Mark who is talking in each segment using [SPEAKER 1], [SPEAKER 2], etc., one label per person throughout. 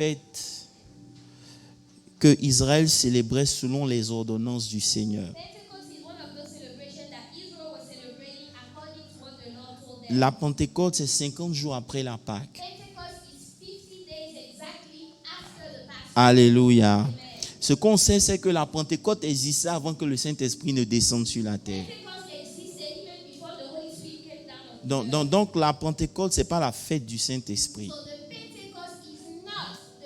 [SPEAKER 1] fête que Israël célébrait selon les ordonnances du Seigneur. La Pentecôte, c'est 50 jours après la Pâque. Alléluia. Ce qu'on sait, c'est que la Pentecôte existait avant que le Saint-Esprit ne descende sur la terre. Donc la Pentecôte, ce n'est pas la fête du Saint-Esprit.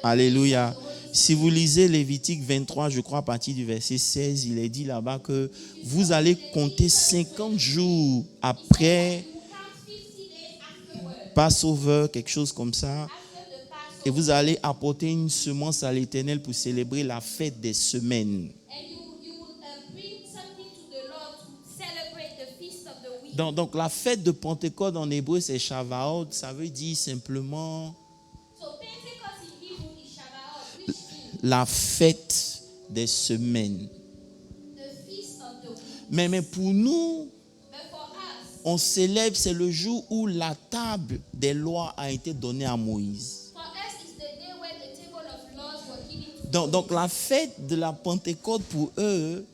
[SPEAKER 1] Alléluia. Si vous lisez Lévitique 23, je crois à partir du verset 16, il est dit là-bas que vous allez compter 50 jours après Passover, quelque chose comme ça. Et vous allez apporter une semence à l'Éternel pour célébrer la fête des semaines. Donc la fête de Pentecôte en hébreu, c'est Shavuot. Ça veut dire simplement la fête des semaines. Mais pour nous, on célèbre, c'est le jour où la table des lois a été donnée à Moïse. Donc la fête de la Pentecôte pour eux,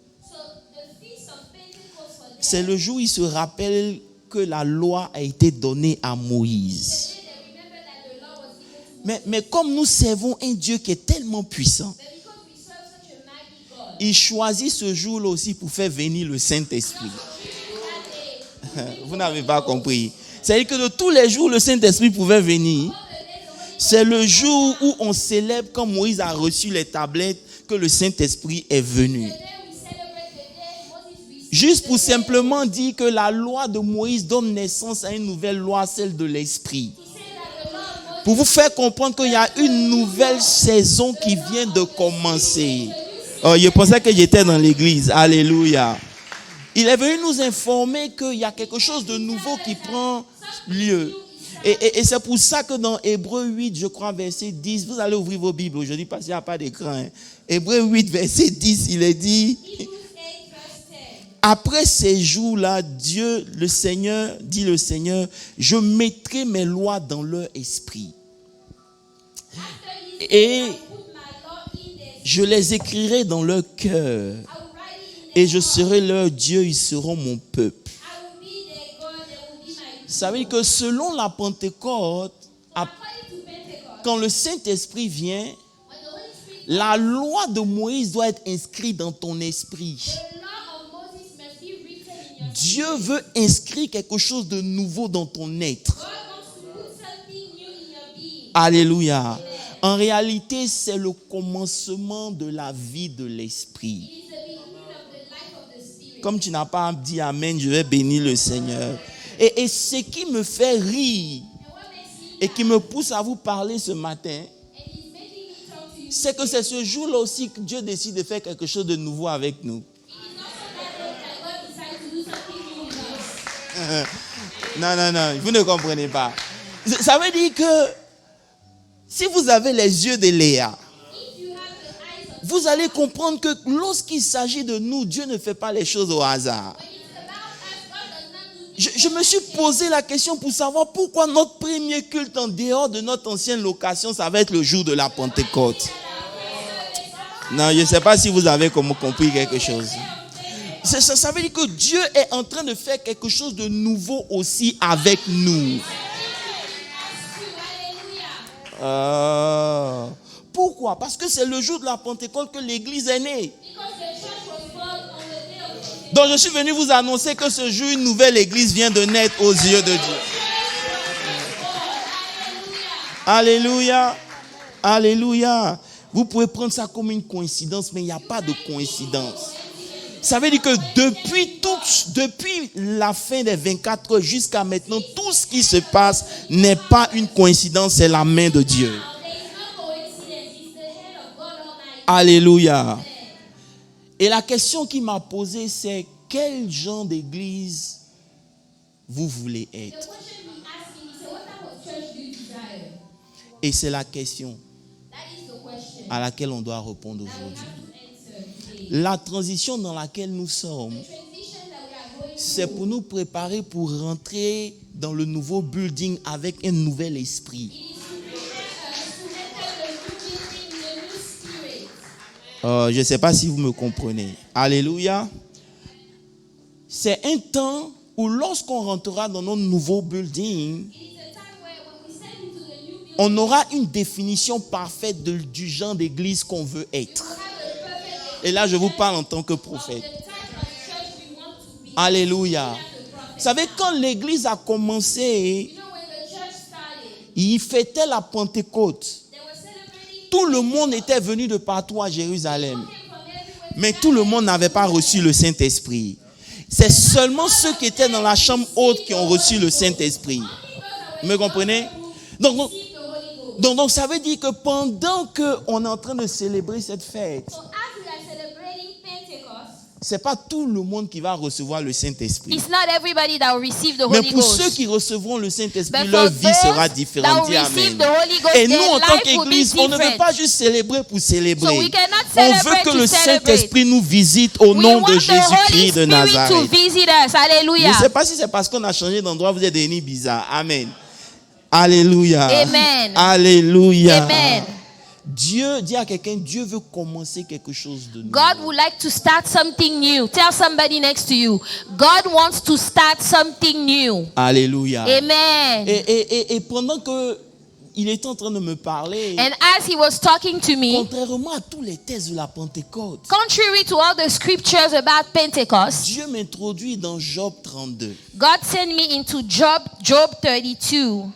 [SPEAKER 1] c'est le jour où ils se rappellent que la loi a été donnée à Moïse. Mais comme nous servons un Dieu qui est tellement puissant, il choisit ce jour-là aussi pour faire venir le Saint-Esprit. Vous n'avez pas compris. C'est-à-dire que de tous les jours, le Saint-Esprit pouvait venir. C'est le jour où on célèbre quand Moïse a reçu les tablettes que le Saint-Esprit est venu. Juste pour simplement dire que la loi de Moïse donne naissance à une nouvelle loi, celle de l'Esprit. Pour vous faire comprendre qu'il y a une nouvelle saison qui vient de commencer. Oh, je pensais que j'étais dans l'église. Alléluia. Il est venu nous informer qu'il y a quelque chose de nouveau qui prend lieu. Et c'est pour ça que dans Hébreux 8, je crois, verset 10, vous allez ouvrir vos Bibles aujourd'hui parce qu'il n'y a pas d'écran. Hein. Hébreux 8, verset 10, il est dit, après ces jours-là, Dieu, le Seigneur, dit le Seigneur, je mettrai mes lois dans leur esprit. Et je les écrirai dans leur cœur. Et je serai leur Dieu, ils seront mon peuple. Ça veut dire que selon la Pentecôte, quand le Saint-Esprit vient, la loi de Moïse doit être inscrite dans ton esprit. Dieu veut inscrire quelque chose de nouveau dans ton être. Alléluia. En réalité, c'est le commencement de la vie de l'esprit. Comme tu n'as pas dit Amen, je vais bénir le Seigneur. Et ce qui me fait rire et qui me pousse à vous parler ce matin, c'est que c'est ce jour-là aussi que Dieu décide de faire quelque chose de nouveau avec nous. Non, vous ne comprenez pas. Ça veut dire que si vous avez les yeux de Léa, vous allez comprendre que lorsqu'il s'agit de nous, Dieu ne fait pas les choses au hasard. Je me suis posé la question pour savoir pourquoi notre premier culte en dehors de notre ancienne location, ça va être le jour de la Pentecôte. Non, je ne sais pas si vous avez compris quelque chose. Ça veut dire que Dieu est en train de faire quelque chose de nouveau aussi avec nous. Pourquoi? Parce que c'est le jour de la Pentecôte que l'église est née. Donc je suis venu vous annoncer que ce jour, une nouvelle église vient de naître aux yeux de Dieu. Alléluia. Alléluia. Vous pouvez prendre ça comme une coïncidence, mais il n'y a pas de coïncidence. Ça veut dire que depuis la fin des 24 heures jusqu'à maintenant, tout ce qui se passe n'est pas une coïncidence, c'est la main de Dieu. Alléluia. Et la question qui m'a posée, c'est quel genre d'église vous voulez être? Et c'est la question à laquelle on doit répondre aujourd'hui. La transition dans laquelle nous sommes, c'est pour nous préparer pour rentrer dans le nouveau building avec un nouvel esprit. Je ne sais pas si vous me comprenez. Alléluia. C'est un temps où lorsqu'on rentrera dans notre nouveau building, on aura une définition parfaite du genre d'église qu'on veut être. Et là, je vous parle en tant que prophète. Alléluia. Vous savez, quand l'église a commencé, il fêtait la Pentecôte. Tout le monde était venu de partout à Jérusalem. Mais tout le monde n'avait pas reçu le Saint-Esprit. C'est seulement ceux qui étaient dans la chambre haute qui ont reçu le Saint-Esprit. Vous me comprenez? Donc ça veut dire que pendant qu'on est en train de célébrer cette fête, c'est pas tout le monde qui va recevoir le Saint-Esprit.
[SPEAKER 2] It's not everybody that will receive the
[SPEAKER 1] Mais
[SPEAKER 2] Holy
[SPEAKER 1] pour
[SPEAKER 2] Ghost.
[SPEAKER 1] ceux qui recevront le Saint-Esprit,
[SPEAKER 2] But
[SPEAKER 1] leur
[SPEAKER 2] for
[SPEAKER 1] vie
[SPEAKER 2] those
[SPEAKER 1] sera
[SPEAKER 2] that
[SPEAKER 1] différente.
[SPEAKER 2] will
[SPEAKER 1] Amen.
[SPEAKER 2] receive the Holy Ghost,
[SPEAKER 1] Et nous,
[SPEAKER 2] their
[SPEAKER 1] en tant
[SPEAKER 2] life will be
[SPEAKER 1] qu'Église, on ne veut
[SPEAKER 2] different.
[SPEAKER 1] pas juste célébrer pour célébrer.
[SPEAKER 2] So we cannot
[SPEAKER 1] On veut
[SPEAKER 2] celebrate
[SPEAKER 1] que
[SPEAKER 2] to
[SPEAKER 1] le
[SPEAKER 2] celebrate.
[SPEAKER 1] Saint-Esprit nous visite au
[SPEAKER 2] We
[SPEAKER 1] nom
[SPEAKER 2] want
[SPEAKER 1] de
[SPEAKER 2] the Holy
[SPEAKER 1] Jésus-Christ de
[SPEAKER 2] Spirit to
[SPEAKER 1] Nazareth.
[SPEAKER 2] visit us.
[SPEAKER 1] Je
[SPEAKER 2] Hallelujah.
[SPEAKER 1] ne sais pas si c'est parce qu'on a changé d'endroit, vous êtes devenus bizarres. Amen. Alléluia.
[SPEAKER 2] Amen.
[SPEAKER 1] Alléluia.
[SPEAKER 2] Amen.
[SPEAKER 1] Dieu, dit à quelqu'un, Dieu veut commencer quelque chose de nouveau.
[SPEAKER 2] God would like to start something new. Tell somebody next to you. God wants to start something new.
[SPEAKER 1] Alléluia.
[SPEAKER 2] Amen.
[SPEAKER 1] Et pendant que il était en train de me parler,
[SPEAKER 2] And as he was talking to me,
[SPEAKER 1] contrairement à tous les textes de la Pentecôte,
[SPEAKER 2] contrary to all the scriptures about Pentecost,
[SPEAKER 1] Dieu m'introduit dans Job 32.
[SPEAKER 2] God sent me into Job 32.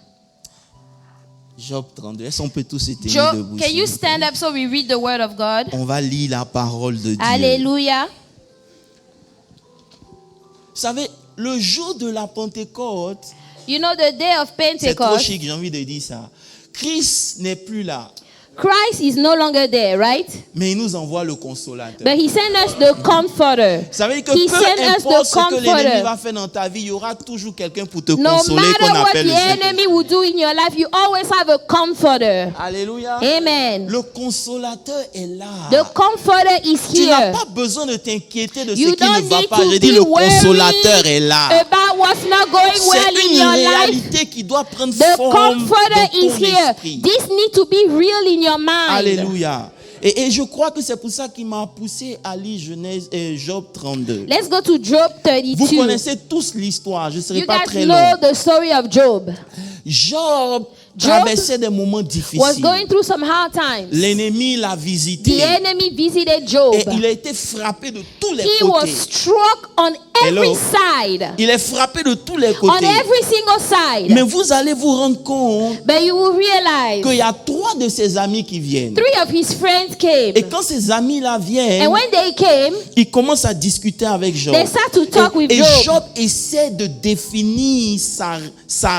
[SPEAKER 1] Job 32. Est-ce qu'on peut tous se tenir
[SPEAKER 2] Job,
[SPEAKER 1] debout?
[SPEAKER 2] can
[SPEAKER 1] s'il
[SPEAKER 2] you
[SPEAKER 1] vous
[SPEAKER 2] stand
[SPEAKER 1] plaît?
[SPEAKER 2] up so we read the word of God?
[SPEAKER 1] On va lire la parole de Dieu.
[SPEAKER 2] Hallelujah.
[SPEAKER 1] Vous savez, le jour de la Pentecôte,
[SPEAKER 2] You know, the day of
[SPEAKER 1] c'est trop
[SPEAKER 2] Pentecost,
[SPEAKER 1] chic, j'ai envie de dire ça. Christ n'est plus là,
[SPEAKER 2] Christ is no longer there, right?
[SPEAKER 1] mais il nous envoie le consolateur.
[SPEAKER 2] But he sent us the Comforter.
[SPEAKER 1] Ça veut dire que
[SPEAKER 2] He
[SPEAKER 1] peu
[SPEAKER 2] sent us
[SPEAKER 1] importe
[SPEAKER 2] the
[SPEAKER 1] ce que l'ennemi
[SPEAKER 2] Comforter.
[SPEAKER 1] va faire dans ta vie, il y aura toujours quelqu'un pour te
[SPEAKER 2] No
[SPEAKER 1] consoler
[SPEAKER 2] matter
[SPEAKER 1] qu'on
[SPEAKER 2] what
[SPEAKER 1] appelle
[SPEAKER 2] the
[SPEAKER 1] le Saint-Esprit.
[SPEAKER 2] enemy will do in your life, you always have a Comforter.
[SPEAKER 1] Alléluia.
[SPEAKER 2] Amen.
[SPEAKER 1] Le consolateur est là.
[SPEAKER 2] The Comforter is
[SPEAKER 1] Tu n'as
[SPEAKER 2] here.
[SPEAKER 1] pas besoin de t'inquiéter de ce
[SPEAKER 2] You
[SPEAKER 1] qui ne
[SPEAKER 2] don't
[SPEAKER 1] va
[SPEAKER 2] need
[SPEAKER 1] pas.
[SPEAKER 2] to
[SPEAKER 1] Je dis
[SPEAKER 2] be
[SPEAKER 1] le consolateur est
[SPEAKER 2] worried
[SPEAKER 1] là.
[SPEAKER 2] about what's not going well
[SPEAKER 1] C'est
[SPEAKER 2] in
[SPEAKER 1] une
[SPEAKER 2] your life.
[SPEAKER 1] réalité qui doit prendre
[SPEAKER 2] The
[SPEAKER 1] forme
[SPEAKER 2] Comforter
[SPEAKER 1] dans
[SPEAKER 2] is
[SPEAKER 1] ton
[SPEAKER 2] here.
[SPEAKER 1] esprit.
[SPEAKER 2] This needs to be real in your mind.
[SPEAKER 1] Alléluia. Et je crois que c'est pour ça qu'il m'a poussé à lire Genèse, Job 32.
[SPEAKER 2] Let's go to Job
[SPEAKER 1] Vous
[SPEAKER 2] 32.
[SPEAKER 1] connaissez tous l'histoire, je ne serai
[SPEAKER 2] You
[SPEAKER 1] pas
[SPEAKER 2] guys
[SPEAKER 1] très
[SPEAKER 2] know
[SPEAKER 1] long.
[SPEAKER 2] the story of Job.
[SPEAKER 1] Job
[SPEAKER 2] Job
[SPEAKER 1] traversait des moments
[SPEAKER 2] Was
[SPEAKER 1] difficiles.
[SPEAKER 2] going through some hard times.
[SPEAKER 1] L'ennemi l'a
[SPEAKER 2] The
[SPEAKER 1] visité
[SPEAKER 2] enemy visited Job.
[SPEAKER 1] et il a été frappé de tous les
[SPEAKER 2] He was
[SPEAKER 1] côtés.
[SPEAKER 2] struck on every
[SPEAKER 1] Hello.
[SPEAKER 2] side.
[SPEAKER 1] Il est frappé de tous les
[SPEAKER 2] On
[SPEAKER 1] côtés.
[SPEAKER 2] every single side.
[SPEAKER 1] Mais vous allez vous rendre compte
[SPEAKER 2] But you will realize
[SPEAKER 1] qu'il y a 3 de ses amis qui viennent.
[SPEAKER 2] 3 of his friends came.
[SPEAKER 1] Et quand ces amis-là viennent,
[SPEAKER 2] And when they came,
[SPEAKER 1] ils commencent à discuter avec Job.
[SPEAKER 2] they start to talk with
[SPEAKER 1] Et
[SPEAKER 2] Job.
[SPEAKER 1] Job essaie de définir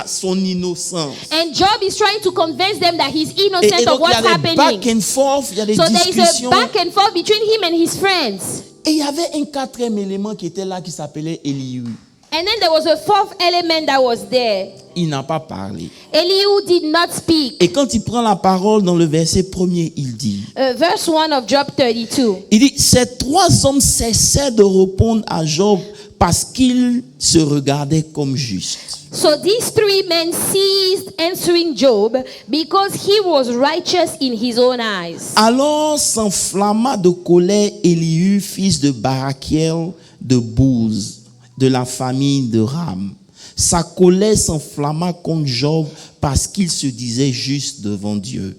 [SPEAKER 1] son innocence.
[SPEAKER 2] And Job is trying to convince them that he's
[SPEAKER 1] Et
[SPEAKER 2] innocent of
[SPEAKER 1] donc il y
[SPEAKER 2] what's
[SPEAKER 1] a des
[SPEAKER 2] happening.
[SPEAKER 1] back and forth, il y a des
[SPEAKER 2] So there is
[SPEAKER 1] discussions.
[SPEAKER 2] a back and forth between him and his friends.
[SPEAKER 1] Et il y avait un 4e élément qui était là qui s'appelait Elihu.
[SPEAKER 2] And then there was a 4th element that was there.
[SPEAKER 1] Il n'a pas parlé.
[SPEAKER 2] Elihu did not speak.
[SPEAKER 1] Et quand il prend la parole dans le verset 1er, il dit,
[SPEAKER 2] Verse 1 of Job 32.
[SPEAKER 1] il dit, ces 3 hommes cessaient de répondre à Job parce qu'ils se regardaient comme justes.
[SPEAKER 2] So these 3 men ceased answering Job because he was righteous in his own eyes.
[SPEAKER 1] Alors s'enflamma de colère Elihu, fils de Barakiel de Bouz, de la famille de Ram. Sa colère s'enflamma contre Job parce qu'il se disait juste devant Dieu.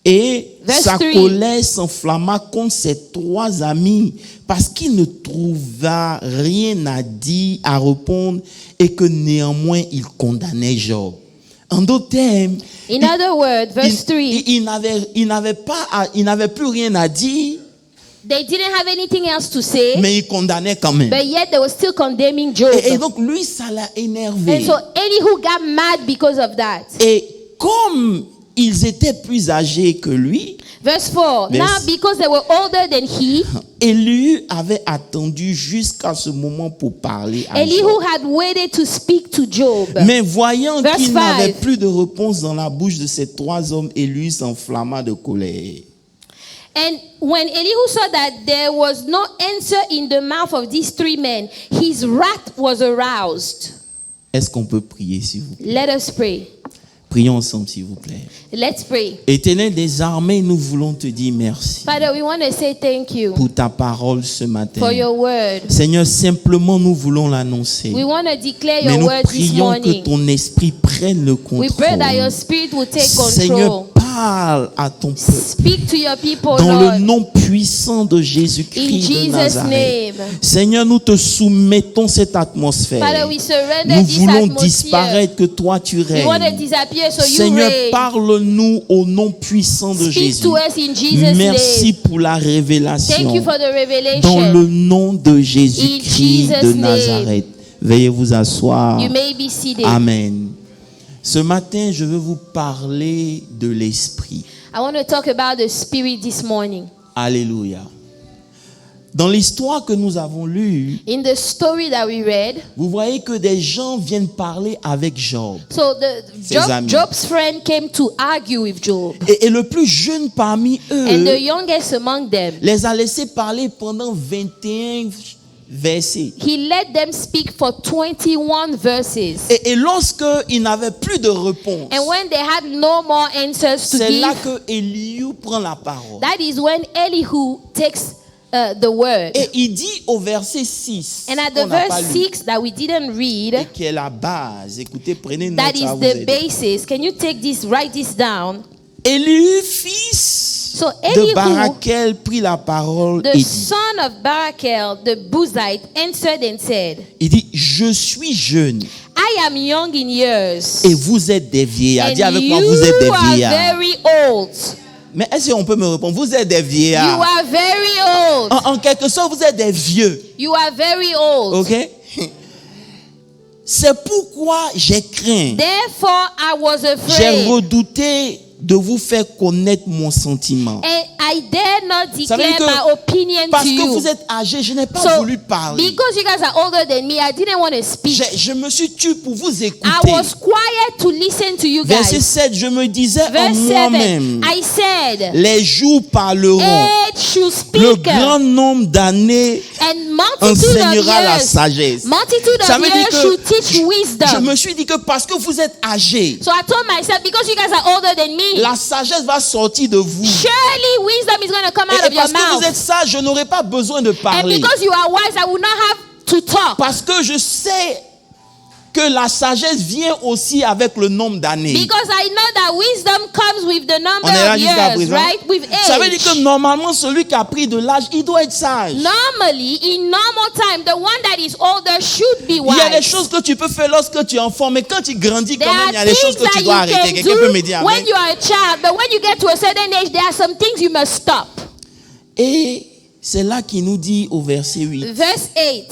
[SPEAKER 1] Et
[SPEAKER 2] Verse
[SPEAKER 1] sa
[SPEAKER 2] 3.
[SPEAKER 1] colère s'enflamma contre ses 3 amis parce qu'il ne trouva rien à dire, à répondre, et que néanmoins il condamnait Job. En d'autres termes,
[SPEAKER 2] In other words, verse 3,
[SPEAKER 1] il n'avait plus rien à dire,
[SPEAKER 2] they didn't have anything else to say,
[SPEAKER 1] mais il condamnait quand même.
[SPEAKER 2] but yet they were still condemning Job.
[SPEAKER 1] Et donc lui, ça l'a énervé.
[SPEAKER 2] And so Elihu got mad because of that.
[SPEAKER 1] Et comme ils étaient plus âgés que lui,
[SPEAKER 2] Verse 4, now because they were older than he,
[SPEAKER 1] Elihu avait attendu jusqu'à ce moment pour parler à
[SPEAKER 2] Elihu
[SPEAKER 1] Job.
[SPEAKER 2] had waited to speak to Job.
[SPEAKER 1] Mais voyant
[SPEAKER 2] Verse
[SPEAKER 1] qu'il n'avait
[SPEAKER 2] 5.
[SPEAKER 1] plus de réponse dans la bouche de ces 3 hommes, Elihu s'enflamma de colère.
[SPEAKER 2] And when Elihu saw that there was no answer in the mouth of these 3 men, his wrath was aroused.
[SPEAKER 1] Est-ce qu'on peut prier, s'il vous plaît?
[SPEAKER 2] Let us pray.
[SPEAKER 1] Prions ensemble, s'il vous plaît.
[SPEAKER 2] Let's pray.
[SPEAKER 1] Éternel des armées, nous voulons te dire merci
[SPEAKER 2] Father, we want to say thank you
[SPEAKER 1] pour ta parole ce matin.
[SPEAKER 2] for your word.
[SPEAKER 1] Seigneur, simplement nous voulons l'annoncer.
[SPEAKER 2] We want to declare
[SPEAKER 1] Mais
[SPEAKER 2] your
[SPEAKER 1] nous
[SPEAKER 2] word this
[SPEAKER 1] prions que
[SPEAKER 2] morning.
[SPEAKER 1] ton esprit prenne le
[SPEAKER 2] We pray that your
[SPEAKER 1] contrôle.
[SPEAKER 2] spirit will take
[SPEAKER 1] Seigneur,
[SPEAKER 2] control.
[SPEAKER 1] parle à ton peuple.
[SPEAKER 2] Speak to your people,
[SPEAKER 1] Dans
[SPEAKER 2] Lord.
[SPEAKER 1] le nom puissant de
[SPEAKER 2] In
[SPEAKER 1] Jésus-Christ de
[SPEAKER 2] Jesus'
[SPEAKER 1] Nazareth.
[SPEAKER 2] name.
[SPEAKER 1] Seigneur, nous te soumettons cette atmosphère.
[SPEAKER 2] Father, we surrender
[SPEAKER 1] Nous
[SPEAKER 2] this
[SPEAKER 1] voulons
[SPEAKER 2] atmosphere.
[SPEAKER 1] disparaître, que toi tu
[SPEAKER 2] We want to
[SPEAKER 1] règnes.
[SPEAKER 2] disappear so you
[SPEAKER 1] Seigneur,
[SPEAKER 2] reign.
[SPEAKER 1] parle-nous au nom puissant de
[SPEAKER 2] Speak
[SPEAKER 1] Jésus.
[SPEAKER 2] to us in Jesus'
[SPEAKER 1] Merci
[SPEAKER 2] name.
[SPEAKER 1] pour la révélation.
[SPEAKER 2] Thank you for the revelation.
[SPEAKER 1] Dans le nom de Jésus-Christ
[SPEAKER 2] In Jesus'
[SPEAKER 1] de
[SPEAKER 2] name.
[SPEAKER 1] Nazareth. Veuillez vous asseoir.
[SPEAKER 2] You may be seated.
[SPEAKER 1] Amen. Ce matin, je veux vous parler de l'esprit.
[SPEAKER 2] I want to talk about the spirit this morning.
[SPEAKER 1] Alléluia. Dans l'histoire que nous avons lue,
[SPEAKER 2] In the story that we read,
[SPEAKER 1] vous voyez que des gens viennent parler avec Job.
[SPEAKER 2] so
[SPEAKER 1] Ses amis.
[SPEAKER 2] Job's friend came to argue with Job.
[SPEAKER 1] Et le plus jeune parmi
[SPEAKER 2] And the
[SPEAKER 1] eux
[SPEAKER 2] youngest among them,
[SPEAKER 1] les a laissés parler pendant 21 versets.
[SPEAKER 2] he let them speak for 21 verses.
[SPEAKER 1] Et lorsque ils n'avaient plus de réponse,
[SPEAKER 2] And when they had no more answers to
[SPEAKER 1] c'est là
[SPEAKER 2] give,
[SPEAKER 1] que Elihu prend la parole.
[SPEAKER 2] that is when Elihu takes the word.
[SPEAKER 1] Et il dit au verset 6,
[SPEAKER 2] And at
[SPEAKER 1] qu'on
[SPEAKER 2] the
[SPEAKER 1] n'a pas
[SPEAKER 2] verse
[SPEAKER 1] lu,
[SPEAKER 2] 6 that we didn't
[SPEAKER 1] et
[SPEAKER 2] read,
[SPEAKER 1] qui est la base. Écoutez, prenez note,
[SPEAKER 2] that
[SPEAKER 1] ça
[SPEAKER 2] is
[SPEAKER 1] va vous
[SPEAKER 2] the
[SPEAKER 1] aider.
[SPEAKER 2] basis. Can you take this, write this down?
[SPEAKER 1] Elihu, fils
[SPEAKER 2] So
[SPEAKER 1] de
[SPEAKER 2] Elihu,
[SPEAKER 1] Barakel, prit la parole et
[SPEAKER 2] the
[SPEAKER 1] dit,
[SPEAKER 2] son of Barakel, the Buzite, answered and said,
[SPEAKER 1] il dit, je suis jeune
[SPEAKER 2] I am young in years,
[SPEAKER 1] et vous êtes des vieillards.
[SPEAKER 2] and
[SPEAKER 1] Dis avec moi,
[SPEAKER 2] you
[SPEAKER 1] vous êtes des
[SPEAKER 2] are
[SPEAKER 1] vieillards.
[SPEAKER 2] very old.
[SPEAKER 1] Mais est-ce qu'on peut me répondre? Vous êtes des
[SPEAKER 2] You
[SPEAKER 1] vieillards.
[SPEAKER 2] are very old.
[SPEAKER 1] En quelque sorte, vous êtes des vieux.
[SPEAKER 2] You are very old.
[SPEAKER 1] Ok? C'est pourquoi j'ai craint.
[SPEAKER 2] Therefore, I was
[SPEAKER 1] J'ai
[SPEAKER 2] afraid,
[SPEAKER 1] redouté de vous faire connaître mon sentiment.
[SPEAKER 2] and I dare not
[SPEAKER 1] Ça veut dire
[SPEAKER 2] declare
[SPEAKER 1] que
[SPEAKER 2] my opinion
[SPEAKER 1] parce
[SPEAKER 2] to
[SPEAKER 1] que
[SPEAKER 2] you.
[SPEAKER 1] vous êtes âgé, je n'ai pas
[SPEAKER 2] So,
[SPEAKER 1] voulu parler.
[SPEAKER 2] because you guys are older than me, I didn't want to speak.
[SPEAKER 1] Je me suis tué pour vous
[SPEAKER 2] I
[SPEAKER 1] écouter.
[SPEAKER 2] was quiet to listen to you
[SPEAKER 1] Verset
[SPEAKER 2] guys.
[SPEAKER 1] 7, je me disais en
[SPEAKER 2] Verse 7,
[SPEAKER 1] moi-même,
[SPEAKER 2] I said,
[SPEAKER 1] les jours parleront.
[SPEAKER 2] age should
[SPEAKER 1] Le
[SPEAKER 2] speak,
[SPEAKER 1] grand nombre d'années
[SPEAKER 2] and multitude of
[SPEAKER 1] enseignera la
[SPEAKER 2] years,
[SPEAKER 1] sagesse.
[SPEAKER 2] multitude
[SPEAKER 1] Ça
[SPEAKER 2] of
[SPEAKER 1] veut dire
[SPEAKER 2] years
[SPEAKER 1] que
[SPEAKER 2] should teach
[SPEAKER 1] je
[SPEAKER 2] wisdom.
[SPEAKER 1] me suis dit que parce que vous êtes âgé,
[SPEAKER 2] So I told myself, because you guys are older than me,
[SPEAKER 1] la sagesse va sortir de vous.
[SPEAKER 2] surely wisdom is going to come out
[SPEAKER 1] Et
[SPEAKER 2] of your
[SPEAKER 1] parce que vous
[SPEAKER 2] mouth.
[SPEAKER 1] êtes sage, je n'aurai pas besoin de
[SPEAKER 2] And
[SPEAKER 1] parler.
[SPEAKER 2] because you are wise, I will not have to talk.
[SPEAKER 1] Parce que je sais que la sagesse vient aussi avec le nombre d'années.
[SPEAKER 2] Because I know that wisdom comes with the
[SPEAKER 1] On
[SPEAKER 2] number
[SPEAKER 1] est là
[SPEAKER 2] of
[SPEAKER 1] jusqu'à
[SPEAKER 2] years,
[SPEAKER 1] présent.
[SPEAKER 2] right? With
[SPEAKER 1] Ça veut dire que
[SPEAKER 2] age.
[SPEAKER 1] normalement, celui qui a pris de l'âge, il doit être sage.
[SPEAKER 2] Normally, in normal time, the one that is older should be
[SPEAKER 1] Il y a des
[SPEAKER 2] wise.
[SPEAKER 1] choses que tu peux faire lorsque tu es enfant, mais quand tu grandis, quand
[SPEAKER 2] There
[SPEAKER 1] même, il y a
[SPEAKER 2] are
[SPEAKER 1] des choses
[SPEAKER 2] things
[SPEAKER 1] que tu
[SPEAKER 2] that
[SPEAKER 1] dois
[SPEAKER 2] you
[SPEAKER 1] arrêter.
[SPEAKER 2] can
[SPEAKER 1] Quelqu'un peut me dire
[SPEAKER 2] do
[SPEAKER 1] amen.
[SPEAKER 2] when you are a child, but when you get to a certain age, there are some things you must stop.
[SPEAKER 1] Et c'est là qu'il nous dit au verset 8.
[SPEAKER 2] Verse 8.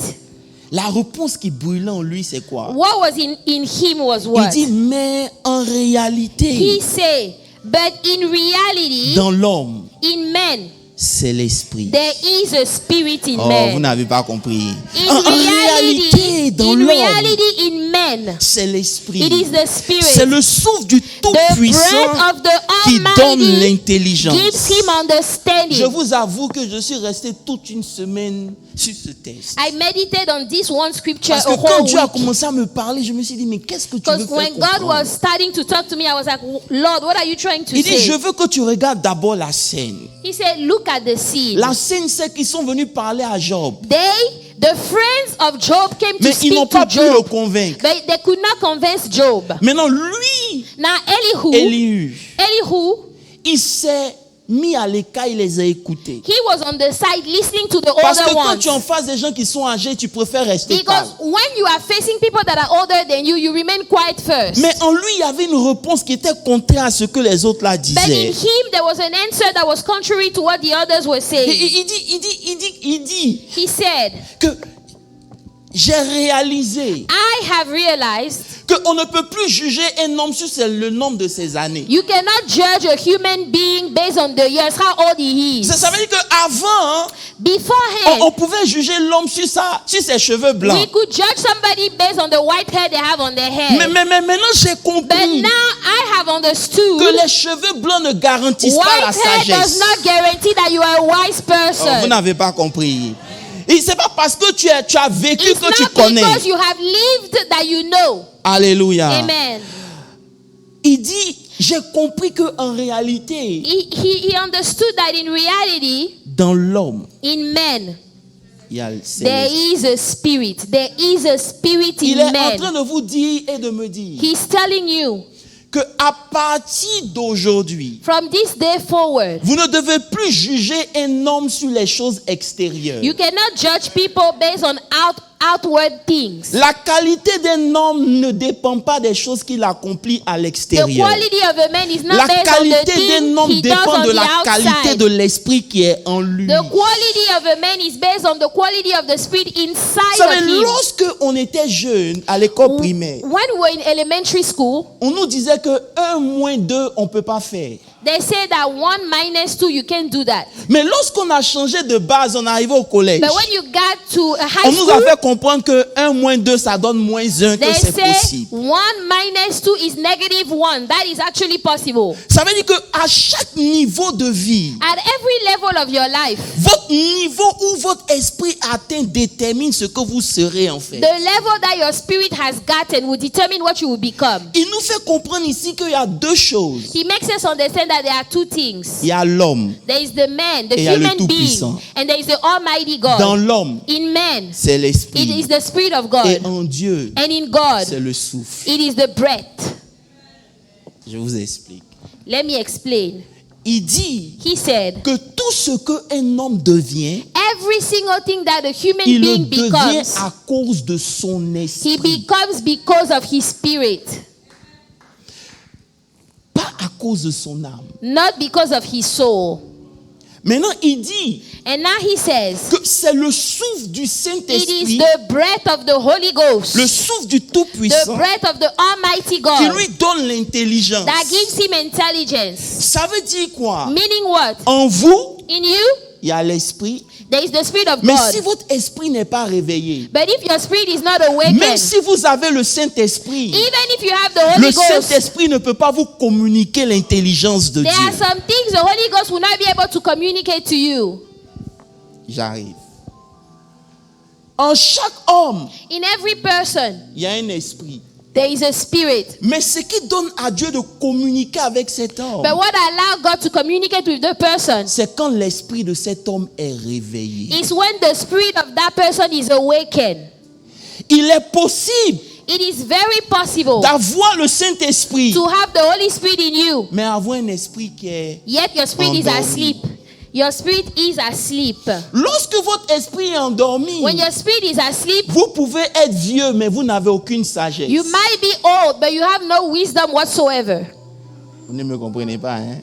[SPEAKER 1] La réponse qui brûlait en lui, c'est quoi?
[SPEAKER 2] What was in him was
[SPEAKER 1] Il
[SPEAKER 2] what?
[SPEAKER 1] dit, mais en
[SPEAKER 2] He
[SPEAKER 1] réalité,
[SPEAKER 2] said, but in reality,
[SPEAKER 1] dans l'homme,
[SPEAKER 2] in men,
[SPEAKER 1] c'est l'esprit.
[SPEAKER 2] there is a spirit in
[SPEAKER 1] Oh, vous
[SPEAKER 2] men.
[SPEAKER 1] n'avez pas compris.
[SPEAKER 2] In
[SPEAKER 1] En réalité, dans l'homme,
[SPEAKER 2] reality, in men,
[SPEAKER 1] c'est l'esprit.
[SPEAKER 2] it is the spirit.
[SPEAKER 1] C'est le souffle du
[SPEAKER 2] The
[SPEAKER 1] Tout-Puissant
[SPEAKER 2] breath of the
[SPEAKER 1] qui donne
[SPEAKER 2] Almighty
[SPEAKER 1] l'intelligence.
[SPEAKER 2] gives him
[SPEAKER 1] Je
[SPEAKER 2] understanding.
[SPEAKER 1] vous avoue que je suis resté toute une semaine sur ce texte.
[SPEAKER 2] I meditate on this one scripture
[SPEAKER 1] Parce
[SPEAKER 2] a
[SPEAKER 1] que quand
[SPEAKER 2] whole
[SPEAKER 1] Dieu a
[SPEAKER 2] week.
[SPEAKER 1] commencé à me parler, je me suis dit, mais qu'est-ce que tu veux
[SPEAKER 2] Because
[SPEAKER 1] faire
[SPEAKER 2] when God
[SPEAKER 1] comprendre?
[SPEAKER 2] was starting to talk to me, I was like, Lord, what are you trying to
[SPEAKER 1] Il dit, je
[SPEAKER 2] say?
[SPEAKER 1] veux que tu regardes d'abord la scène.
[SPEAKER 2] He said, look at the scene.
[SPEAKER 1] La scène, c'est qu'ils sont venus parler à Job.
[SPEAKER 2] The friends of Job came to
[SPEAKER 1] Mais ils n'ont
[SPEAKER 2] speak
[SPEAKER 1] pas
[SPEAKER 2] to
[SPEAKER 1] pu le
[SPEAKER 2] Job,
[SPEAKER 1] convaincre.
[SPEAKER 2] but they could not convince Job.
[SPEAKER 1] Maintenant, lui,
[SPEAKER 2] Now
[SPEAKER 1] Elihu,
[SPEAKER 2] Elihu,
[SPEAKER 1] il s'est mis à l'écart, il les a écoutés.
[SPEAKER 2] he was on the side listening to the
[SPEAKER 1] Parce que
[SPEAKER 2] older
[SPEAKER 1] quand
[SPEAKER 2] ones.
[SPEAKER 1] tu es en face des gens qui sont âgés, tu préfères rester calme.
[SPEAKER 2] Because when you are facing people that are older than you, you remain quiet first.
[SPEAKER 1] Mais en lui, il y avait une réponse qui était contraire à ce que les autres là
[SPEAKER 2] But in
[SPEAKER 1] disaient.
[SPEAKER 2] him, there was an answer that was contrary to what the others were
[SPEAKER 1] Et
[SPEAKER 2] saying.
[SPEAKER 1] il dit
[SPEAKER 2] He said,
[SPEAKER 1] que j'ai réalisé
[SPEAKER 2] I have realized
[SPEAKER 1] qu'on ne peut plus juger un homme sur le nombre de ses années.
[SPEAKER 2] you cannot judge a human being based on the years, how old he is.
[SPEAKER 1] Ça veut dire qu'avant,
[SPEAKER 2] Beforehand,
[SPEAKER 1] on pouvait juger l'homme sur ses cheveux
[SPEAKER 2] we
[SPEAKER 1] blancs.
[SPEAKER 2] could judge somebody based on the white hair they have on their head.
[SPEAKER 1] Mais maintenant, j'ai
[SPEAKER 2] But
[SPEAKER 1] compris
[SPEAKER 2] now I have understood
[SPEAKER 1] que les cheveux blancs ne garantissent pas la
[SPEAKER 2] white hair does
[SPEAKER 1] sagesse.
[SPEAKER 2] not guarantee that you are a wise
[SPEAKER 1] Oh, vous
[SPEAKER 2] person.
[SPEAKER 1] n'avez pas compris. Et c'est pas parce que tu as vécu
[SPEAKER 2] It's
[SPEAKER 1] que tu
[SPEAKER 2] not
[SPEAKER 1] connais.
[SPEAKER 2] because you have lived that you know.
[SPEAKER 1] Alléluia.
[SPEAKER 2] Amen.
[SPEAKER 1] Il dit, j'ai compris que en réalité,
[SPEAKER 2] he understood that in reality,
[SPEAKER 1] dans l'homme,
[SPEAKER 2] in men,
[SPEAKER 1] il y a le
[SPEAKER 2] there
[SPEAKER 1] céleste.
[SPEAKER 2] is a spirit. There is a spirit
[SPEAKER 1] Il
[SPEAKER 2] in
[SPEAKER 1] est en
[SPEAKER 2] men.
[SPEAKER 1] train de vous dire et de me dire
[SPEAKER 2] He's telling you,
[SPEAKER 1] que à partir d'aujourd'hui,
[SPEAKER 2] from this day forward,
[SPEAKER 1] vous ne devez plus juger un homme sur les choses extérieures.
[SPEAKER 2] you cannot judge people based on outward things.
[SPEAKER 1] La qualité d'un homme ne dépend pas des choses qu'il accomplit à
[SPEAKER 2] The
[SPEAKER 1] l'extérieur.
[SPEAKER 2] quality of a man is not
[SPEAKER 1] La
[SPEAKER 2] based on the
[SPEAKER 1] qualité
[SPEAKER 2] thing
[SPEAKER 1] d'un homme
[SPEAKER 2] he does
[SPEAKER 1] dépend
[SPEAKER 2] on
[SPEAKER 1] de
[SPEAKER 2] the
[SPEAKER 1] la qualité
[SPEAKER 2] outside.
[SPEAKER 1] de l'esprit qui est en lui.
[SPEAKER 2] The quality of a man is based on the quality of the spirit
[SPEAKER 1] Vous
[SPEAKER 2] inside
[SPEAKER 1] savez,
[SPEAKER 2] of him.
[SPEAKER 1] lorsque on était jeune à l'école primaire,
[SPEAKER 2] When we were in elementary school,
[SPEAKER 1] on nous disait que 1 moins 2, on ne peut pas faire.
[SPEAKER 2] they say that 1 minus 2, you can't do that.
[SPEAKER 1] Mais lorsqu'on a changé de base, on est arrivé au collège.
[SPEAKER 2] But when you got to a high
[SPEAKER 1] On nous a
[SPEAKER 2] school,
[SPEAKER 1] fait comprendre que 1 moins 2, ça donne moins 1, que
[SPEAKER 2] they
[SPEAKER 1] c'est
[SPEAKER 2] say
[SPEAKER 1] possible.
[SPEAKER 2] 1 minus 2 is negative 1. That is actually possible.
[SPEAKER 1] Ça veut dire qu'à chaque niveau de vie,
[SPEAKER 2] At every level of your life,
[SPEAKER 1] votre niveau où votre esprit atteint détermine ce que vous serez en fait.
[SPEAKER 2] the level that your spirit has gotten will determine what you will become.
[SPEAKER 1] Il nous fait comprendre ici qu'il y a deux choses.
[SPEAKER 2] He makes us understand that there are two things.
[SPEAKER 1] Il y a l'homme.
[SPEAKER 2] There is the man, the
[SPEAKER 1] Et il y a le
[SPEAKER 2] human being,
[SPEAKER 1] Tout-Puissant.
[SPEAKER 2] and there is the Almighty God.
[SPEAKER 1] Dans l'homme,
[SPEAKER 2] In man,
[SPEAKER 1] c'est
[SPEAKER 2] it
[SPEAKER 1] l'esprit.
[SPEAKER 2] is the Spirit of
[SPEAKER 1] Et
[SPEAKER 2] God.
[SPEAKER 1] en Dieu,
[SPEAKER 2] And in God,
[SPEAKER 1] c'est le souffle.
[SPEAKER 2] it is the breath.
[SPEAKER 1] Je vous explique.
[SPEAKER 2] Let me explain.
[SPEAKER 1] Il dit
[SPEAKER 2] He said,
[SPEAKER 1] que tout ce qu'un homme devient,
[SPEAKER 2] every single thing that a human
[SPEAKER 1] il le
[SPEAKER 2] being
[SPEAKER 1] devient
[SPEAKER 2] becomes,
[SPEAKER 1] à cause de son
[SPEAKER 2] he
[SPEAKER 1] esprit.
[SPEAKER 2] becomes because of his spirit,
[SPEAKER 1] Pas à cause de son âme.
[SPEAKER 2] not because of his soul.
[SPEAKER 1] Maintenant, il dit
[SPEAKER 2] And now he says,
[SPEAKER 1] que c'est le souffle du
[SPEAKER 2] it is
[SPEAKER 1] Saint-Esprit,
[SPEAKER 2] the breath of the Holy Ghost,
[SPEAKER 1] le souffle du
[SPEAKER 2] the
[SPEAKER 1] Tout-Puissant,
[SPEAKER 2] breath of the Almighty
[SPEAKER 1] qui
[SPEAKER 2] God
[SPEAKER 1] lui donne l'intelligence.
[SPEAKER 2] that gives him intelligence.
[SPEAKER 1] Ça veut dire quoi?
[SPEAKER 2] Meaning what?
[SPEAKER 1] En vous,
[SPEAKER 2] In you,
[SPEAKER 1] il y a l'esprit.
[SPEAKER 2] there is the Spirit of
[SPEAKER 1] Mais
[SPEAKER 2] God.
[SPEAKER 1] si votre esprit n'est pas réveillé,
[SPEAKER 2] But if your spirit is not
[SPEAKER 1] même
[SPEAKER 2] awakened,
[SPEAKER 1] si vous avez le Saint-Esprit,
[SPEAKER 2] even if you have the Holy
[SPEAKER 1] le
[SPEAKER 2] Ghost,
[SPEAKER 1] Saint-Esprit ne peut pas vous communiquer l'intelligence de
[SPEAKER 2] there are
[SPEAKER 1] Dieu.
[SPEAKER 2] some things the Holy Ghost will not be able to communicate to you.
[SPEAKER 1] J'arrive. En chaque homme,
[SPEAKER 2] In every person,
[SPEAKER 1] il y a un esprit.
[SPEAKER 2] there is a spirit.
[SPEAKER 1] Mais ce qui donne à Dieu de communiquer avec cet homme,
[SPEAKER 2] But what allows God to communicate with the person
[SPEAKER 1] c'est quand l'esprit de cet homme est réveillé.
[SPEAKER 2] is when the spirit of that person is awakened.
[SPEAKER 1] Il est possible
[SPEAKER 2] It is very possible
[SPEAKER 1] d'avoir le Saint-Esprit,
[SPEAKER 2] to have the Holy Spirit in you,
[SPEAKER 1] mais avoir un esprit qui est...
[SPEAKER 2] yet your spirit is
[SPEAKER 1] Endormi.
[SPEAKER 2] asleep. Your spirit is asleep.
[SPEAKER 1] Lorsque votre esprit est endormi,
[SPEAKER 2] When your spirit is asleep,
[SPEAKER 1] vous pouvez être vieux, mais vous n'avez aucune sagesse.
[SPEAKER 2] you might be old, but you have no wisdom whatsoever.
[SPEAKER 1] Vous ne me comprenez pas, hein?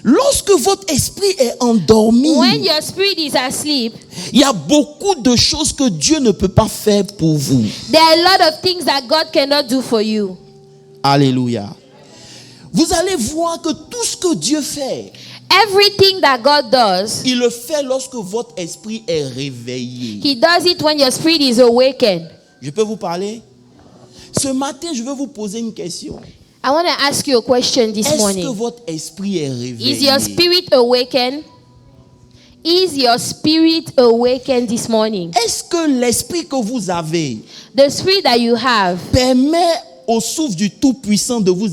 [SPEAKER 1] Lorsque votre esprit est endormi,
[SPEAKER 2] When your spirit is asleep,
[SPEAKER 1] il y a beaucoup de choses que Dieu ne peut pas faire pour vous.
[SPEAKER 2] there are a lot of things that God cannot do for you.
[SPEAKER 1] Alléluia. Vous allez voir que tout ce que Dieu fait,
[SPEAKER 2] Everything that God does,
[SPEAKER 1] il le fait lorsque votre esprit est réveillé.
[SPEAKER 2] He does it when your spirit is awakened.
[SPEAKER 1] Je peux vous parler? Ce matin, je veux vous poser une question.
[SPEAKER 2] I want to ask you a question this
[SPEAKER 1] Est-ce que
[SPEAKER 2] morning.
[SPEAKER 1] votre esprit est réveillé?
[SPEAKER 2] Is your spirit awakened? Is your spirit awakened this morning?
[SPEAKER 1] Est-ce que l'esprit que vous avez
[SPEAKER 2] The spirit that you have,
[SPEAKER 1] permet au souffle du Tout-Puissant de vous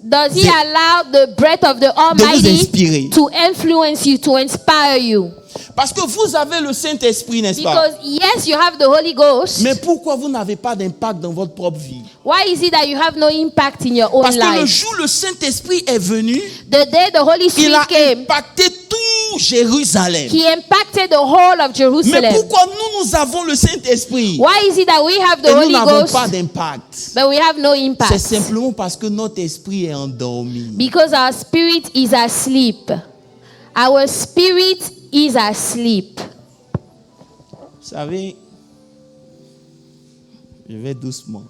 [SPEAKER 2] does He allow the breath of the
[SPEAKER 1] inspirer.
[SPEAKER 2] Almighty to influence you, to inspire you?
[SPEAKER 1] Parce que vous avez le Saint-Esprit, n'est-ce pas?
[SPEAKER 2] Because yes, you have the Holy Ghost.
[SPEAKER 1] Mais pourquoi vous n'avez pas d'impact dans votre propre vie?
[SPEAKER 2] Why is it that you have no impact in your own
[SPEAKER 1] Parce que le
[SPEAKER 2] life?
[SPEAKER 1] jour où le Saint-Esprit est venu,
[SPEAKER 2] The day the Holy
[SPEAKER 1] il
[SPEAKER 2] Spirit
[SPEAKER 1] a
[SPEAKER 2] came,
[SPEAKER 1] impacté tout Jérusalem.
[SPEAKER 2] He impacted the whole of
[SPEAKER 1] Mais
[SPEAKER 2] Jerusalem.
[SPEAKER 1] pourquoi nous avons le Saint-Esprit
[SPEAKER 2] Why is it that we have the
[SPEAKER 1] et nous
[SPEAKER 2] Holy
[SPEAKER 1] n'avons
[SPEAKER 2] Ghost,
[SPEAKER 1] pas d'impact?
[SPEAKER 2] but we have no
[SPEAKER 1] C'est
[SPEAKER 2] impact?
[SPEAKER 1] simplement parce que notre esprit est endormi.
[SPEAKER 2] Because our spirit is asleep. Our spirit is asleep.
[SPEAKER 1] Vous savez, je vais doucement.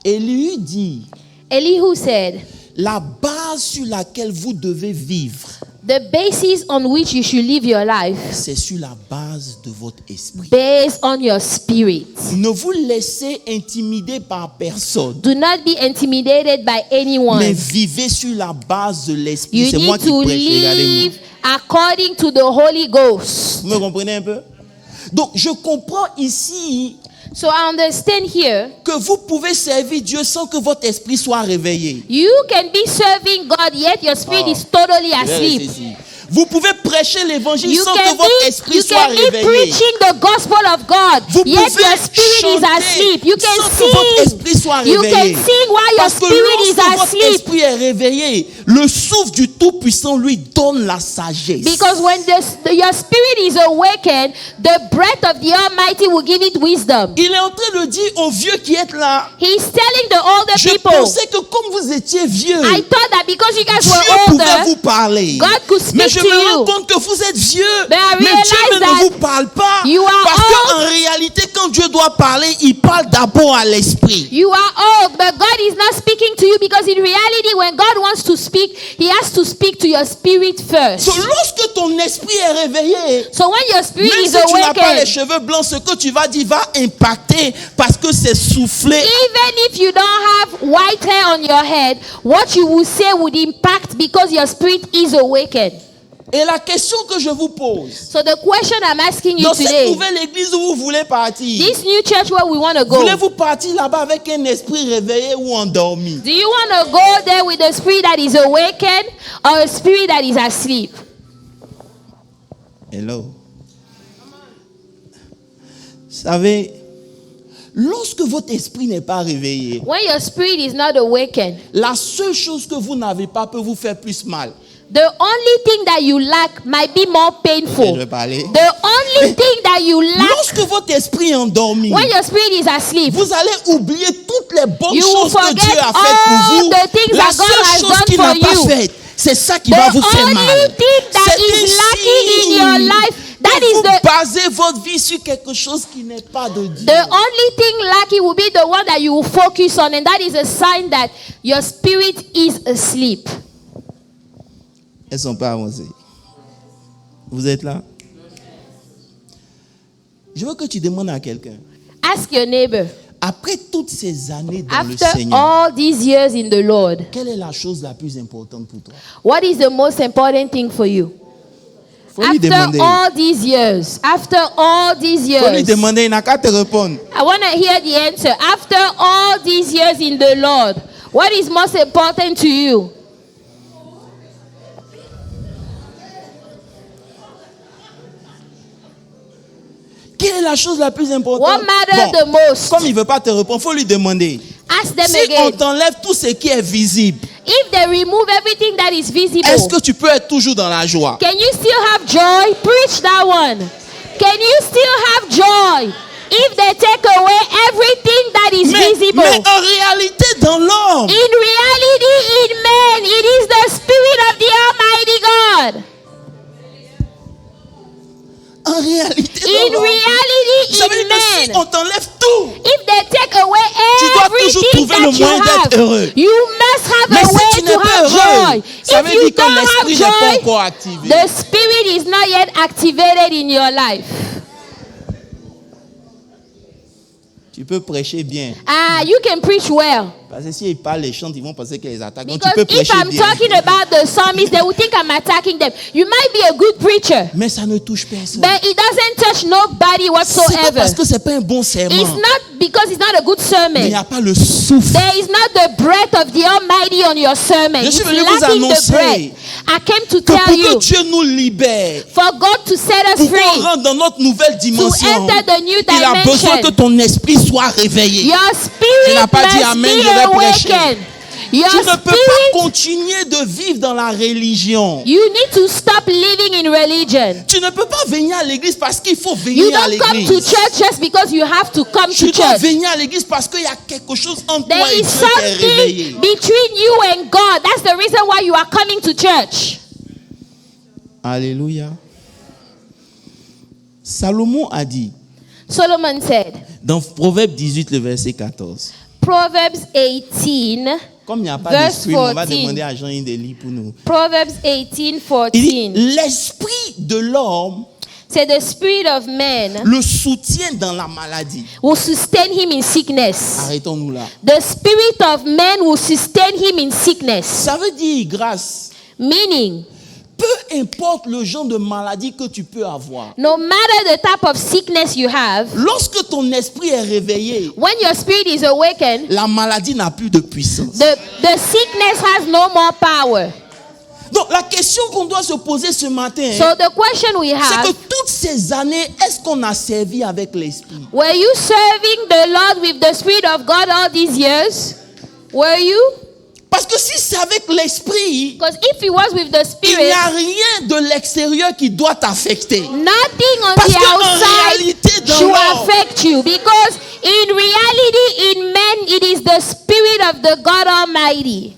[SPEAKER 1] Élie dit,
[SPEAKER 2] Elihu said,
[SPEAKER 1] la base sur laquelle vous devez vivre,
[SPEAKER 2] the basis on which you should live your life,
[SPEAKER 1] c'est sur la base de votre esprit.
[SPEAKER 2] based on your spirit.
[SPEAKER 1] Ne vous laissez intimider par personne,
[SPEAKER 2] Do not be intimidated by
[SPEAKER 1] mais
[SPEAKER 2] anyone.
[SPEAKER 1] vivez sur la base de l'esprit.
[SPEAKER 2] You
[SPEAKER 1] C'est moi
[SPEAKER 2] need
[SPEAKER 1] qui
[SPEAKER 2] to
[SPEAKER 1] prêche, regardez-moi.
[SPEAKER 2] live according to the Holy Ghost.
[SPEAKER 1] Vous me comprenez un peu? Donc, je comprends ici
[SPEAKER 2] So I understand here,
[SPEAKER 1] que vous pouvez servir Dieu sans que votre esprit soit réveillé.
[SPEAKER 2] you can be serving God, yet your spirit is totally asleep.
[SPEAKER 1] Vous pouvez prêcher l'évangile
[SPEAKER 2] You
[SPEAKER 1] sans que
[SPEAKER 2] can
[SPEAKER 1] votre esprit soit
[SPEAKER 2] be
[SPEAKER 1] réveillé.
[SPEAKER 2] preaching the gospel of God,
[SPEAKER 1] Vous
[SPEAKER 2] yet
[SPEAKER 1] pouvez
[SPEAKER 2] your spirit is
[SPEAKER 1] chanter
[SPEAKER 2] asleep. You can
[SPEAKER 1] sans que votre
[SPEAKER 2] sing.
[SPEAKER 1] esprit soit
[SPEAKER 2] You can
[SPEAKER 1] réveillé.
[SPEAKER 2] sing while your
[SPEAKER 1] Parce que
[SPEAKER 2] spirit is
[SPEAKER 1] lorsque votre
[SPEAKER 2] asleep.
[SPEAKER 1] esprit est réveillé, le souffle du Tout-Puissant lui donne la sagesse.
[SPEAKER 2] Because when your spirit is awakened, the breath of the Almighty will give it wisdom.
[SPEAKER 1] Il est en train de dire aux vieux qui êtes là,
[SPEAKER 2] He's telling the older
[SPEAKER 1] je
[SPEAKER 2] people,
[SPEAKER 1] pensais que comme vous étiez vieux,
[SPEAKER 2] I thought that because you guys
[SPEAKER 1] Dieu
[SPEAKER 2] were
[SPEAKER 1] pouvait
[SPEAKER 2] older,
[SPEAKER 1] vous parler.
[SPEAKER 2] God could
[SPEAKER 1] Mais
[SPEAKER 2] speak
[SPEAKER 1] je
[SPEAKER 2] to
[SPEAKER 1] me rends
[SPEAKER 2] you.
[SPEAKER 1] compte que vous êtes vieux.
[SPEAKER 2] But I
[SPEAKER 1] Mais Dieu
[SPEAKER 2] realize
[SPEAKER 1] ne
[SPEAKER 2] that
[SPEAKER 1] vous parle pas.
[SPEAKER 2] you are
[SPEAKER 1] Parce
[SPEAKER 2] old.
[SPEAKER 1] qu'en réalité, quand Dieu doit parler, il parle d'abord à l'esprit.
[SPEAKER 2] You are old, but God is not speaking to you because in reality, when God wants to speak, He has to speak to your spirit first.
[SPEAKER 1] So, lorsque ton esprit est réveillé,
[SPEAKER 2] So when your spirit
[SPEAKER 1] même
[SPEAKER 2] is
[SPEAKER 1] si tu n'as pas les
[SPEAKER 2] awakened,
[SPEAKER 1] cheveux blancs, ce que tu vas dire va impacter parce que c'est soufflé.
[SPEAKER 2] even if you don't have white hair on your head, what you will say would impact because your spirit is awakened.
[SPEAKER 1] Et la question que je vous pose,
[SPEAKER 2] So the question I'm asking you
[SPEAKER 1] dans cette
[SPEAKER 2] today,
[SPEAKER 1] nouvelle église où vous voulez partir,
[SPEAKER 2] this new church where we want to go,
[SPEAKER 1] voulez-vous partir là-bas avec un esprit réveillé ou endormi?
[SPEAKER 2] do you want to go there with a spirit that is awakened or a spirit that is asleep?
[SPEAKER 1] Hello. Vous savez, lorsque votre esprit n'est pas réveillé,
[SPEAKER 2] When your spirit is not awakened,
[SPEAKER 1] la seule chose que vous n'avez pas peut vous faire plus mal.
[SPEAKER 2] the only thing that you lack might be more
[SPEAKER 1] Je
[SPEAKER 2] painful.
[SPEAKER 1] vais parler.
[SPEAKER 2] The only thing that you lack
[SPEAKER 1] Lorsque votre esprit est endormi,
[SPEAKER 2] when your spirit is asleep,
[SPEAKER 1] vous allez oublier toutes les bonnes
[SPEAKER 2] You will
[SPEAKER 1] choses que
[SPEAKER 2] forget
[SPEAKER 1] Dieu a faites
[SPEAKER 2] all
[SPEAKER 1] pour vous.
[SPEAKER 2] the things
[SPEAKER 1] La
[SPEAKER 2] that God
[SPEAKER 1] seule
[SPEAKER 2] has
[SPEAKER 1] chose
[SPEAKER 2] done
[SPEAKER 1] qu'il
[SPEAKER 2] for
[SPEAKER 1] n'a pas
[SPEAKER 2] you.
[SPEAKER 1] faite, c'est ça qui
[SPEAKER 2] the
[SPEAKER 1] va vous faire
[SPEAKER 2] only
[SPEAKER 1] mal.
[SPEAKER 2] thing that
[SPEAKER 1] C'est
[SPEAKER 2] is
[SPEAKER 1] un
[SPEAKER 2] lacking in
[SPEAKER 1] signe
[SPEAKER 2] your life, that
[SPEAKER 1] que
[SPEAKER 2] is
[SPEAKER 1] vous
[SPEAKER 2] the
[SPEAKER 1] basez votre vie sur quelque chose qui n'est pas de Dieu.
[SPEAKER 2] the only thing lacking will be the one that you will focus on, and that is a sign that your spirit is asleep.
[SPEAKER 1] Elles sont pas avancées. Vous êtes là? Je veux que tu demandes à quelqu'un.
[SPEAKER 2] Ask your neighbor,
[SPEAKER 1] Après toutes ces années dans le
[SPEAKER 2] after
[SPEAKER 1] Seigneur,
[SPEAKER 2] all these years in the Lord,
[SPEAKER 1] quelle est la chose la plus importante pour toi?
[SPEAKER 2] what is the most important thing for you?
[SPEAKER 1] Faut lui
[SPEAKER 2] After
[SPEAKER 1] demander.
[SPEAKER 2] all these years,
[SPEAKER 1] Faut lui demander, il n'a qu'à te répondre.
[SPEAKER 2] I want to hear the answer. After all these years in the Lord, what is most important to you?
[SPEAKER 1] Quelle est la chose la plus importante?
[SPEAKER 2] What matters the most?
[SPEAKER 1] Comme il ne veut pas te répondre, il faut lui demander.
[SPEAKER 2] Ask them
[SPEAKER 1] Si on
[SPEAKER 2] again.
[SPEAKER 1] t'enlève tout ce qui est visible,
[SPEAKER 2] If they remove everything that is visible,
[SPEAKER 1] est-ce que tu peux être toujours dans la joie?
[SPEAKER 2] can you still have joy? Preach that one. Can you still have joy? If they take away everything that is visible.
[SPEAKER 1] Mais en réalité, dans l'homme,
[SPEAKER 2] In reality, in man, it is the Spirit of the Almighty God.
[SPEAKER 1] en réalité,
[SPEAKER 2] In
[SPEAKER 1] dans l'homme,
[SPEAKER 2] reality,
[SPEAKER 1] ça veut
[SPEAKER 2] in
[SPEAKER 1] dire que si
[SPEAKER 2] man.
[SPEAKER 1] on t'enlève tout,
[SPEAKER 2] If they take away
[SPEAKER 1] Tu dois toujours
[SPEAKER 2] everything
[SPEAKER 1] trouver le
[SPEAKER 2] that you
[SPEAKER 1] moyen
[SPEAKER 2] have,
[SPEAKER 1] d'être heureux.
[SPEAKER 2] you must have
[SPEAKER 1] mais
[SPEAKER 2] a
[SPEAKER 1] si
[SPEAKER 2] way
[SPEAKER 1] tu n'es
[SPEAKER 2] to
[SPEAKER 1] pas
[SPEAKER 2] have
[SPEAKER 1] heureux,
[SPEAKER 2] joy.
[SPEAKER 1] ça
[SPEAKER 2] If
[SPEAKER 1] veut
[SPEAKER 2] you
[SPEAKER 1] dire que
[SPEAKER 2] don't
[SPEAKER 1] l'esprit n'est
[SPEAKER 2] have
[SPEAKER 1] pas
[SPEAKER 2] joy,
[SPEAKER 1] encore activé.
[SPEAKER 2] the Spirit is not yet activated in your life.
[SPEAKER 1] Tu peux prêcher bien.
[SPEAKER 2] You can preach well.
[SPEAKER 1] Parce que s'ils parlent, les chantent, ils vont penser qu'ils les attaquent. Donc
[SPEAKER 2] Because
[SPEAKER 1] tu peux
[SPEAKER 2] if
[SPEAKER 1] prêcher
[SPEAKER 2] I'm
[SPEAKER 1] bien.
[SPEAKER 2] talking about the psalmist, they will think I'm attacking them. You might be a good preacher,
[SPEAKER 1] Mais ça ne touche personne.
[SPEAKER 2] but it doesn't touch nobody
[SPEAKER 1] C'est pas
[SPEAKER 2] whatsoever.
[SPEAKER 1] parce que c'est pas un bon serment.
[SPEAKER 2] It's not because it's not a good
[SPEAKER 1] Mais il
[SPEAKER 2] sermon.
[SPEAKER 1] n'y a pas le souffle.
[SPEAKER 2] There is not the breath of the Almighty on your sermon.
[SPEAKER 1] Je
[SPEAKER 2] It's
[SPEAKER 1] suis venu vous
[SPEAKER 2] lacking the
[SPEAKER 1] annoncer
[SPEAKER 2] breath. I came to
[SPEAKER 1] Que
[SPEAKER 2] tell
[SPEAKER 1] pour que
[SPEAKER 2] you,
[SPEAKER 1] Dieu nous libère,
[SPEAKER 2] for God to set us
[SPEAKER 1] pour qu'on
[SPEAKER 2] free,
[SPEAKER 1] rentre dans notre nouvelle dimension,
[SPEAKER 2] enter the new
[SPEAKER 1] il a besoin que
[SPEAKER 2] dimension.
[SPEAKER 1] ton esprit soit réveillé.
[SPEAKER 2] Your
[SPEAKER 1] Tu n'as
[SPEAKER 2] spirit
[SPEAKER 1] pas dit
[SPEAKER 2] must
[SPEAKER 1] amen,
[SPEAKER 2] be
[SPEAKER 1] je vais prêcher.
[SPEAKER 2] awakened. Your
[SPEAKER 1] Tu ne peux pas
[SPEAKER 2] spirit,
[SPEAKER 1] continuer de vivre dans la religion.
[SPEAKER 2] you need to stop living in religion.
[SPEAKER 1] Tu ne peux pas venir à l'église parce qu'il faut
[SPEAKER 2] You
[SPEAKER 1] venir à
[SPEAKER 2] don't come to
[SPEAKER 1] l'église.
[SPEAKER 2] church just because you have to come
[SPEAKER 1] Tu
[SPEAKER 2] to
[SPEAKER 1] dois
[SPEAKER 2] church.
[SPEAKER 1] venir à l'église parce qu'il y a quelque chose entre toi
[SPEAKER 2] There
[SPEAKER 1] et
[SPEAKER 2] is
[SPEAKER 1] Dieu qui est réveillé.
[SPEAKER 2] something between you and God. That's the reason why you are coming to church.
[SPEAKER 1] Alléluia. Salomon a dit
[SPEAKER 2] Solomon said,
[SPEAKER 1] dans Proverbe 18, le verset 14.
[SPEAKER 2] Proverbs 18,
[SPEAKER 1] Comme il n'y a pas
[SPEAKER 2] Verse
[SPEAKER 1] d'esprit, on va
[SPEAKER 2] 14.
[SPEAKER 1] demander à Jean de lire pour nous.
[SPEAKER 2] Proverbs 18,
[SPEAKER 1] Il dit,
[SPEAKER 2] 14.
[SPEAKER 1] l'esprit de l'homme
[SPEAKER 2] Said the spirit of man
[SPEAKER 1] le soutient dans la maladie.
[SPEAKER 2] will sustain him in sickness.
[SPEAKER 1] Arrêtons-nous là.
[SPEAKER 2] The spirit of man will sustain him in sickness.
[SPEAKER 1] Ça veut dire, grâce,
[SPEAKER 2] Meaning,
[SPEAKER 1] peu importe le genre de maladie que tu peux avoir,
[SPEAKER 2] no matter the type of sickness you have,
[SPEAKER 1] lorsque ton esprit est réveillé,
[SPEAKER 2] when your spirit is awakened,
[SPEAKER 1] la maladie n'a plus de puissance.
[SPEAKER 2] the sickness has no more power.
[SPEAKER 1] Donc la question qu'on doit se poser ce matin,
[SPEAKER 2] So the question we
[SPEAKER 1] c'est que
[SPEAKER 2] have,
[SPEAKER 1] toutes ces années, est-ce qu'on a servi avec l'esprit?
[SPEAKER 2] were you serving the Lord with the Spirit of God all these years? Were you?
[SPEAKER 1] Parce que si c'est avec l'esprit,
[SPEAKER 2] Because if it was with the
[SPEAKER 1] il n'y
[SPEAKER 2] Spirit,
[SPEAKER 1] a rien de l'extérieur qui doit t'affecter.
[SPEAKER 2] nothing on
[SPEAKER 1] Parce
[SPEAKER 2] the
[SPEAKER 1] qu'en
[SPEAKER 2] outside
[SPEAKER 1] réalité, dans
[SPEAKER 2] should
[SPEAKER 1] l'homme,
[SPEAKER 2] affect you. Because in reality, in men, it is the Spirit of the God Almighty.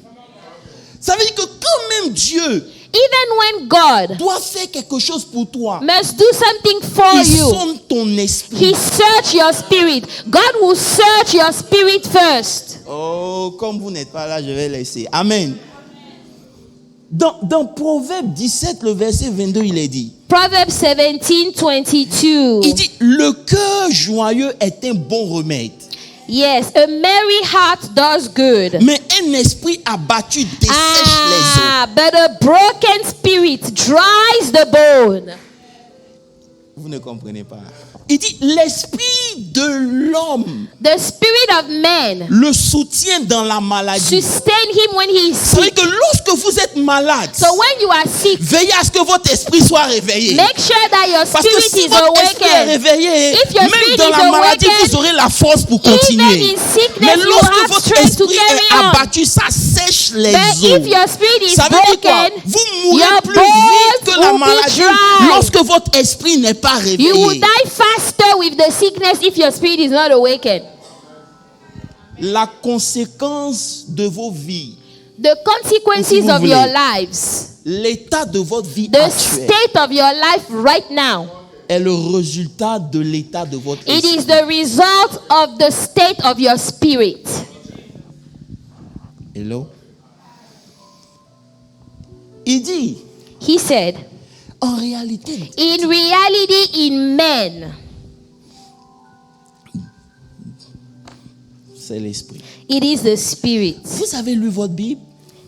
[SPEAKER 1] ça veut dire que quand même Dieu
[SPEAKER 2] Even when God
[SPEAKER 1] doit faire quelque chose pour toi,
[SPEAKER 2] must do something for
[SPEAKER 1] il
[SPEAKER 2] you,
[SPEAKER 1] sonde ton esprit.
[SPEAKER 2] He search your spirit. God will search your spirit first.
[SPEAKER 1] Oh, comme vous n'êtes pas là, je vais laisser. Amen. Dans Proverbe 17, le verset 22, il est dit,
[SPEAKER 2] Proverbs 17:22.
[SPEAKER 1] il dit, le cœur joyeux est un bon remède,
[SPEAKER 2] Yes, a merry heart does good.
[SPEAKER 1] mais un esprit abattu dessèche les os.
[SPEAKER 2] But a broken spirit dries the bone.
[SPEAKER 1] Vous ne comprenez pas. Il dit, l'esprit de l'homme
[SPEAKER 2] The spirit of man
[SPEAKER 1] le soutient dans la maladie.
[SPEAKER 2] sustain him when he is
[SPEAKER 1] Ça veut dire
[SPEAKER 2] sick.
[SPEAKER 1] que lorsque vous êtes malade,
[SPEAKER 2] So when you are sick,
[SPEAKER 1] veillez à ce que votre esprit soit réveillé.
[SPEAKER 2] make sure that your
[SPEAKER 1] Parce que
[SPEAKER 2] spirit
[SPEAKER 1] si
[SPEAKER 2] is
[SPEAKER 1] votre esprit est
[SPEAKER 2] awakened.
[SPEAKER 1] réveillé,
[SPEAKER 2] If your
[SPEAKER 1] même
[SPEAKER 2] spirit
[SPEAKER 1] dans
[SPEAKER 2] is
[SPEAKER 1] la maladie,
[SPEAKER 2] awakened,
[SPEAKER 1] vous aurez la force pour
[SPEAKER 2] Even
[SPEAKER 1] continuer.
[SPEAKER 2] in sickness,
[SPEAKER 1] Mais
[SPEAKER 2] you
[SPEAKER 1] lorsque
[SPEAKER 2] have
[SPEAKER 1] votre
[SPEAKER 2] strength to
[SPEAKER 1] esprit
[SPEAKER 2] carry
[SPEAKER 1] est
[SPEAKER 2] on.
[SPEAKER 1] abattu, ça sèche les
[SPEAKER 2] But
[SPEAKER 1] os.
[SPEAKER 2] if your spirit is
[SPEAKER 1] Ça veut dire quoi?
[SPEAKER 2] broken,
[SPEAKER 1] Vous mourrez
[SPEAKER 2] your
[SPEAKER 1] plus vite que la
[SPEAKER 2] bones will be
[SPEAKER 1] maladie
[SPEAKER 2] dry.
[SPEAKER 1] lorsque votre esprit n'est pas
[SPEAKER 2] you will
[SPEAKER 1] réveillé.
[SPEAKER 2] die faster with the sickness if your spirit is not awakened.
[SPEAKER 1] La conséquence de vos vies,
[SPEAKER 2] The consequences
[SPEAKER 1] Si vous
[SPEAKER 2] of
[SPEAKER 1] voulez.
[SPEAKER 2] your lives,
[SPEAKER 1] l'état de votre vie
[SPEAKER 2] the
[SPEAKER 1] actuelle,
[SPEAKER 2] state of your life right now,
[SPEAKER 1] est le résultat de l'état de votre
[SPEAKER 2] it
[SPEAKER 1] esprit.
[SPEAKER 2] is the result of the state of your spirit.
[SPEAKER 1] Hello? Il dit,
[SPEAKER 2] He said,
[SPEAKER 1] en réalité,
[SPEAKER 2] in reality, in men,
[SPEAKER 1] c'est l'esprit.
[SPEAKER 2] it is the spirit.
[SPEAKER 1] Vous avez lu votre Bible?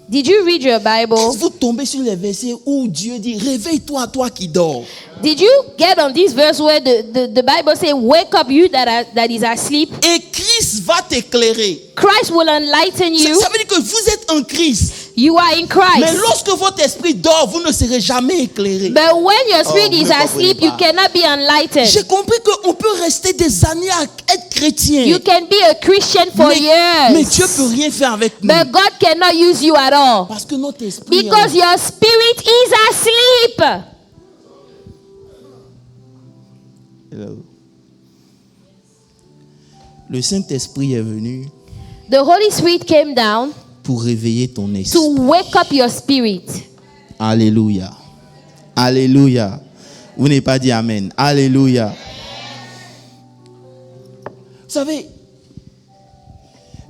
[SPEAKER 2] Did you read your Bible?
[SPEAKER 1] Vous tombez sur les versets où Dieu dit, réveille-toi, toi qui dors.
[SPEAKER 2] Did you get on this verse where the Bible says, wake up you that is asleep?
[SPEAKER 1] Et Christ va t'éclairer.
[SPEAKER 2] Christ will enlighten
[SPEAKER 1] Ça,
[SPEAKER 2] you.
[SPEAKER 1] ça veut dire que vous êtes en Christ.
[SPEAKER 2] You are in
[SPEAKER 1] Mais
[SPEAKER 2] Christ.
[SPEAKER 1] lorsque votre esprit dort, vous ne serez jamais éclairé.
[SPEAKER 2] But when your spirit
[SPEAKER 1] vous
[SPEAKER 2] is
[SPEAKER 1] ne comprenez
[SPEAKER 2] asleep, you
[SPEAKER 1] pas.
[SPEAKER 2] cannot be enlightened.
[SPEAKER 1] J'ai compris qu'on peut rester des années à être chrétien.
[SPEAKER 2] You can be a Christian for
[SPEAKER 1] mais Dieu
[SPEAKER 2] years.
[SPEAKER 1] peut rien faire avec nous.
[SPEAKER 2] But God cannot use you at all.
[SPEAKER 1] Parce que notre esprit...
[SPEAKER 2] Because your spirit is asleep.
[SPEAKER 1] Hello. Le Saint-Esprit est venu
[SPEAKER 2] The Holy Spirit came down
[SPEAKER 1] pour réveiller ton esprit.
[SPEAKER 2] to wake up your spirit.
[SPEAKER 1] Alléluia. Alléluia. Vous n'avez pas dit Amen. Alléluia. Vous savez,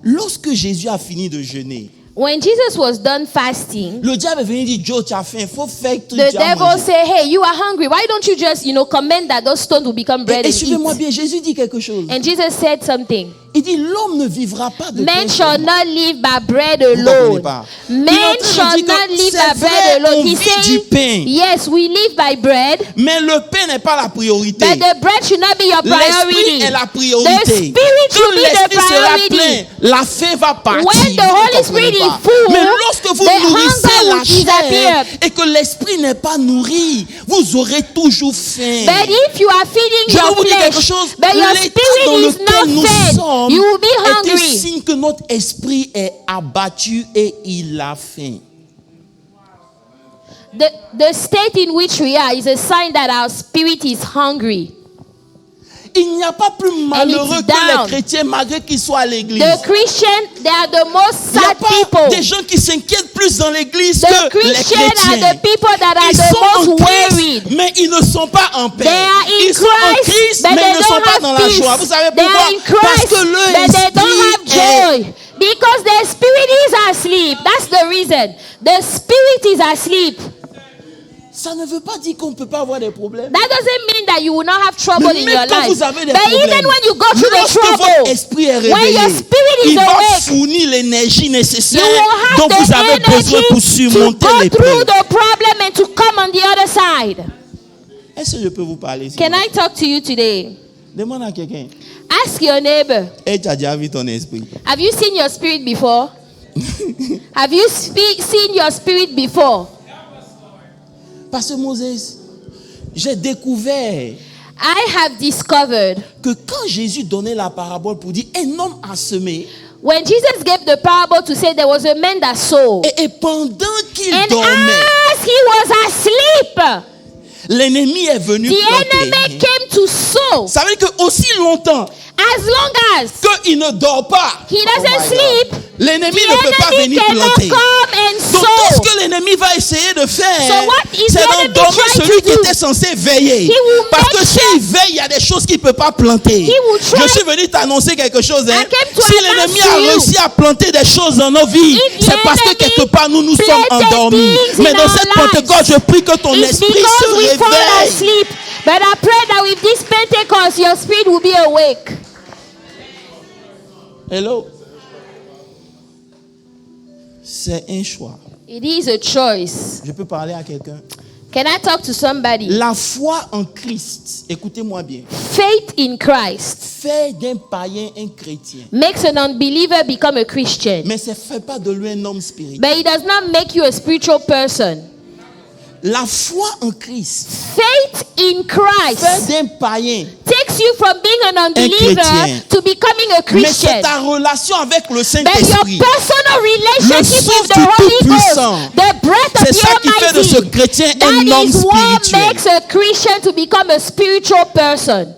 [SPEAKER 1] lorsque Jésus a fini de jeûner,
[SPEAKER 2] When Jesus was done fasting,
[SPEAKER 1] le diable est venu dire, Joe, tu as faim, il faut faire que
[SPEAKER 2] the
[SPEAKER 1] tu as
[SPEAKER 2] devil
[SPEAKER 1] mangé.
[SPEAKER 2] said, hey, you are hungry. Why don't you just, command that those stones will become bread
[SPEAKER 1] Et
[SPEAKER 2] and
[SPEAKER 1] suivez-moi
[SPEAKER 2] eat?
[SPEAKER 1] bien, Jésus dit quelque chose.
[SPEAKER 2] And Jesus said something.
[SPEAKER 1] Il dit, l'homme ne vivra pas de pain
[SPEAKER 2] Men shall
[SPEAKER 1] seulement.
[SPEAKER 2] not live by bread
[SPEAKER 1] Vous comprenez
[SPEAKER 2] alone.
[SPEAKER 1] pas? Il est en
[SPEAKER 2] Men
[SPEAKER 1] train de
[SPEAKER 2] shall
[SPEAKER 1] dire que
[SPEAKER 2] not live
[SPEAKER 1] c'est
[SPEAKER 2] by bread
[SPEAKER 1] vrai,
[SPEAKER 2] alone.
[SPEAKER 1] on
[SPEAKER 2] He's
[SPEAKER 1] vit du
[SPEAKER 2] saying,
[SPEAKER 1] pain.
[SPEAKER 2] yes, we live by bread,
[SPEAKER 1] Mais le pain n'est pas la priorité.
[SPEAKER 2] but the bread should not be your priority.
[SPEAKER 1] L'esprit est la
[SPEAKER 2] The
[SPEAKER 1] priorité.
[SPEAKER 2] spirit
[SPEAKER 1] Quand
[SPEAKER 2] should be the
[SPEAKER 1] l'esprit sera plein,
[SPEAKER 2] priority.
[SPEAKER 1] la faim va partir.
[SPEAKER 2] When the
[SPEAKER 1] Vous
[SPEAKER 2] Holy
[SPEAKER 1] comprenez
[SPEAKER 2] Spirit
[SPEAKER 1] pas.
[SPEAKER 2] is full,
[SPEAKER 1] Mais lorsque vous
[SPEAKER 2] the
[SPEAKER 1] nourrissez
[SPEAKER 2] hunger
[SPEAKER 1] la
[SPEAKER 2] will disappear.
[SPEAKER 1] chair et que l'esprit n'est pas nourri, vous aurez toujours faim.
[SPEAKER 2] But if you are feeding
[SPEAKER 1] Je vais
[SPEAKER 2] your
[SPEAKER 1] vous dire quelque
[SPEAKER 2] flesh,
[SPEAKER 1] chose.
[SPEAKER 2] but your
[SPEAKER 1] L'état dans
[SPEAKER 2] spirit is
[SPEAKER 1] lequel nous
[SPEAKER 2] not fed,
[SPEAKER 1] sommes
[SPEAKER 2] you will be
[SPEAKER 1] est un
[SPEAKER 2] hungry.
[SPEAKER 1] signe que notre esprit est abattu et il a faim.
[SPEAKER 2] The state in which we are is a sign that our spirit is hungry.
[SPEAKER 1] Il n'y a pas plus malheureux que
[SPEAKER 2] down.
[SPEAKER 1] les chrétiens malgré qu'ils soient à l'église.
[SPEAKER 2] The Christian, they are the most
[SPEAKER 1] Il n'y a
[SPEAKER 2] sad
[SPEAKER 1] pas
[SPEAKER 2] people.
[SPEAKER 1] des gens qui s'inquiètent plus dans l'église
[SPEAKER 2] The
[SPEAKER 1] que les
[SPEAKER 2] Christian are
[SPEAKER 1] chrétiens.
[SPEAKER 2] the people that are
[SPEAKER 1] Ils
[SPEAKER 2] the
[SPEAKER 1] sont en
[SPEAKER 2] most
[SPEAKER 1] Christ,
[SPEAKER 2] worried.
[SPEAKER 1] mais ils ne sont pas en paix.
[SPEAKER 2] They are in
[SPEAKER 1] Ils sont en
[SPEAKER 2] Christ,
[SPEAKER 1] Christ,
[SPEAKER 2] but
[SPEAKER 1] mais
[SPEAKER 2] they
[SPEAKER 1] ils ne sont
[SPEAKER 2] don't
[SPEAKER 1] pas
[SPEAKER 2] have
[SPEAKER 1] dans la
[SPEAKER 2] peace.
[SPEAKER 1] joie. Vous savez
[SPEAKER 2] They
[SPEAKER 1] pourquoi?
[SPEAKER 2] are in
[SPEAKER 1] Parce
[SPEAKER 2] Christ,
[SPEAKER 1] que leur
[SPEAKER 2] but they don't have
[SPEAKER 1] esprit est...
[SPEAKER 2] joy. Because their spirit is asleep. That's the reason. The spirit is asleep.
[SPEAKER 1] Ça ne veut pas dire qu'on ne peut pas avoir des problèmes.
[SPEAKER 2] That doesn't mean that you will not have trouble
[SPEAKER 1] Mais
[SPEAKER 2] in
[SPEAKER 1] même
[SPEAKER 2] your
[SPEAKER 1] quand
[SPEAKER 2] life.
[SPEAKER 1] vous avez des
[SPEAKER 2] But
[SPEAKER 1] problèmes,
[SPEAKER 2] even when you go through the
[SPEAKER 1] lorsque votre
[SPEAKER 2] trouble,
[SPEAKER 1] esprit est
[SPEAKER 2] when
[SPEAKER 1] réveillé,
[SPEAKER 2] your spirit is
[SPEAKER 1] il va
[SPEAKER 2] awake,
[SPEAKER 1] fournir l'énergie nécessaire
[SPEAKER 2] you will
[SPEAKER 1] dont
[SPEAKER 2] have
[SPEAKER 1] vous
[SPEAKER 2] the
[SPEAKER 1] avez besoin
[SPEAKER 2] energy
[SPEAKER 1] pour
[SPEAKER 2] to
[SPEAKER 1] surmonter
[SPEAKER 2] go
[SPEAKER 1] les
[SPEAKER 2] through
[SPEAKER 1] preuves.
[SPEAKER 2] the problem and to come on the other side.
[SPEAKER 1] Est-ce que je peux vous parler?
[SPEAKER 2] Can I talk to you today?
[SPEAKER 1] Demande à quelqu'un.
[SPEAKER 2] Ask your neighbor,
[SPEAKER 1] Et tu as déjà vu ton esprit?
[SPEAKER 2] have you seen your spirit before? Have you seen your spirit before?
[SPEAKER 1] Parce que Moses, j'ai découvert
[SPEAKER 2] I have discovered
[SPEAKER 1] que quand Jésus donnait la parabole pour dire un homme a semé,
[SPEAKER 2] when Jesus gave the parable to say there was a man that sowed,
[SPEAKER 1] et pendant qu'il
[SPEAKER 2] and
[SPEAKER 1] dormait,
[SPEAKER 2] as he was asleep,
[SPEAKER 1] l'ennemi est venu
[SPEAKER 2] the enemy
[SPEAKER 1] planter.
[SPEAKER 2] came to sow.
[SPEAKER 1] Ça veut dire que aussi longtemps
[SPEAKER 2] As long as
[SPEAKER 1] qu'il ne dort pas,
[SPEAKER 2] he doesn't sleep,
[SPEAKER 1] l'ennemi
[SPEAKER 2] the
[SPEAKER 1] ne peut pas
[SPEAKER 2] enemy
[SPEAKER 1] venir
[SPEAKER 2] cannot
[SPEAKER 1] planter.
[SPEAKER 2] come and
[SPEAKER 1] Donc tout ce
[SPEAKER 2] sow.
[SPEAKER 1] que l'ennemi va essayer de faire,
[SPEAKER 2] So what is
[SPEAKER 1] c'est
[SPEAKER 2] the enemy
[SPEAKER 1] d'endormir
[SPEAKER 2] trying
[SPEAKER 1] celui
[SPEAKER 2] to
[SPEAKER 1] qui
[SPEAKER 2] do?
[SPEAKER 1] était censé veiller.
[SPEAKER 2] He will
[SPEAKER 1] Parce
[SPEAKER 2] make
[SPEAKER 1] que s'il veille, il y a des choses qu'il ne peut pas planter.
[SPEAKER 2] He will try-
[SPEAKER 1] Je suis venu t'annoncer quelque chose.
[SPEAKER 2] I came to
[SPEAKER 1] Si
[SPEAKER 2] announce
[SPEAKER 1] l'ennemi
[SPEAKER 2] to
[SPEAKER 1] a
[SPEAKER 2] you.
[SPEAKER 1] réussi à planter des choses dans nos vies,
[SPEAKER 2] If the
[SPEAKER 1] c'est parce que
[SPEAKER 2] enemy
[SPEAKER 1] quelque part nous nous sommes
[SPEAKER 2] planted
[SPEAKER 1] endormis.
[SPEAKER 2] things
[SPEAKER 1] Mais
[SPEAKER 2] in
[SPEAKER 1] dans
[SPEAKER 2] our
[SPEAKER 1] cette
[SPEAKER 2] lives,
[SPEAKER 1] Pentecôte, je prie que ton
[SPEAKER 2] It's
[SPEAKER 1] esprit
[SPEAKER 2] because
[SPEAKER 1] se
[SPEAKER 2] we fall
[SPEAKER 1] réveille.
[SPEAKER 2] asleep. But I pray that with this Pentecost, your spirit will be awake.
[SPEAKER 1] Hello. C'est un choix.
[SPEAKER 2] It is a choice.
[SPEAKER 1] Je peux parler à quelqu'un.
[SPEAKER 2] Can I talk to somebody?
[SPEAKER 1] La foi en Christ, écoutez-moi bien,
[SPEAKER 2] Faith in Christ
[SPEAKER 1] fait d'un païen un chrétien.
[SPEAKER 2] makes an unbeliever become a Christian.
[SPEAKER 1] Mais ça ne fait pas de lui un homme spirituel.
[SPEAKER 2] But it does not make you a spiritual person.
[SPEAKER 1] La foi en Christ
[SPEAKER 2] Faith in
[SPEAKER 1] fait
[SPEAKER 2] Christ
[SPEAKER 1] d'un païen.
[SPEAKER 2] takes you from being an unbeliever
[SPEAKER 1] chrétien.
[SPEAKER 2] to becoming a
[SPEAKER 1] Mais
[SPEAKER 2] Christian.
[SPEAKER 1] c'est ta relation avec le
[SPEAKER 2] But your
[SPEAKER 1] Saint-Esprit.
[SPEAKER 2] personal relationship
[SPEAKER 1] souffle
[SPEAKER 2] with the
[SPEAKER 1] du
[SPEAKER 2] Holy
[SPEAKER 1] Tout-Puissant.
[SPEAKER 2] Ghost, the breath of
[SPEAKER 1] C'est ça
[SPEAKER 2] the
[SPEAKER 1] qui fait de ce
[SPEAKER 2] Almighty,
[SPEAKER 1] chrétien un
[SPEAKER 2] that
[SPEAKER 1] homme
[SPEAKER 2] is what
[SPEAKER 1] spirituel.
[SPEAKER 2] makes a Christian to become a spiritual person.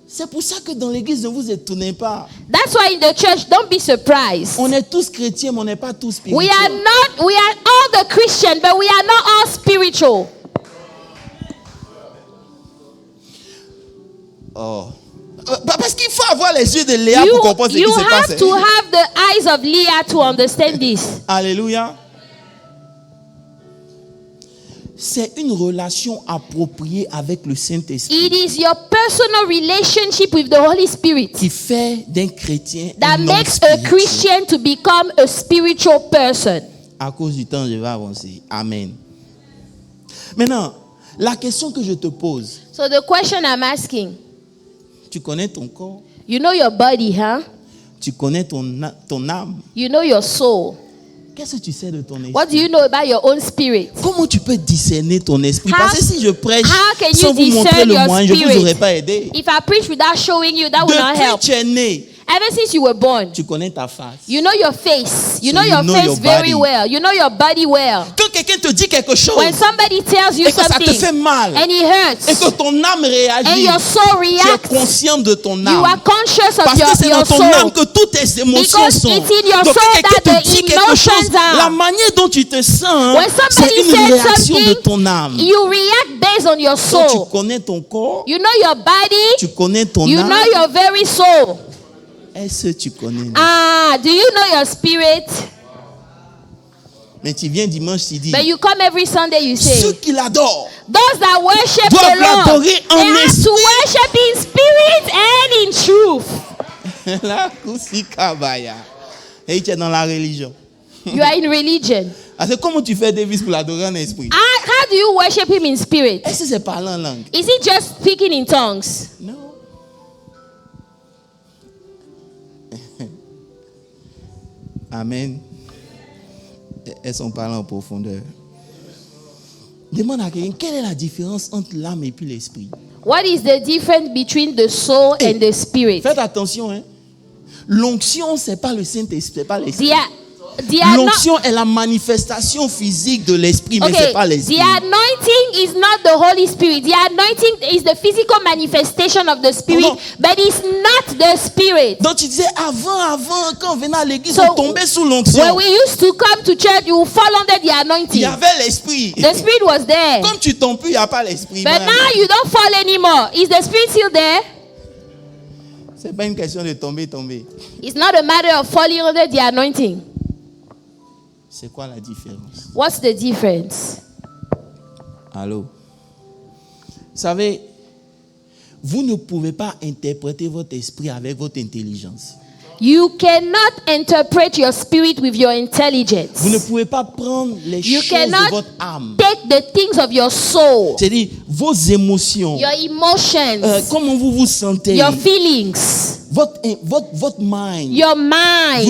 [SPEAKER 1] C'est pour ça que dans l'église, ne vous étonnez pas.
[SPEAKER 2] That's why in the church, don't be surprised.
[SPEAKER 1] On est tous chrétiens, mais on n'est pas tous
[SPEAKER 2] We
[SPEAKER 1] spirituels.
[SPEAKER 2] are all the Christian, but we are not all spiritual.
[SPEAKER 1] Oh. Parce qu'il faut avoir les yeux de Léa pour comprendre ce qui
[SPEAKER 2] You
[SPEAKER 1] se passe.
[SPEAKER 2] have to have the eyes of Leah to understand this.
[SPEAKER 1] Alléluia. C'est une relation appropriée avec le Saint-Esprit
[SPEAKER 2] It is your personal relationship with the Holy Spirit
[SPEAKER 1] qui fait d'un chrétien
[SPEAKER 2] that
[SPEAKER 1] un homme
[SPEAKER 2] makes a
[SPEAKER 1] spirituel.
[SPEAKER 2] Christian to become a spiritual person.
[SPEAKER 1] À cause du temps, je vais avancer. Amen. Maintenant, la question que je te pose,
[SPEAKER 2] So the question I'm asking,
[SPEAKER 1] tu connais ton corps,
[SPEAKER 2] you know your body, huh?
[SPEAKER 1] tu connais ton âme.
[SPEAKER 2] You know your soul.
[SPEAKER 1] Qu'est-ce que tu sais de ton esprit?
[SPEAKER 2] What do you know about your own spirit?
[SPEAKER 1] Comment tu peux discerner ton esprit?
[SPEAKER 2] How-
[SPEAKER 1] Parce que si je prêche
[SPEAKER 2] how can
[SPEAKER 1] sans
[SPEAKER 2] you
[SPEAKER 1] vous montrer
[SPEAKER 2] discern
[SPEAKER 1] le
[SPEAKER 2] your
[SPEAKER 1] moyen, je ne vous
[SPEAKER 2] spirit?
[SPEAKER 1] aurais pas aidé.
[SPEAKER 2] If I preach without showing you, that will not
[SPEAKER 1] Depuis
[SPEAKER 2] help.
[SPEAKER 1] que tu es né,
[SPEAKER 2] Ever since you were born,
[SPEAKER 1] tu connais ta face.
[SPEAKER 2] you know your face. You
[SPEAKER 1] So
[SPEAKER 2] know
[SPEAKER 1] you
[SPEAKER 2] your
[SPEAKER 1] know
[SPEAKER 2] face
[SPEAKER 1] your
[SPEAKER 2] very
[SPEAKER 1] body.
[SPEAKER 2] well. You know your body well.
[SPEAKER 1] Quand quelqu'un te dit quelque chose
[SPEAKER 2] When somebody tells you
[SPEAKER 1] et que ça te
[SPEAKER 2] something
[SPEAKER 1] fait mal
[SPEAKER 2] and it
[SPEAKER 1] et
[SPEAKER 2] hurts
[SPEAKER 1] que ton âme
[SPEAKER 2] and
[SPEAKER 1] réagit,
[SPEAKER 2] your soul
[SPEAKER 1] tu es
[SPEAKER 2] reacts,
[SPEAKER 1] conscient de ton
[SPEAKER 2] you
[SPEAKER 1] âme.
[SPEAKER 2] are conscious of
[SPEAKER 1] Parce que c'est
[SPEAKER 2] your
[SPEAKER 1] dans ton
[SPEAKER 2] soul.
[SPEAKER 1] âme que toutes tes émotions
[SPEAKER 2] Because
[SPEAKER 1] sont.
[SPEAKER 2] it's in your
[SPEAKER 1] Donc
[SPEAKER 2] soul
[SPEAKER 1] quand quelqu'un
[SPEAKER 2] that
[SPEAKER 1] te dit
[SPEAKER 2] the
[SPEAKER 1] quelque chose,
[SPEAKER 2] emotions are.
[SPEAKER 1] la manière dont tu te sens,
[SPEAKER 2] When somebody
[SPEAKER 1] c'est une
[SPEAKER 2] says
[SPEAKER 1] réaction de
[SPEAKER 2] something,
[SPEAKER 1] ton âme.
[SPEAKER 2] you react based on your
[SPEAKER 1] Donc tu
[SPEAKER 2] soul.
[SPEAKER 1] connais ton corps,
[SPEAKER 2] You know your body.
[SPEAKER 1] tu connais ton
[SPEAKER 2] You
[SPEAKER 1] âme.
[SPEAKER 2] know your very soul.
[SPEAKER 1] Est-ce que tu connais?
[SPEAKER 2] Do you know your spirit?
[SPEAKER 1] Mais tu viens dimanche, tu dis,
[SPEAKER 2] But you come every Sunday, you say,
[SPEAKER 1] ceux qui l'adorent
[SPEAKER 2] those that worship
[SPEAKER 1] doivent
[SPEAKER 2] the Lord,
[SPEAKER 1] l'adorer en
[SPEAKER 2] they have to
[SPEAKER 1] esprit.
[SPEAKER 2] worship in spirit and in truth.
[SPEAKER 1] La Kusikabaya. Et tu es dans la religion.
[SPEAKER 2] You are in religion.
[SPEAKER 1] Ah, c'est comment tu fais Davis pour l'adorer en esprit?
[SPEAKER 2] How do you worship him in spirit?
[SPEAKER 1] Est-ce que c'est parler en langue?
[SPEAKER 2] Is it just speaking in tongues?
[SPEAKER 1] Non. Amen. Elles sont parlées en profondeur. Demande à quelqu'un, quelle est la différence entre l'âme et puis l'esprit?
[SPEAKER 2] What is the difference between the soul and the spirit?
[SPEAKER 1] Faites attention, hein. L'onction, c'est pas le Saint-Esprit, c'est pas l'esprit.
[SPEAKER 2] They are not,
[SPEAKER 1] L'onction est la manifestation physique de l'esprit, mais
[SPEAKER 2] okay,
[SPEAKER 1] c'est pas l'esprit.
[SPEAKER 2] the anointing is not the Holy Spirit. The anointing is the physical manifestation of the Spirit,
[SPEAKER 1] Oh, no.
[SPEAKER 2] but it's not the Spirit.
[SPEAKER 1] Donc tu disais, avant, quand on venait à l'église,
[SPEAKER 2] So,
[SPEAKER 1] on tombait sous l'onction.
[SPEAKER 2] When we used to come to church, you fall under the
[SPEAKER 1] Il y
[SPEAKER 2] anointing.
[SPEAKER 1] avait l'esprit.
[SPEAKER 2] The Spirit was there.
[SPEAKER 1] Comme tu tombes plus, il n'y a pas l'esprit.
[SPEAKER 2] But now you don't fall anymore. Is the Spirit still there?
[SPEAKER 1] C'est pas une question de tomber.
[SPEAKER 2] It's not a matter of falling under the anointing.
[SPEAKER 1] C'est quoi la différence?
[SPEAKER 2] What's the difference?
[SPEAKER 1] Allô? Vous savez, vous ne pouvez pas interpréter votre esprit avec votre intelligence.
[SPEAKER 2] You cannot interpret your spirit with your intelligence.
[SPEAKER 1] Vous ne pouvez pas prendre les
[SPEAKER 2] You
[SPEAKER 1] choses de
[SPEAKER 2] cannot
[SPEAKER 1] votre âme.
[SPEAKER 2] take the things of your soul,
[SPEAKER 1] C'est-à-dire vos émotions,
[SPEAKER 2] your emotions,
[SPEAKER 1] comment vous vous sentez,
[SPEAKER 2] your feelings,
[SPEAKER 1] votre mind.
[SPEAKER 2] your
[SPEAKER 1] Vous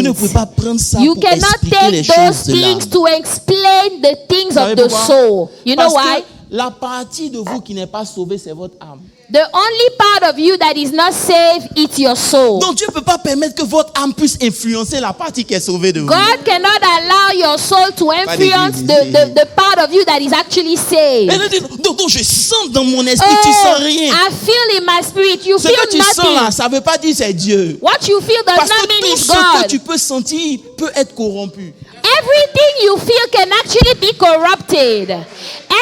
[SPEAKER 1] ne
[SPEAKER 2] mind.
[SPEAKER 1] pouvez pas prendre ça
[SPEAKER 2] You
[SPEAKER 1] pour
[SPEAKER 2] cannot
[SPEAKER 1] expliquer les
[SPEAKER 2] take those
[SPEAKER 1] choses de l'âme.
[SPEAKER 2] things to explain the things
[SPEAKER 1] Vous savez
[SPEAKER 2] of the
[SPEAKER 1] pourquoi?
[SPEAKER 2] soul. You know
[SPEAKER 1] Parce
[SPEAKER 2] why?
[SPEAKER 1] que la partie de vous qui n'est pas sauvée, c'est votre âme.
[SPEAKER 2] The only part of you that is not saved is your soul.
[SPEAKER 1] Donc Dieu ne peut pas permettre que votre âme puisse influencer la partie qui est sauvée de vous.
[SPEAKER 2] God cannot allow your soul to influence
[SPEAKER 1] d'église.
[SPEAKER 2] the part of you that is actually saved.
[SPEAKER 1] Elle dit, donc je sens dans mon esprit, tu sens rien.
[SPEAKER 2] I feel in my spirit. You
[SPEAKER 1] Ce
[SPEAKER 2] feel
[SPEAKER 1] que tu sens là,
[SPEAKER 2] nothing.
[SPEAKER 1] ça ne veut pas dire c'est Dieu.
[SPEAKER 2] What you feel does
[SPEAKER 1] Parce
[SPEAKER 2] not
[SPEAKER 1] que
[SPEAKER 2] mean
[SPEAKER 1] tout
[SPEAKER 2] it's
[SPEAKER 1] ce que
[SPEAKER 2] God.
[SPEAKER 1] tu peux sentir peut être corrompu.
[SPEAKER 2] Everything you feel can actually be corrupted.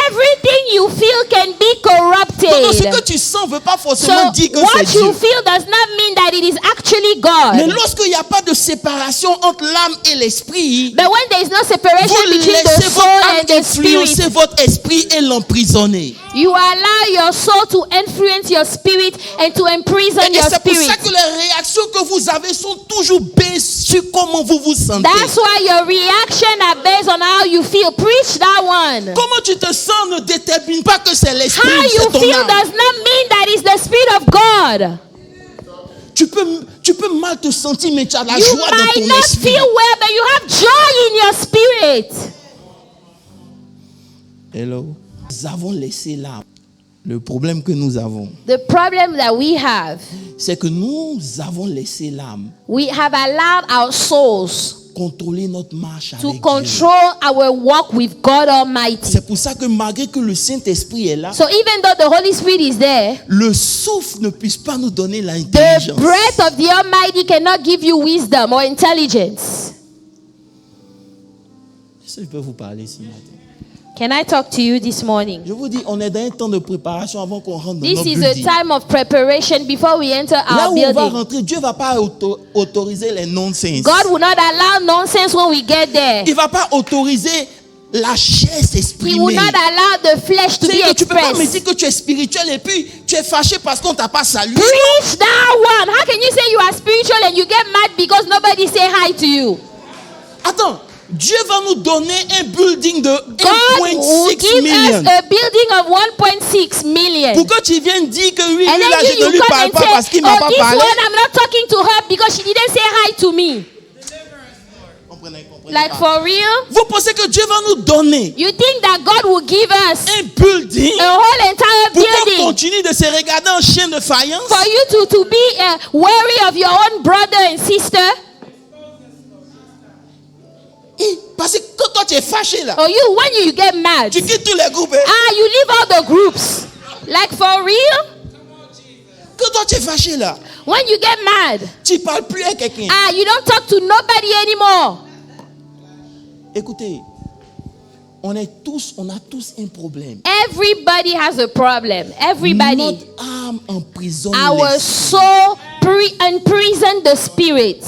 [SPEAKER 2] Everything you feel can be
[SPEAKER 1] Donc ce que
[SPEAKER 2] corrupted.
[SPEAKER 1] tu sens ne veut pas
[SPEAKER 2] So
[SPEAKER 1] forcément dire que
[SPEAKER 2] what
[SPEAKER 1] c'est
[SPEAKER 2] you
[SPEAKER 1] Dieu.
[SPEAKER 2] feel does not mean that it is actually
[SPEAKER 1] Mais
[SPEAKER 2] God.
[SPEAKER 1] lorsqu'il n'y a pas de séparation entre l'âme et l'esprit,
[SPEAKER 2] But when there is no separation
[SPEAKER 1] vous
[SPEAKER 2] between the
[SPEAKER 1] laissez
[SPEAKER 2] soul
[SPEAKER 1] votre
[SPEAKER 2] and
[SPEAKER 1] âme
[SPEAKER 2] the spirit,
[SPEAKER 1] influencer votre esprit et l'emprisonner.
[SPEAKER 2] you allow your soul to influence your spirit and to imprison
[SPEAKER 1] Et
[SPEAKER 2] your
[SPEAKER 1] c'est pour
[SPEAKER 2] spirit.
[SPEAKER 1] ça que les réactions que vous avez sont toujours basées sur comment vous vous sentez.
[SPEAKER 2] That's why your reaction are based on how you feel. Preach that one.
[SPEAKER 1] Comment tu te sens ne détermine pas que c'est l'esprit,
[SPEAKER 2] How
[SPEAKER 1] c'est
[SPEAKER 2] you
[SPEAKER 1] ton
[SPEAKER 2] feel
[SPEAKER 1] âme.
[SPEAKER 2] does not mean that it's the Spirit of God.
[SPEAKER 1] Tu peux mal te sentir, mais tu as la
[SPEAKER 2] You
[SPEAKER 1] joie dans
[SPEAKER 2] might
[SPEAKER 1] ton
[SPEAKER 2] not
[SPEAKER 1] esprit.
[SPEAKER 2] feel well, but you have joy in your spirit.
[SPEAKER 1] Hello. Nous avons laissé l'âme. Le problème que nous avons,
[SPEAKER 2] The problem that we have,
[SPEAKER 1] c'est que nous avons laissé l'âme
[SPEAKER 2] we have allowed our souls
[SPEAKER 1] contrôler notre marche
[SPEAKER 2] to
[SPEAKER 1] avec Dieu.
[SPEAKER 2] control our walk with God Almighty.
[SPEAKER 1] C'est pour ça que malgré que le Saint-Esprit est là,
[SPEAKER 2] So even though the Holy Spirit is there,
[SPEAKER 1] le souffle ne puisse pas nous donner
[SPEAKER 2] the
[SPEAKER 1] l'intelligence.
[SPEAKER 2] breath of the Almighty cannot give you wisdom or intelligence.
[SPEAKER 1] Est-ce que je peux vous parler ce matin?
[SPEAKER 2] Can I talk to you this morning?
[SPEAKER 1] Je vous dis, on est dans un temps de préparation avant qu'on rentre dans
[SPEAKER 2] This
[SPEAKER 1] notre
[SPEAKER 2] is a
[SPEAKER 1] building.
[SPEAKER 2] time of preparation before we enter
[SPEAKER 1] Là
[SPEAKER 2] our
[SPEAKER 1] où on va
[SPEAKER 2] building.
[SPEAKER 1] rentrer, Dieu ne va pas autoriser les nonsense.
[SPEAKER 2] God will not allow nonsense when we get there.
[SPEAKER 1] Il ne va pas autoriser la chair
[SPEAKER 2] He will
[SPEAKER 1] s'exprimer.
[SPEAKER 2] not allow the flesh to be
[SPEAKER 1] C'est-à-dire que tu ne peux pas me
[SPEAKER 2] expressed.
[SPEAKER 1] dire que tu es spirituel et puis tu es fâché parce qu'on ne t'a pas salué.
[SPEAKER 2] Preach that one. How can you say you are spiritual and you get mad because nobody say hi to you?
[SPEAKER 1] Attends, Dieu va nous donner un building de
[SPEAKER 2] God will
[SPEAKER 1] 1,6
[SPEAKER 2] give
[SPEAKER 1] million.
[SPEAKER 2] us a building of 1.6 million.
[SPEAKER 1] Pour que tu viennes dire que oui,
[SPEAKER 2] And
[SPEAKER 1] lui là,
[SPEAKER 2] then
[SPEAKER 1] je ne
[SPEAKER 2] you
[SPEAKER 1] lui
[SPEAKER 2] come
[SPEAKER 1] parle
[SPEAKER 2] and
[SPEAKER 1] pas parce
[SPEAKER 2] say,
[SPEAKER 1] qu'il ne m'a
[SPEAKER 2] oh,
[SPEAKER 1] pas
[SPEAKER 2] this
[SPEAKER 1] parlé.
[SPEAKER 2] one I'm not talking to her because she didn't say hi to me.
[SPEAKER 1] Comprenez
[SPEAKER 2] Like
[SPEAKER 1] pas.
[SPEAKER 2] for real?
[SPEAKER 1] Vous pensez que Dieu va nous donner
[SPEAKER 2] You think that God will give us
[SPEAKER 1] un building
[SPEAKER 2] a whole entire
[SPEAKER 1] pour qu'on
[SPEAKER 2] building
[SPEAKER 1] continue de se regarder en chien de faïence?
[SPEAKER 2] for you to be wary of your own brother and sister?
[SPEAKER 1] Parce que quand toi tu es fâché là,
[SPEAKER 2] Or you, when you get mad,
[SPEAKER 1] tu quittes tous les groupes. Hein?
[SPEAKER 2] you leave all the groups. Like for real?
[SPEAKER 1] Quand toi tu es fâché là,
[SPEAKER 2] When you get mad,
[SPEAKER 1] tu ne parles plus à quelqu'un.
[SPEAKER 2] you don't talk to nobody anymore.
[SPEAKER 1] Écoutez, on a tous un problème.
[SPEAKER 2] Everybody has a problem. Everybody.
[SPEAKER 1] Notre âme emprisonne
[SPEAKER 2] Our
[SPEAKER 1] l'esprit.
[SPEAKER 2] soul imprison the spirit.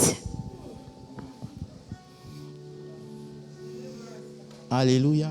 [SPEAKER 1] Alléluia.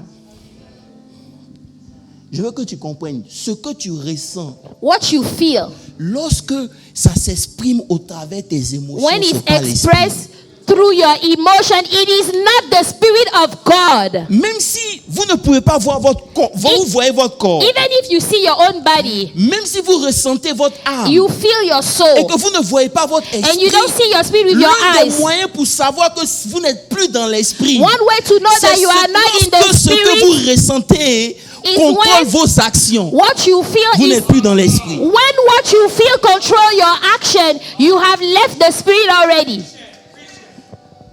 [SPEAKER 1] Je veux que tu comprennes ce que tu ressens
[SPEAKER 2] What you feel
[SPEAKER 1] lorsque ça s'exprime au travers de tes émotions.
[SPEAKER 2] when
[SPEAKER 1] c'est
[SPEAKER 2] it's
[SPEAKER 1] pas l'esprit.
[SPEAKER 2] expressed through your emotion, it is not the Spirit of God.
[SPEAKER 1] Même si vous ne pouvez pas voir votre corps, vous voyez votre corps.
[SPEAKER 2] Even if you see your own body,
[SPEAKER 1] Même si vous ressentez votre âme
[SPEAKER 2] you feel your
[SPEAKER 1] et
[SPEAKER 2] soul,
[SPEAKER 1] que vous ne voyez pas votre
[SPEAKER 2] and
[SPEAKER 1] esprit,
[SPEAKER 2] you don't see your spirit with your
[SPEAKER 1] l'un des
[SPEAKER 2] eyes.
[SPEAKER 1] moyens pour savoir que vous n'êtes plus dans l'esprit,
[SPEAKER 2] One way to know
[SPEAKER 1] c'est
[SPEAKER 2] that you are not in the
[SPEAKER 1] lorsque ce que
[SPEAKER 2] spirit
[SPEAKER 1] vous ressentez
[SPEAKER 2] is
[SPEAKER 1] contrôle
[SPEAKER 2] when
[SPEAKER 1] vos actions.
[SPEAKER 2] what you feel
[SPEAKER 1] Vous
[SPEAKER 2] is
[SPEAKER 1] n'êtes plus dans l'esprit.
[SPEAKER 2] when what you feel control your action, you have left the spirit already.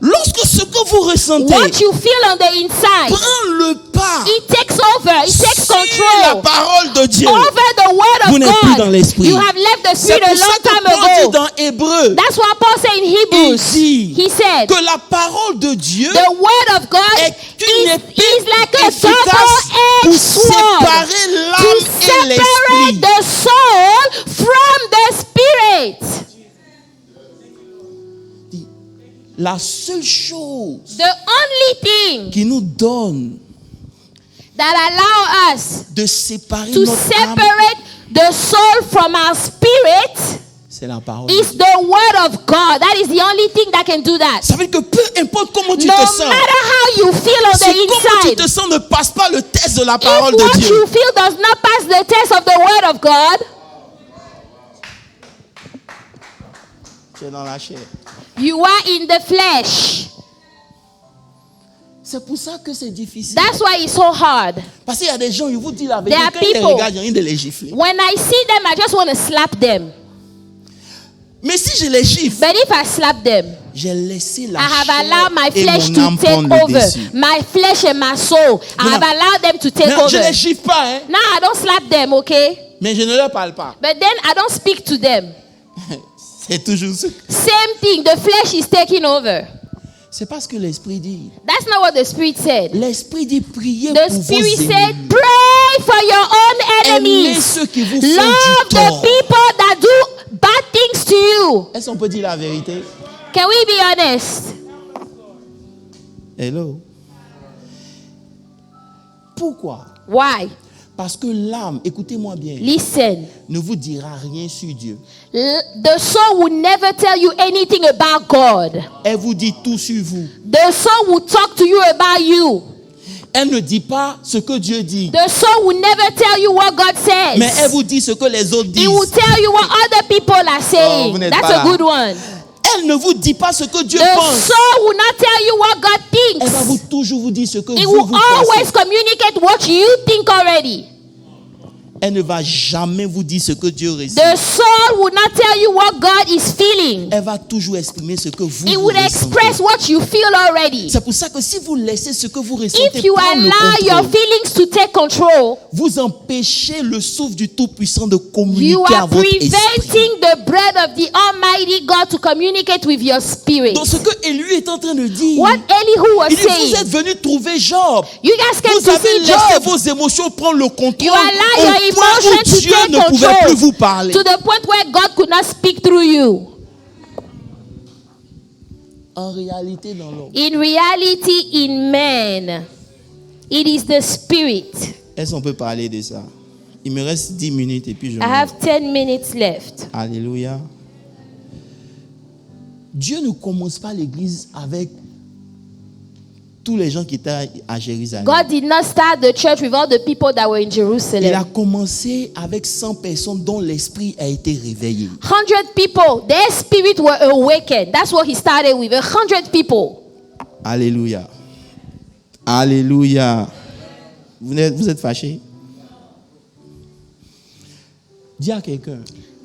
[SPEAKER 1] Lorsque ce que vous ressentez
[SPEAKER 2] What you feel on the inside,
[SPEAKER 1] prend le pas
[SPEAKER 2] it takes over, it takes
[SPEAKER 1] sur la
[SPEAKER 2] control
[SPEAKER 1] parole de Dieu,
[SPEAKER 2] over the word
[SPEAKER 1] vous
[SPEAKER 2] of
[SPEAKER 1] n'êtes plus dans
[SPEAKER 2] God.
[SPEAKER 1] l'esprit.
[SPEAKER 2] You have left the
[SPEAKER 1] C'est
[SPEAKER 2] spirit a
[SPEAKER 1] pour ça
[SPEAKER 2] long
[SPEAKER 1] que
[SPEAKER 2] time
[SPEAKER 1] Paul dit
[SPEAKER 2] ago.
[SPEAKER 1] dans Hébreu
[SPEAKER 2] That's what Paul said in
[SPEAKER 1] il
[SPEAKER 2] Hebrews.
[SPEAKER 1] dit
[SPEAKER 2] He said,
[SPEAKER 1] que la parole de Dieu
[SPEAKER 2] the word of God
[SPEAKER 1] est une
[SPEAKER 2] is like a
[SPEAKER 1] efficace pour
[SPEAKER 2] double-edged sword
[SPEAKER 1] séparer
[SPEAKER 2] to
[SPEAKER 1] l'âme et
[SPEAKER 2] separate
[SPEAKER 1] l'esprit.
[SPEAKER 2] the soul from the spirit.
[SPEAKER 1] La seule chose
[SPEAKER 2] The only thing
[SPEAKER 1] qui nous donne
[SPEAKER 2] that that allow us
[SPEAKER 1] de séparer
[SPEAKER 2] to
[SPEAKER 1] notre âme,
[SPEAKER 2] separate the soul from our spirit
[SPEAKER 1] c'est la parole de
[SPEAKER 2] is
[SPEAKER 1] Dieu.
[SPEAKER 2] the word of God. That is the only thing that can do that.
[SPEAKER 1] Ça veut dire que peu importe comment tu
[SPEAKER 2] No
[SPEAKER 1] te
[SPEAKER 2] matter
[SPEAKER 1] sens,
[SPEAKER 2] how you feel on
[SPEAKER 1] si
[SPEAKER 2] the
[SPEAKER 1] comment tu
[SPEAKER 2] inside,
[SPEAKER 1] te sens ne passe pas le test de la
[SPEAKER 2] if
[SPEAKER 1] parole de
[SPEAKER 2] what
[SPEAKER 1] Dieu,
[SPEAKER 2] you feel does not pass the test of the word of God,
[SPEAKER 1] tu es dans la chair.
[SPEAKER 2] you are in the flesh.
[SPEAKER 1] C'est pour ça que c'est difficile.
[SPEAKER 2] That's why it's so hard.
[SPEAKER 1] Parce qu'il y a des gens, ils vous disent la vérité,
[SPEAKER 2] There are
[SPEAKER 1] quand ils les
[SPEAKER 2] people-
[SPEAKER 1] regardent, j'ai envie de les gifler.
[SPEAKER 2] When I see them, I just want to slap them.
[SPEAKER 1] Mais si je les gifle,
[SPEAKER 2] But if I slap them,
[SPEAKER 1] j'ai laissé la
[SPEAKER 2] I have
[SPEAKER 1] chair
[SPEAKER 2] allowed my
[SPEAKER 1] et
[SPEAKER 2] flesh
[SPEAKER 1] mon
[SPEAKER 2] to
[SPEAKER 1] âme
[SPEAKER 2] take
[SPEAKER 1] prendre le
[SPEAKER 2] over.
[SPEAKER 1] dessus.
[SPEAKER 2] My flesh and my soul. I have
[SPEAKER 1] Maintenant-
[SPEAKER 2] allowed them to take
[SPEAKER 1] Maintenant, je ne
[SPEAKER 2] over.
[SPEAKER 1] les gifle pas, hein,
[SPEAKER 2] Now I don't slap them, okay?
[SPEAKER 1] mais je ne leur parle pas.
[SPEAKER 2] But then I don't speak to them.
[SPEAKER 1] C'est toujours ce.
[SPEAKER 2] Same thing, the flesh is taking over.
[SPEAKER 1] C'est pas ce que l'Esprit dit.
[SPEAKER 2] That's not what the Spirit said.
[SPEAKER 1] L'Esprit dit priez
[SPEAKER 2] The
[SPEAKER 1] pour vos
[SPEAKER 2] Spirit said,
[SPEAKER 1] ennemis.
[SPEAKER 2] pray for your own
[SPEAKER 1] Aimez
[SPEAKER 2] enemies.
[SPEAKER 1] ceux qui vous font
[SPEAKER 2] Love
[SPEAKER 1] du
[SPEAKER 2] the
[SPEAKER 1] tort.
[SPEAKER 2] people that do bad things to you.
[SPEAKER 1] Est-ce qu'on peut dire la vérité?
[SPEAKER 2] Can we be honest?
[SPEAKER 1] Hello. Pourquoi?
[SPEAKER 2] Why?
[SPEAKER 1] Parce que l'âme, écoutez-moi bien,
[SPEAKER 2] Listen.
[SPEAKER 1] ne vous dira rien sur Dieu.
[SPEAKER 2] The soul will never tell you anything about God.
[SPEAKER 1] Elle vous dit tout sur vous.
[SPEAKER 2] The soul will talk to you about you.
[SPEAKER 1] Elle ne dit pas ce que Dieu dit,
[SPEAKER 2] The soul will never tell you what God says.
[SPEAKER 1] mais elle vous dit ce que les autres
[SPEAKER 2] It will
[SPEAKER 1] disent.
[SPEAKER 2] tell you what other people are
[SPEAKER 1] vous
[SPEAKER 2] saying.
[SPEAKER 1] n'êtes
[SPEAKER 2] That's
[SPEAKER 1] pas
[SPEAKER 2] a
[SPEAKER 1] là.
[SPEAKER 2] good one.
[SPEAKER 1] Elle ne vous dit pas ce que Dieu
[SPEAKER 2] The
[SPEAKER 1] pense.
[SPEAKER 2] soul will not tell you what God
[SPEAKER 1] Elle va
[SPEAKER 2] thinks.
[SPEAKER 1] toujours vous dire ce que
[SPEAKER 2] It
[SPEAKER 1] vous
[SPEAKER 2] will
[SPEAKER 1] pensez.
[SPEAKER 2] always communicate what you think already.
[SPEAKER 1] Elle ne va jamais vous dire ce que Dieu ressent.
[SPEAKER 2] The soul will not tell you what God is feeling.
[SPEAKER 1] Elle va toujours exprimer ce que vous
[SPEAKER 2] It
[SPEAKER 1] vous
[SPEAKER 2] will
[SPEAKER 1] ressentez.
[SPEAKER 2] express what you feel already.
[SPEAKER 1] C'est pour ça que si vous laissez ce que vous ressentez
[SPEAKER 2] If you
[SPEAKER 1] prendre le
[SPEAKER 2] allow your
[SPEAKER 1] contrôle,
[SPEAKER 2] feelings to take control,
[SPEAKER 1] vous empêchez le souffle du Tout-Puissant de
[SPEAKER 2] you
[SPEAKER 1] communiquer à
[SPEAKER 2] are
[SPEAKER 1] votre esprit.
[SPEAKER 2] preventing the breath of the Almighty God to communicate with your spirit.
[SPEAKER 1] Donc ce que Élie est en train de dire,
[SPEAKER 2] What Elihu was
[SPEAKER 1] il dit, vous
[SPEAKER 2] saying,
[SPEAKER 1] êtes venus trouver Job.
[SPEAKER 2] you guys came
[SPEAKER 1] Vous
[SPEAKER 2] to
[SPEAKER 1] avez
[SPEAKER 2] see
[SPEAKER 1] laissé
[SPEAKER 2] Job.
[SPEAKER 1] vos émotions prendre le contrôle
[SPEAKER 2] You allow your
[SPEAKER 1] au point
[SPEAKER 2] emotion
[SPEAKER 1] où
[SPEAKER 2] to
[SPEAKER 1] Dieu
[SPEAKER 2] take
[SPEAKER 1] ne pouvait plus
[SPEAKER 2] control
[SPEAKER 1] vous parler.
[SPEAKER 2] to the point where God could not speak through you.
[SPEAKER 1] En réalité, dans l'homme,
[SPEAKER 2] In reality, in man, it is the spirit.
[SPEAKER 1] est-ce qu'on peut parler de ça? Il me reste 10 minutes et puis je
[SPEAKER 2] I
[SPEAKER 1] m'en vais.
[SPEAKER 2] have 10 minutes left.
[SPEAKER 1] Alléluia. Dieu ne commence pas l'église avec tous les gens qui étaient à Jérusalem.
[SPEAKER 2] God did not start the church with all the people that were in
[SPEAKER 1] Il a
[SPEAKER 2] Jerusalem.
[SPEAKER 1] commencé avec 100 personnes dont l'esprit a été réveillé.
[SPEAKER 2] 100 people, their spirit were awakened. That's what he started with. 100 people.
[SPEAKER 1] Alléluia. Alléluia. Vous êtes fâchés? Dis à quelqu'un,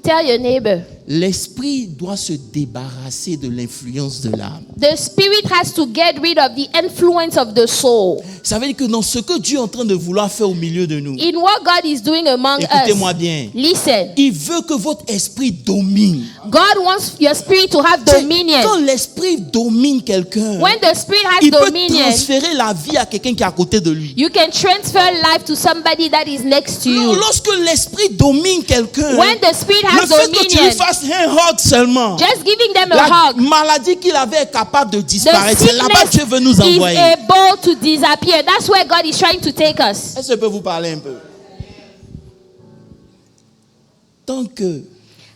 [SPEAKER 2] Tell your neighbor.
[SPEAKER 1] l'esprit doit se débarrasser de l'influence de l'âme.
[SPEAKER 2] The spirit has to get rid of the influence of the soul.
[SPEAKER 1] Ça veut dire que dans ce que Dieu est en train de vouloir faire au milieu de nous,
[SPEAKER 2] In what God is doing among
[SPEAKER 1] écoutez-moi
[SPEAKER 2] us.
[SPEAKER 1] bien,
[SPEAKER 2] Listen.
[SPEAKER 1] il veut que votre esprit domine.
[SPEAKER 2] God wants your spirit to have
[SPEAKER 1] C'est
[SPEAKER 2] dominion.
[SPEAKER 1] quand l'esprit domine quelqu'un,
[SPEAKER 2] When the spirit has
[SPEAKER 1] il peut
[SPEAKER 2] dominion,
[SPEAKER 1] transférer la vie à quelqu'un qui est à côté de lui.
[SPEAKER 2] you can transfer life to somebody that is next to you.
[SPEAKER 1] Lorsque l'esprit domine quelqu'un,
[SPEAKER 2] When the spirit
[SPEAKER 1] le
[SPEAKER 2] has
[SPEAKER 1] fait que tu lui
[SPEAKER 2] dominion,
[SPEAKER 1] fasses un hug seulement,
[SPEAKER 2] just giving them a
[SPEAKER 1] la
[SPEAKER 2] hug,
[SPEAKER 1] maladie qu'il avait est capable de
[SPEAKER 2] the
[SPEAKER 1] disparaître. C'est là-bas que Dieu veut nous
[SPEAKER 2] sickness is
[SPEAKER 1] envoyer.
[SPEAKER 2] able to disappear. That's where God is trying to take us.
[SPEAKER 1] Est-ce que je peux vous parler un peu? Tant que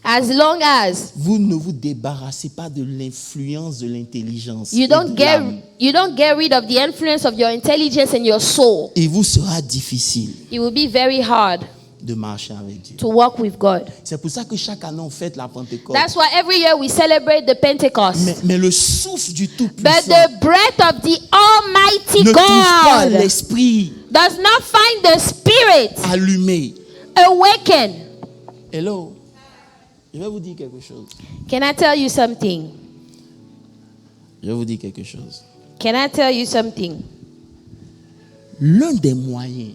[SPEAKER 2] As long as
[SPEAKER 1] vous ne vous débarrassez pas de l'influence de l'intelligence,
[SPEAKER 2] you
[SPEAKER 1] et de
[SPEAKER 2] don't
[SPEAKER 1] l'âme,
[SPEAKER 2] get rid of the influence of your intelligence and your soul,
[SPEAKER 1] il vous sera difficile
[SPEAKER 2] it will be very hard
[SPEAKER 1] de marcher avec Dieu.
[SPEAKER 2] to walk with God.
[SPEAKER 1] C'est pour ça que chaque année on fête la Pentecôte.
[SPEAKER 2] That's why every year we celebrate the Pentecost.
[SPEAKER 1] Mais le souffle du
[SPEAKER 2] But
[SPEAKER 1] Tout-Puissant
[SPEAKER 2] the breath of the Almighty
[SPEAKER 1] ne trouve pas
[SPEAKER 2] God
[SPEAKER 1] l'esprit
[SPEAKER 2] does not find the spirit
[SPEAKER 1] allumé.
[SPEAKER 2] awakened.
[SPEAKER 1] Hello. Je vais vous dire quelque chose.
[SPEAKER 2] Can I tell you something?
[SPEAKER 1] Je vais vous dire quelque chose.
[SPEAKER 2] Can I tell you something?
[SPEAKER 1] L'un des moyens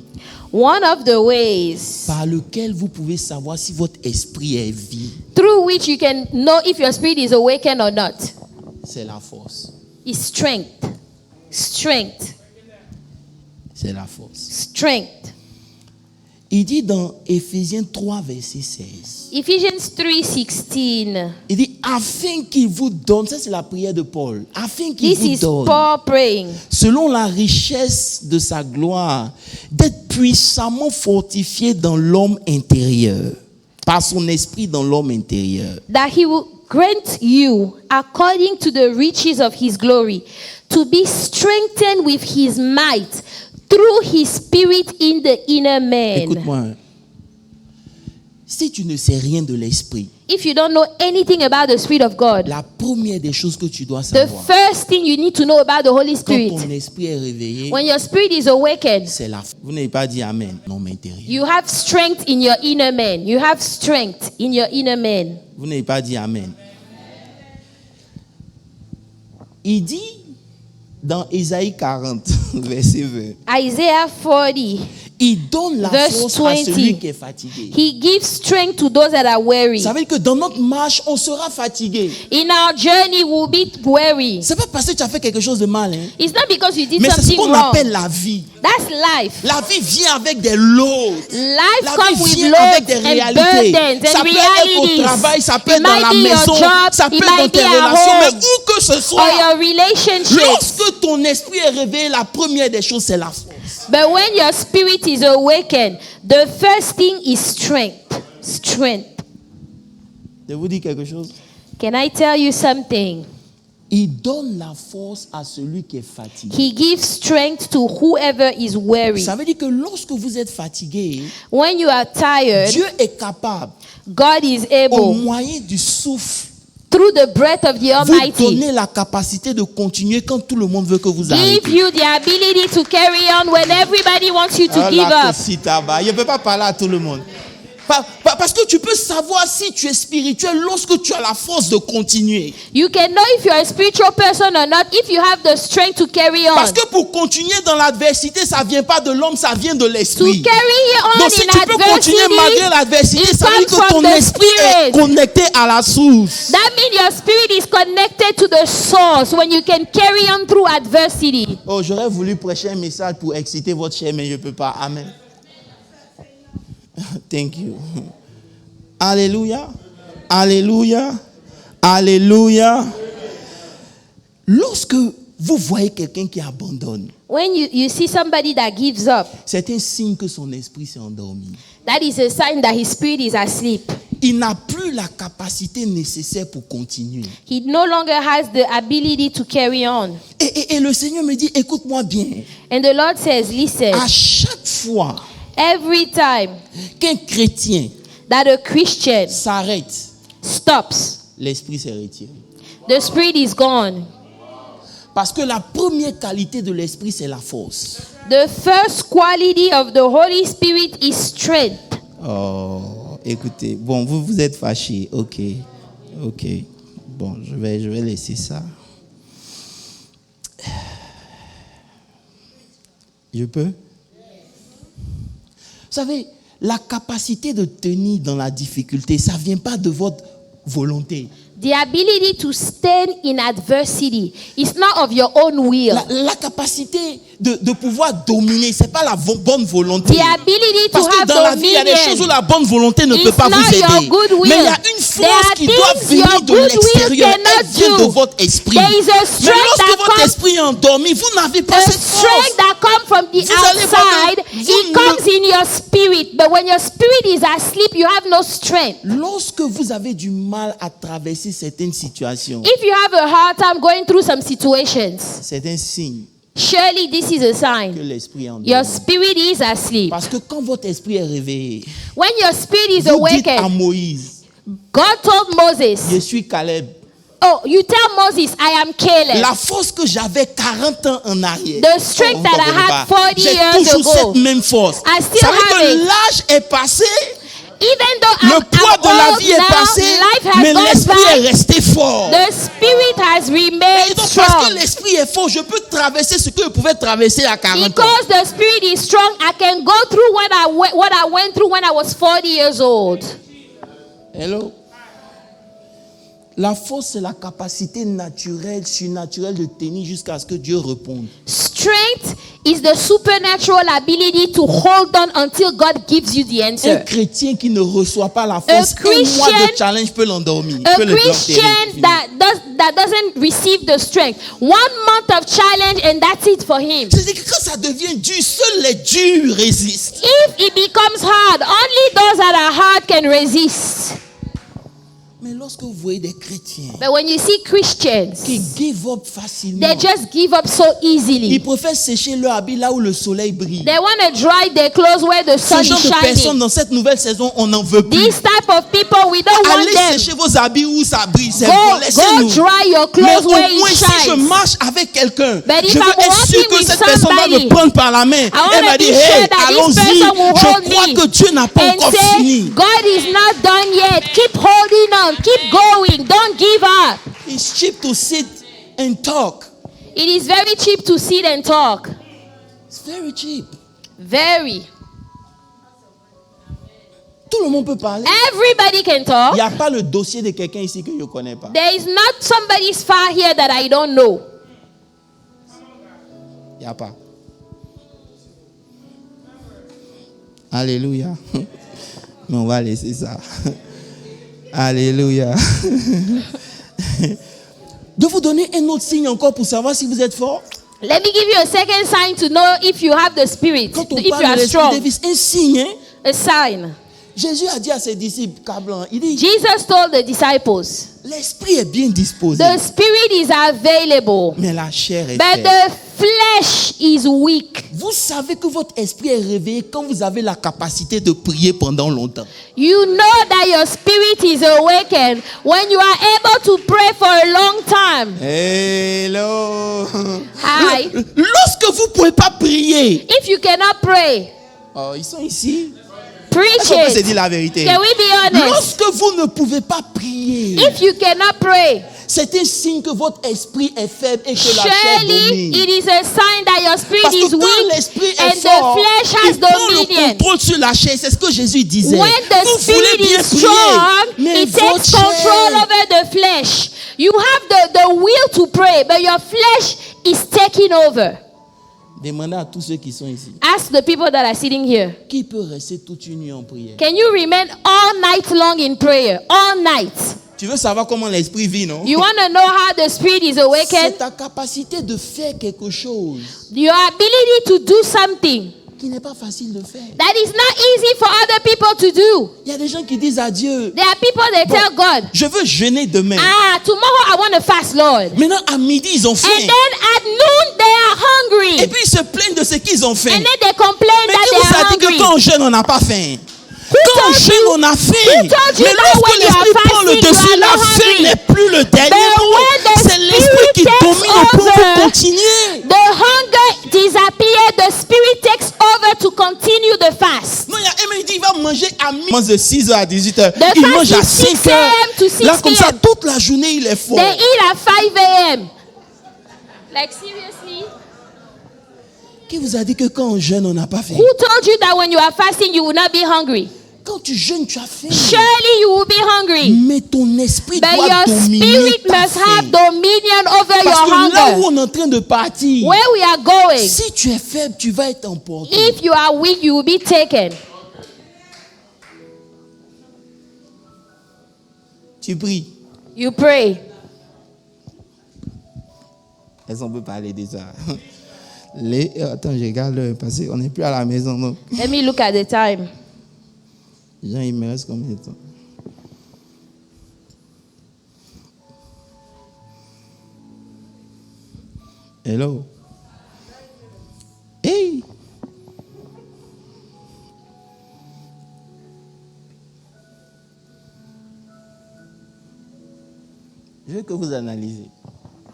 [SPEAKER 2] One of the ways
[SPEAKER 1] par lequel vous pouvez savoir si votre esprit est vie,
[SPEAKER 2] through which you can know if your spirit is awakened or not
[SPEAKER 1] c'est la force.
[SPEAKER 2] is strength. Strength.
[SPEAKER 1] C'est la force.
[SPEAKER 2] Strength.
[SPEAKER 1] Il dit dans Éphésiens 3, verset 16.
[SPEAKER 2] Ephesians 3:16.
[SPEAKER 1] Il dit, afin qu'il vous donne, ça c'est la prière de Paul, afin qu'il
[SPEAKER 2] This
[SPEAKER 1] vous
[SPEAKER 2] is
[SPEAKER 1] donne,
[SPEAKER 2] Paul praying.
[SPEAKER 1] selon la richesse de sa gloire, d'être puissamment fortifié dans l'homme intérieur, par son esprit dans l'homme intérieur.
[SPEAKER 2] That he will grant you, according to the riches of his glory, to be strengthened with his might through his spirit in the inner man.
[SPEAKER 1] Écoute-moi, si tu ne sais rien de l'esprit,
[SPEAKER 2] If you don't know anything about the Spirit of God,
[SPEAKER 1] la première des choses que tu dois
[SPEAKER 2] the
[SPEAKER 1] savoir,
[SPEAKER 2] first thing you need to know about the Holy
[SPEAKER 1] quand
[SPEAKER 2] Spirit,
[SPEAKER 1] ton esprit est réveillé,
[SPEAKER 2] when your spirit is awakened,
[SPEAKER 1] c'est la... Vous n'avez pas dit Amen, l'homme intérieur.
[SPEAKER 2] you have strength in your inner man. You have strength in your inner man.
[SPEAKER 1] Vous n'avez pas dit Amen. Il dit dans Ésaïe 40, verset 20,
[SPEAKER 2] Isaiah 40,
[SPEAKER 1] il donne la
[SPEAKER 2] Verse
[SPEAKER 1] force à
[SPEAKER 2] 20.
[SPEAKER 1] celui qui est fatigué.
[SPEAKER 2] he gives strength to those that are weary.
[SPEAKER 1] Ça veut dire que dans notre marche, on sera fatigué.
[SPEAKER 2] In our journey, we'll be weary.
[SPEAKER 1] C'est pas parce que tu as fait quelque chose de mal, hein,
[SPEAKER 2] It's not because you did
[SPEAKER 1] mais c'est ce
[SPEAKER 2] something
[SPEAKER 1] qu'on
[SPEAKER 2] wrong.
[SPEAKER 1] appelle la vie.
[SPEAKER 2] That's life.
[SPEAKER 1] La vie vient avec des lots.
[SPEAKER 2] Life
[SPEAKER 1] La
[SPEAKER 2] comes
[SPEAKER 1] vie
[SPEAKER 2] with
[SPEAKER 1] vient
[SPEAKER 2] loads
[SPEAKER 1] avec des
[SPEAKER 2] and
[SPEAKER 1] réalités.
[SPEAKER 2] burdens
[SPEAKER 1] Ça
[SPEAKER 2] and
[SPEAKER 1] peut être au
[SPEAKER 2] realities.
[SPEAKER 1] travail, ça peut
[SPEAKER 2] It
[SPEAKER 1] être dans
[SPEAKER 2] might
[SPEAKER 1] la
[SPEAKER 2] be your
[SPEAKER 1] maison,
[SPEAKER 2] job,
[SPEAKER 1] ça peut
[SPEAKER 2] it
[SPEAKER 1] être dans
[SPEAKER 2] might
[SPEAKER 1] tes
[SPEAKER 2] be at
[SPEAKER 1] relations, mais
[SPEAKER 2] home,
[SPEAKER 1] où que ce
[SPEAKER 2] or
[SPEAKER 1] soit.
[SPEAKER 2] your relationships.
[SPEAKER 1] Lorsque ton esprit est réveillé, la première des choses, c'est la force.
[SPEAKER 2] But when your spirit is awakened, the first thing is strength. Strength.
[SPEAKER 1] Je vous dis quelque chose.
[SPEAKER 2] Can I tell you something?
[SPEAKER 1] Il donne la force à celui qui est fatigué.
[SPEAKER 2] He gives strength to whoever is weary.
[SPEAKER 1] Ça veut dire que lorsque vous êtes fatigué,
[SPEAKER 2] When you are tired,
[SPEAKER 1] Dieu est capable,
[SPEAKER 2] God is
[SPEAKER 1] au
[SPEAKER 2] able,
[SPEAKER 1] moyen du souffle,
[SPEAKER 2] through the breath of the
[SPEAKER 1] vous
[SPEAKER 2] Almighty,
[SPEAKER 1] donner la capacité de continuer quand tout le monde veut que vous
[SPEAKER 2] give
[SPEAKER 1] arrêtez.
[SPEAKER 2] you the ability to carry on when everybody wants you to
[SPEAKER 1] Ah,
[SPEAKER 2] give
[SPEAKER 1] là,
[SPEAKER 2] up.
[SPEAKER 1] que si tabac. Je ne peux pas parler à tout le monde. Parce que tu peux savoir si tu es spirituel lorsque tu as la force de continuer.
[SPEAKER 2] You can know if you're a spiritual person or not if you have the strength to carry on.
[SPEAKER 1] Parce que pour continuer dans l'adversité, ça ne vient pas de l'homme, ça vient de
[SPEAKER 2] To
[SPEAKER 1] l'esprit.
[SPEAKER 2] carry on
[SPEAKER 1] Donc si
[SPEAKER 2] in
[SPEAKER 1] tu peux continuer malgré
[SPEAKER 2] adversity,
[SPEAKER 1] l'adversité,
[SPEAKER 2] it
[SPEAKER 1] ça veut dire
[SPEAKER 2] comes
[SPEAKER 1] que ton
[SPEAKER 2] from the
[SPEAKER 1] esprit est
[SPEAKER 2] spirit.
[SPEAKER 1] connecté à la source.
[SPEAKER 2] that means your spirit is connected to the source when you can carry on through adversity.
[SPEAKER 1] Oh, j'aurais voulu prêcher un message pour exciter votre chair, mais je ne peux pas. Amen. Thank you. Alléluia. Alléluia. Alléluia. Lorsque vous voyez quelqu'un qui abandonne,
[SPEAKER 2] When you see somebody that gives up,
[SPEAKER 1] c'est un signe que son esprit s'est endormi.
[SPEAKER 2] that is a sign that his spirit is asleep.
[SPEAKER 1] Il n'a plus la capacité nécessaire pour continuer.
[SPEAKER 2] He no longer has the ability to carry on.
[SPEAKER 1] Et le Seigneur me dit, écoute-moi bien.
[SPEAKER 2] And the Lord says, listen,
[SPEAKER 1] À chaque fois
[SPEAKER 2] every time
[SPEAKER 1] qu'un chrétien
[SPEAKER 2] that a Christian
[SPEAKER 1] s'arrête,
[SPEAKER 2] stops,
[SPEAKER 1] l'esprit s'est retiré.
[SPEAKER 2] the spirit is gone.
[SPEAKER 1] Parce que la première qualité de l'esprit, c'est la force.
[SPEAKER 2] The first quality of the Holy Spirit is strength.
[SPEAKER 1] Oh, écoutez, bon, vous êtes fâchés, ok, bon, je vais laisser ça. Je peux? Vous savez, la capacité de tenir dans la difficulté, ça ne vient pas de votre volonté.
[SPEAKER 2] The ability to stand in adversity is not of your own will.
[SPEAKER 1] La capacité de pouvoir dominer, ce n'est pas la bonne volonté.
[SPEAKER 2] The ability to
[SPEAKER 1] Parce que
[SPEAKER 2] have
[SPEAKER 1] dans la vie, il y a des choses où
[SPEAKER 2] dominion
[SPEAKER 1] la bonne volonté ne
[SPEAKER 2] is
[SPEAKER 1] peut pas
[SPEAKER 2] not
[SPEAKER 1] vous
[SPEAKER 2] your
[SPEAKER 1] aider.
[SPEAKER 2] good will.
[SPEAKER 1] Mais il y a une
[SPEAKER 2] There
[SPEAKER 1] force
[SPEAKER 2] are
[SPEAKER 1] qui doit
[SPEAKER 2] things
[SPEAKER 1] venir
[SPEAKER 2] your
[SPEAKER 1] de
[SPEAKER 2] good will
[SPEAKER 1] l'extérieur. Elle
[SPEAKER 2] cannot
[SPEAKER 1] vient de
[SPEAKER 2] do.
[SPEAKER 1] votre esprit.
[SPEAKER 2] There is a
[SPEAKER 1] Mais
[SPEAKER 2] strength
[SPEAKER 1] lorsque
[SPEAKER 2] that
[SPEAKER 1] votre
[SPEAKER 2] comes,
[SPEAKER 1] esprit est endormi, vous n'avez pas
[SPEAKER 2] a
[SPEAKER 1] cette force.
[SPEAKER 2] strength that comes from the
[SPEAKER 1] Vous allez voir
[SPEAKER 2] outside.
[SPEAKER 1] que
[SPEAKER 2] It
[SPEAKER 1] vous
[SPEAKER 2] comes in your spirit. But when your spirit is asleep, you have no strength.
[SPEAKER 1] Lorsque vous avez du mal à traverser certaines situations,
[SPEAKER 2] If you have a hard time going through some situations,
[SPEAKER 1] c'est un signe
[SPEAKER 2] surely this is a
[SPEAKER 1] que
[SPEAKER 2] sign.
[SPEAKER 1] l'esprit est endormi.
[SPEAKER 2] Your spirit is asleep.
[SPEAKER 1] Parce que quand votre esprit est réveillé,
[SPEAKER 2] When your spirit is
[SPEAKER 1] vous dites à
[SPEAKER 2] awakened,
[SPEAKER 1] Moïse,
[SPEAKER 2] God told Moses,
[SPEAKER 1] je suis Caleb.
[SPEAKER 2] oh, you tell Moses, I am Caleb.
[SPEAKER 1] La force que j'avais 40 ans en arrière,
[SPEAKER 2] The strength that I had 40
[SPEAKER 1] j'ai
[SPEAKER 2] years
[SPEAKER 1] toujours
[SPEAKER 2] ago,
[SPEAKER 1] cette même force.
[SPEAKER 2] I still
[SPEAKER 1] Ça veut
[SPEAKER 2] have
[SPEAKER 1] dire que
[SPEAKER 2] it.
[SPEAKER 1] l'âge est passé,
[SPEAKER 2] Even though
[SPEAKER 1] le
[SPEAKER 2] I'm
[SPEAKER 1] poids de la
[SPEAKER 2] old
[SPEAKER 1] vie est
[SPEAKER 2] now,
[SPEAKER 1] passé,
[SPEAKER 2] life has
[SPEAKER 1] mais
[SPEAKER 2] gone
[SPEAKER 1] l'esprit est
[SPEAKER 2] by,
[SPEAKER 1] resté fort.
[SPEAKER 2] the spirit has
[SPEAKER 1] Et
[SPEAKER 2] remained
[SPEAKER 1] donc, parce que
[SPEAKER 2] strong.
[SPEAKER 1] l'esprit est fort, je peux traverser ce que je pouvais traverser à 40 ans.
[SPEAKER 2] Because the spirit is strong, I can go through what I went through when I was 40 years old.
[SPEAKER 1] Hello? La force, c'est la capacité naturelle, surnaturelle de tenir jusqu'à ce que Dieu réponde.
[SPEAKER 2] Strength is the supernatural ability to hold on until God gives you the
[SPEAKER 1] Un
[SPEAKER 2] answer.
[SPEAKER 1] chrétien qui ne reçoit pas la force, un mois
[SPEAKER 2] Christian-
[SPEAKER 1] de challenge peut l'endormir.
[SPEAKER 2] A
[SPEAKER 1] peut le
[SPEAKER 2] Christian
[SPEAKER 1] l'enterrer.
[SPEAKER 2] that doesn't receive the strength, 1 month of challenge and that's it for him.
[SPEAKER 1] C'est-à-dire que quand ça devient dur, seuls les durs résistent.
[SPEAKER 2] If it becomes hard, only those that are hard can resist.
[SPEAKER 1] Mais lorsque vous voyez des chrétiens
[SPEAKER 2] But when you see Christians,
[SPEAKER 1] qui give up facilement,
[SPEAKER 2] they just give up so
[SPEAKER 1] ils
[SPEAKER 2] easily.
[SPEAKER 1] préfèrent sécher leur habit là où le soleil brille.
[SPEAKER 2] They want to dry their clothes where the
[SPEAKER 1] Ce
[SPEAKER 2] sun
[SPEAKER 1] genre
[SPEAKER 2] is
[SPEAKER 1] de personnes
[SPEAKER 2] shining.
[SPEAKER 1] dans cette nouvelle saison, on n'en veut plus.
[SPEAKER 2] These type of people, we don't want
[SPEAKER 1] Allez
[SPEAKER 2] them.
[SPEAKER 1] sécher vos habits où ça brille, c'est
[SPEAKER 2] Go,
[SPEAKER 1] bon,
[SPEAKER 2] go
[SPEAKER 1] laissez-nous.
[SPEAKER 2] dry your
[SPEAKER 1] Mais
[SPEAKER 2] clothes
[SPEAKER 1] au
[SPEAKER 2] where
[SPEAKER 1] moins
[SPEAKER 2] it
[SPEAKER 1] si je
[SPEAKER 2] shines.
[SPEAKER 1] marche avec quelqu'un,
[SPEAKER 2] But if
[SPEAKER 1] je veux
[SPEAKER 2] I'm
[SPEAKER 1] être sûr
[SPEAKER 2] walking
[SPEAKER 1] que
[SPEAKER 2] with
[SPEAKER 1] cette personne va
[SPEAKER 2] somebody,
[SPEAKER 1] me prendre par la main.
[SPEAKER 2] I
[SPEAKER 1] Elle m'a
[SPEAKER 2] want to
[SPEAKER 1] dit,
[SPEAKER 2] be
[SPEAKER 1] hey,
[SPEAKER 2] sure that this
[SPEAKER 1] allons-y.
[SPEAKER 2] person will hold
[SPEAKER 1] Je crois
[SPEAKER 2] me
[SPEAKER 1] que Dieu n'a pas
[SPEAKER 2] and
[SPEAKER 1] encore
[SPEAKER 2] say,
[SPEAKER 1] fini.
[SPEAKER 2] God is not done yet. Keep holding on. Keep going. Don't give up.
[SPEAKER 1] It's cheap to sit and talk.
[SPEAKER 2] It is very cheap to sit and talk.
[SPEAKER 1] It's very cheap.
[SPEAKER 2] Very.
[SPEAKER 1] Tout le monde peut parler.
[SPEAKER 2] Everybody can
[SPEAKER 1] Il
[SPEAKER 2] talk.
[SPEAKER 1] n'y a pas le dossier de quelqu'un ici que je ne connais pas.
[SPEAKER 2] There is not somebody's far here that I don't know.
[SPEAKER 1] Il n'y a pas. Alléluia. Mais on va laisser ça. Alléluia. De vous donner un autre signe encore pour savoir si vous êtes fort.
[SPEAKER 2] Let me give you a second sign to know if you have the spirit,
[SPEAKER 1] Quand on
[SPEAKER 2] if you
[SPEAKER 1] parle de
[SPEAKER 2] are
[SPEAKER 1] l'esprit
[SPEAKER 2] strong.
[SPEAKER 1] des fils, un signe. Hein?
[SPEAKER 2] A sign.
[SPEAKER 1] Jésus a dit à ses disciples, Cablan, il dit,
[SPEAKER 2] Jesus told the disciples,
[SPEAKER 1] l'esprit est bien disposé,
[SPEAKER 2] the spirit is available,
[SPEAKER 1] mais la chair est
[SPEAKER 2] but
[SPEAKER 1] faible.
[SPEAKER 2] the flesh is weak.
[SPEAKER 1] Vous savez que votre esprit est réveillé quand vous avez la capacité de prier pendant longtemps.
[SPEAKER 2] You know that your spirit is awakened when you are able to pray for a long time.
[SPEAKER 1] Hello.
[SPEAKER 2] Hi.
[SPEAKER 1] Lorsque vous ne pouvez pas prier,
[SPEAKER 2] If you cannot pray,
[SPEAKER 1] oh, ils sont ici.
[SPEAKER 2] preach
[SPEAKER 1] Est-ce qu'on peut se
[SPEAKER 2] it.
[SPEAKER 1] dire la vérité?
[SPEAKER 2] Can we be honest?
[SPEAKER 1] Lorsque vous ne pouvez pas prier,
[SPEAKER 2] If you cannot pray,
[SPEAKER 1] c'est un signe que votre esprit est faible et que la chair
[SPEAKER 2] surely
[SPEAKER 1] domine.
[SPEAKER 2] it is a sign that your spirit
[SPEAKER 1] Parce
[SPEAKER 2] is
[SPEAKER 1] que quand
[SPEAKER 2] weak
[SPEAKER 1] l'esprit
[SPEAKER 2] and
[SPEAKER 1] est fort,
[SPEAKER 2] the flesh has
[SPEAKER 1] il prend le
[SPEAKER 2] dominion.
[SPEAKER 1] contrôle sur la chair. C'est ce que Jésus disait.
[SPEAKER 2] When the
[SPEAKER 1] Vous
[SPEAKER 2] spirit
[SPEAKER 1] voulez bien
[SPEAKER 2] is
[SPEAKER 1] prier,
[SPEAKER 2] strong,
[SPEAKER 1] mais
[SPEAKER 2] it
[SPEAKER 1] votre
[SPEAKER 2] takes control
[SPEAKER 1] chair,
[SPEAKER 2] over the flesh. You have the will to pray, but your flesh is taking over.
[SPEAKER 1] demandez à tous ceux qui sont ici,
[SPEAKER 2] Ask the people that are sitting here.
[SPEAKER 1] qui peut rester toute une nuit en prière?
[SPEAKER 2] Can you remain all night long in prayer? All night.
[SPEAKER 1] Tu veux savoir comment l'esprit vit, non?
[SPEAKER 2] You want to know how the spirit is
[SPEAKER 1] C'est
[SPEAKER 2] awakened?
[SPEAKER 1] ta capacité de faire quelque chose
[SPEAKER 2] Your ability to do something
[SPEAKER 1] qui n'est pas facile de faire.
[SPEAKER 2] that is not easy for other people to do.
[SPEAKER 1] Il y a des gens qui disent à Dieu,
[SPEAKER 2] There are people that tell God,
[SPEAKER 1] je veux jeûner demain.
[SPEAKER 2] tomorrow I want to fast, Lord.
[SPEAKER 1] Maintenant, à midi, ils ont faim.
[SPEAKER 2] And then at noon they are hungry.
[SPEAKER 1] Et puis, ils se plaignent de ce qu'ils ont faim.
[SPEAKER 2] And then they complain
[SPEAKER 1] Mais
[SPEAKER 2] that
[SPEAKER 1] qui
[SPEAKER 2] they
[SPEAKER 1] vous
[SPEAKER 2] are
[SPEAKER 1] a dit que
[SPEAKER 2] hungry.
[SPEAKER 1] quand on jeûne, on n'a pas faim? Quand on
[SPEAKER 2] told
[SPEAKER 1] jeûne,
[SPEAKER 2] you-
[SPEAKER 1] on a faim.
[SPEAKER 2] who told you
[SPEAKER 1] Mais
[SPEAKER 2] that
[SPEAKER 1] lorsque
[SPEAKER 2] when you are
[SPEAKER 1] l'esprit prend le
[SPEAKER 2] fasting, you
[SPEAKER 1] dessus,
[SPEAKER 2] are
[SPEAKER 1] la
[SPEAKER 2] not
[SPEAKER 1] faim
[SPEAKER 2] hungry?
[SPEAKER 1] n'est plus le dernier
[SPEAKER 2] But
[SPEAKER 1] mot.
[SPEAKER 2] when the
[SPEAKER 1] C'est l'esprit
[SPEAKER 2] spirit
[SPEAKER 1] qui
[SPEAKER 2] takes
[SPEAKER 1] domine pour
[SPEAKER 2] over,
[SPEAKER 1] vous continuer.
[SPEAKER 2] The hunger disappears, the spirit takes over to continue the fast.
[SPEAKER 1] Non, il y a un mec qui dit, il va manger à midi. Il mange de 6h à 18h.
[SPEAKER 2] The
[SPEAKER 1] Il
[SPEAKER 2] fast
[SPEAKER 1] mange à
[SPEAKER 2] is 6
[SPEAKER 1] 5h.
[SPEAKER 2] a.m. to 6
[SPEAKER 1] Là, comme ça,
[SPEAKER 2] p.m.
[SPEAKER 1] toute la journée, il est fort.
[SPEAKER 2] They eat at 5 a.m. Like seriously?
[SPEAKER 1] Qui vous a dit que quand on jeûne, on n'a pas faim?
[SPEAKER 2] Who told you that when you are fasting you will not be hungry?
[SPEAKER 1] Quand tu jeûnes, tu as faim.
[SPEAKER 2] Surely you will be hungry.
[SPEAKER 1] Mais ton esprit
[SPEAKER 2] But
[SPEAKER 1] doit
[SPEAKER 2] your
[SPEAKER 1] dominer
[SPEAKER 2] spirit
[SPEAKER 1] ta
[SPEAKER 2] must
[SPEAKER 1] faim.
[SPEAKER 2] have dominion over
[SPEAKER 1] Parce
[SPEAKER 2] your
[SPEAKER 1] que là où
[SPEAKER 2] hunger.
[SPEAKER 1] on est en train de partir,
[SPEAKER 2] Where we are going,
[SPEAKER 1] si tu es faible, tu vas être emporté.
[SPEAKER 2] if you are weak, you will be taken.
[SPEAKER 1] Tu pries.
[SPEAKER 2] You pray.
[SPEAKER 1] Est-ce qu'on peut parler de ça? Attends, je regarde l'heure parce qu'on n'est plus à la maison. Donc,
[SPEAKER 2] Let me look at the time.
[SPEAKER 1] Jean, il me reste combien de temps? Hello? Hey! Je veux que vous analysez.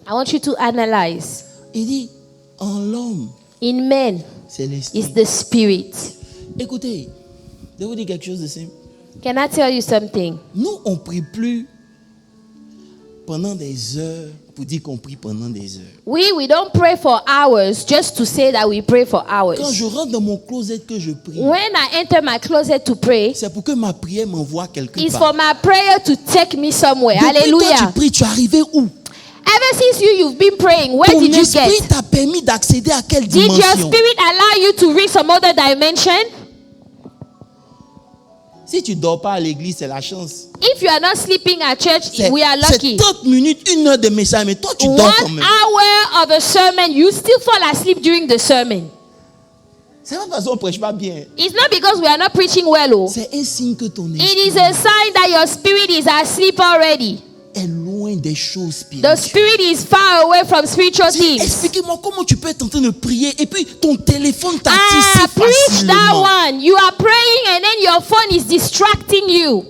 [SPEAKER 2] I want you to analyze.
[SPEAKER 1] Il dit, en l'homme,
[SPEAKER 2] In men
[SPEAKER 1] c'est
[SPEAKER 2] is
[SPEAKER 1] l'esprit.
[SPEAKER 2] the spirit.
[SPEAKER 1] Écoutez, je vais vous dire quelque chose de simple.
[SPEAKER 2] Can I tell you something?
[SPEAKER 1] Nous, on ne prie plus pendant des heures pour dire qu'on prie pendant des heures.
[SPEAKER 2] We don't pray for hours just to say that we pray for
[SPEAKER 1] Quand
[SPEAKER 2] hours.
[SPEAKER 1] je rentre dans mon closet que je prie,
[SPEAKER 2] When I enter my closet to pray,
[SPEAKER 1] c'est pour que ma prière m'envoie quelque
[SPEAKER 2] it's
[SPEAKER 1] part.
[SPEAKER 2] for my prayer to take me somewhere.
[SPEAKER 1] Depuis que tu
[SPEAKER 2] Hallelujah.
[SPEAKER 1] pries, tu es arrivé où?
[SPEAKER 2] Ever since you've been praying, where
[SPEAKER 1] Ton
[SPEAKER 2] did you
[SPEAKER 1] esprit
[SPEAKER 2] get?
[SPEAKER 1] t'a permis d'accéder à quelle
[SPEAKER 2] Did your
[SPEAKER 1] dimension?
[SPEAKER 2] spirit allow you to reach some other dimension?
[SPEAKER 1] Si tu dors pas à l'église, c'est la chance.
[SPEAKER 2] If you are not sleeping at church, we are
[SPEAKER 1] C'est
[SPEAKER 2] lucky.
[SPEAKER 1] 30 minutes, 1 heure de message, mais toi tu dors
[SPEAKER 2] 1
[SPEAKER 1] quand même.
[SPEAKER 2] hour of a sermon, you still fall asleep during the sermon.
[SPEAKER 1] C'est pas parce qu'on prêche pas bien.
[SPEAKER 2] It's not because we are not preaching well. Oh.
[SPEAKER 1] C'est un signe que ton
[SPEAKER 2] It
[SPEAKER 1] esprit
[SPEAKER 2] is a sign that your spirit is asleep already.
[SPEAKER 1] est loin des choses
[SPEAKER 2] The
[SPEAKER 1] spirituelles.
[SPEAKER 2] spirit is far away from spiritual things.
[SPEAKER 1] Expliquez-moi comment tu peux être en train de prier et puis ton téléphone t'attire si
[SPEAKER 2] Preach that
[SPEAKER 1] facilement.
[SPEAKER 2] one. You are praying and then your phone is distracting you.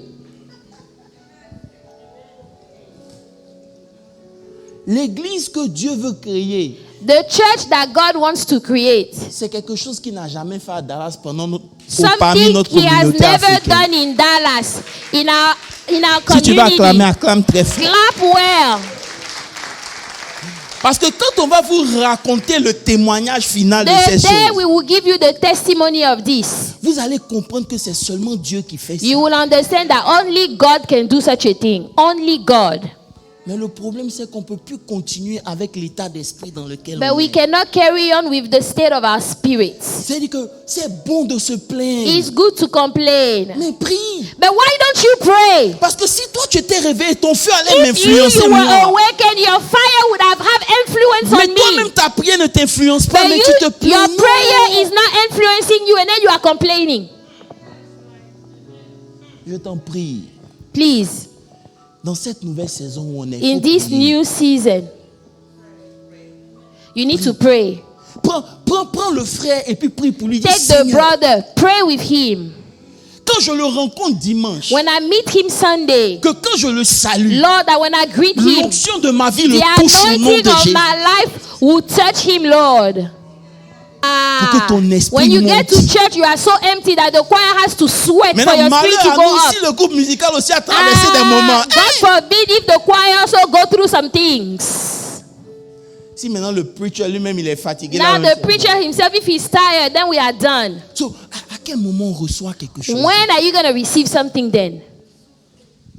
[SPEAKER 1] L'église que Dieu veut créer,
[SPEAKER 2] The church that God wants to create,
[SPEAKER 1] c'est quelque chose qu'il n'a jamais fait à Dallas parmi
[SPEAKER 2] something
[SPEAKER 1] notre
[SPEAKER 2] he has
[SPEAKER 1] communauté
[SPEAKER 2] never
[SPEAKER 1] africaine.
[SPEAKER 2] done in Dallas, in our
[SPEAKER 1] Si tu vas
[SPEAKER 2] community.
[SPEAKER 1] acclamer, acclame très fort.
[SPEAKER 2] Clap well.
[SPEAKER 1] Parce que quand on va vous raconter le témoignage final de ces
[SPEAKER 2] The day
[SPEAKER 1] choses,
[SPEAKER 2] we will give you the testimony of this,
[SPEAKER 1] vous allez comprendre que c'est seulement Dieu qui fait ça.
[SPEAKER 2] you will understand that only God can do such a thing. Only God.
[SPEAKER 1] Mais le problème, c'est qu'on ne peut plus continuer avec l'état d'esprit dans lequel
[SPEAKER 2] But
[SPEAKER 1] on
[SPEAKER 2] we
[SPEAKER 1] est.
[SPEAKER 2] cannot carry on with the state of our spirits.
[SPEAKER 1] C'est-à-dire que c'est bon de se plaindre.
[SPEAKER 2] It's good to complain.
[SPEAKER 1] Mais prie.
[SPEAKER 2] But why don't you pray?
[SPEAKER 1] Parce que si toi tu t'es réveillé, ton feu allait
[SPEAKER 2] If you
[SPEAKER 1] m'influencer
[SPEAKER 2] were
[SPEAKER 1] moi.
[SPEAKER 2] awakened, your fire would have influence
[SPEAKER 1] Mais
[SPEAKER 2] on
[SPEAKER 1] toi-même
[SPEAKER 2] me.
[SPEAKER 1] ta prière ne t'influence pas,
[SPEAKER 2] But
[SPEAKER 1] mais
[SPEAKER 2] you,
[SPEAKER 1] tu te plains.
[SPEAKER 2] your
[SPEAKER 1] Non.
[SPEAKER 2] prayer is not influencing you and then you are complaining.
[SPEAKER 1] Je t'en prie.
[SPEAKER 2] Please,
[SPEAKER 1] Dans cette nouvelle saison où on est,
[SPEAKER 2] in
[SPEAKER 1] faut
[SPEAKER 2] this
[SPEAKER 1] prier.
[SPEAKER 2] new season, you need to pray.
[SPEAKER 1] Prends le frère et puis prie pour lui. Dis,
[SPEAKER 2] Take the
[SPEAKER 1] Seigneur,
[SPEAKER 2] brother, pray with him.
[SPEAKER 1] quand je le rencontre dimanche,
[SPEAKER 2] When I meet him Sunday,
[SPEAKER 1] que quand je le salue,
[SPEAKER 2] Lord, that when I greet him,
[SPEAKER 1] l'onction de ma vie le
[SPEAKER 2] the
[SPEAKER 1] touche au nom
[SPEAKER 2] anointing
[SPEAKER 1] de
[SPEAKER 2] of
[SPEAKER 1] Jésus.
[SPEAKER 2] my life will touch him, Lord.
[SPEAKER 1] Pour que ton esprit
[SPEAKER 2] When you get to
[SPEAKER 1] monte.
[SPEAKER 2] church, you are so empty that the choir has to sweat for
[SPEAKER 1] Maintenant,
[SPEAKER 2] your
[SPEAKER 1] malheur
[SPEAKER 2] spirit to
[SPEAKER 1] à
[SPEAKER 2] go
[SPEAKER 1] nous
[SPEAKER 2] up.
[SPEAKER 1] si le groupe musical aussi a traversé des moments.
[SPEAKER 2] God forbid if the choir also go through some things.
[SPEAKER 1] Si maintenant le preacher lui-même il est fatigué.
[SPEAKER 2] Now
[SPEAKER 1] là,
[SPEAKER 2] the preacher himself, if he's tired, then we are done.
[SPEAKER 1] So, à quel moment on reçoit quelque chose?
[SPEAKER 2] When are you going to receive something then?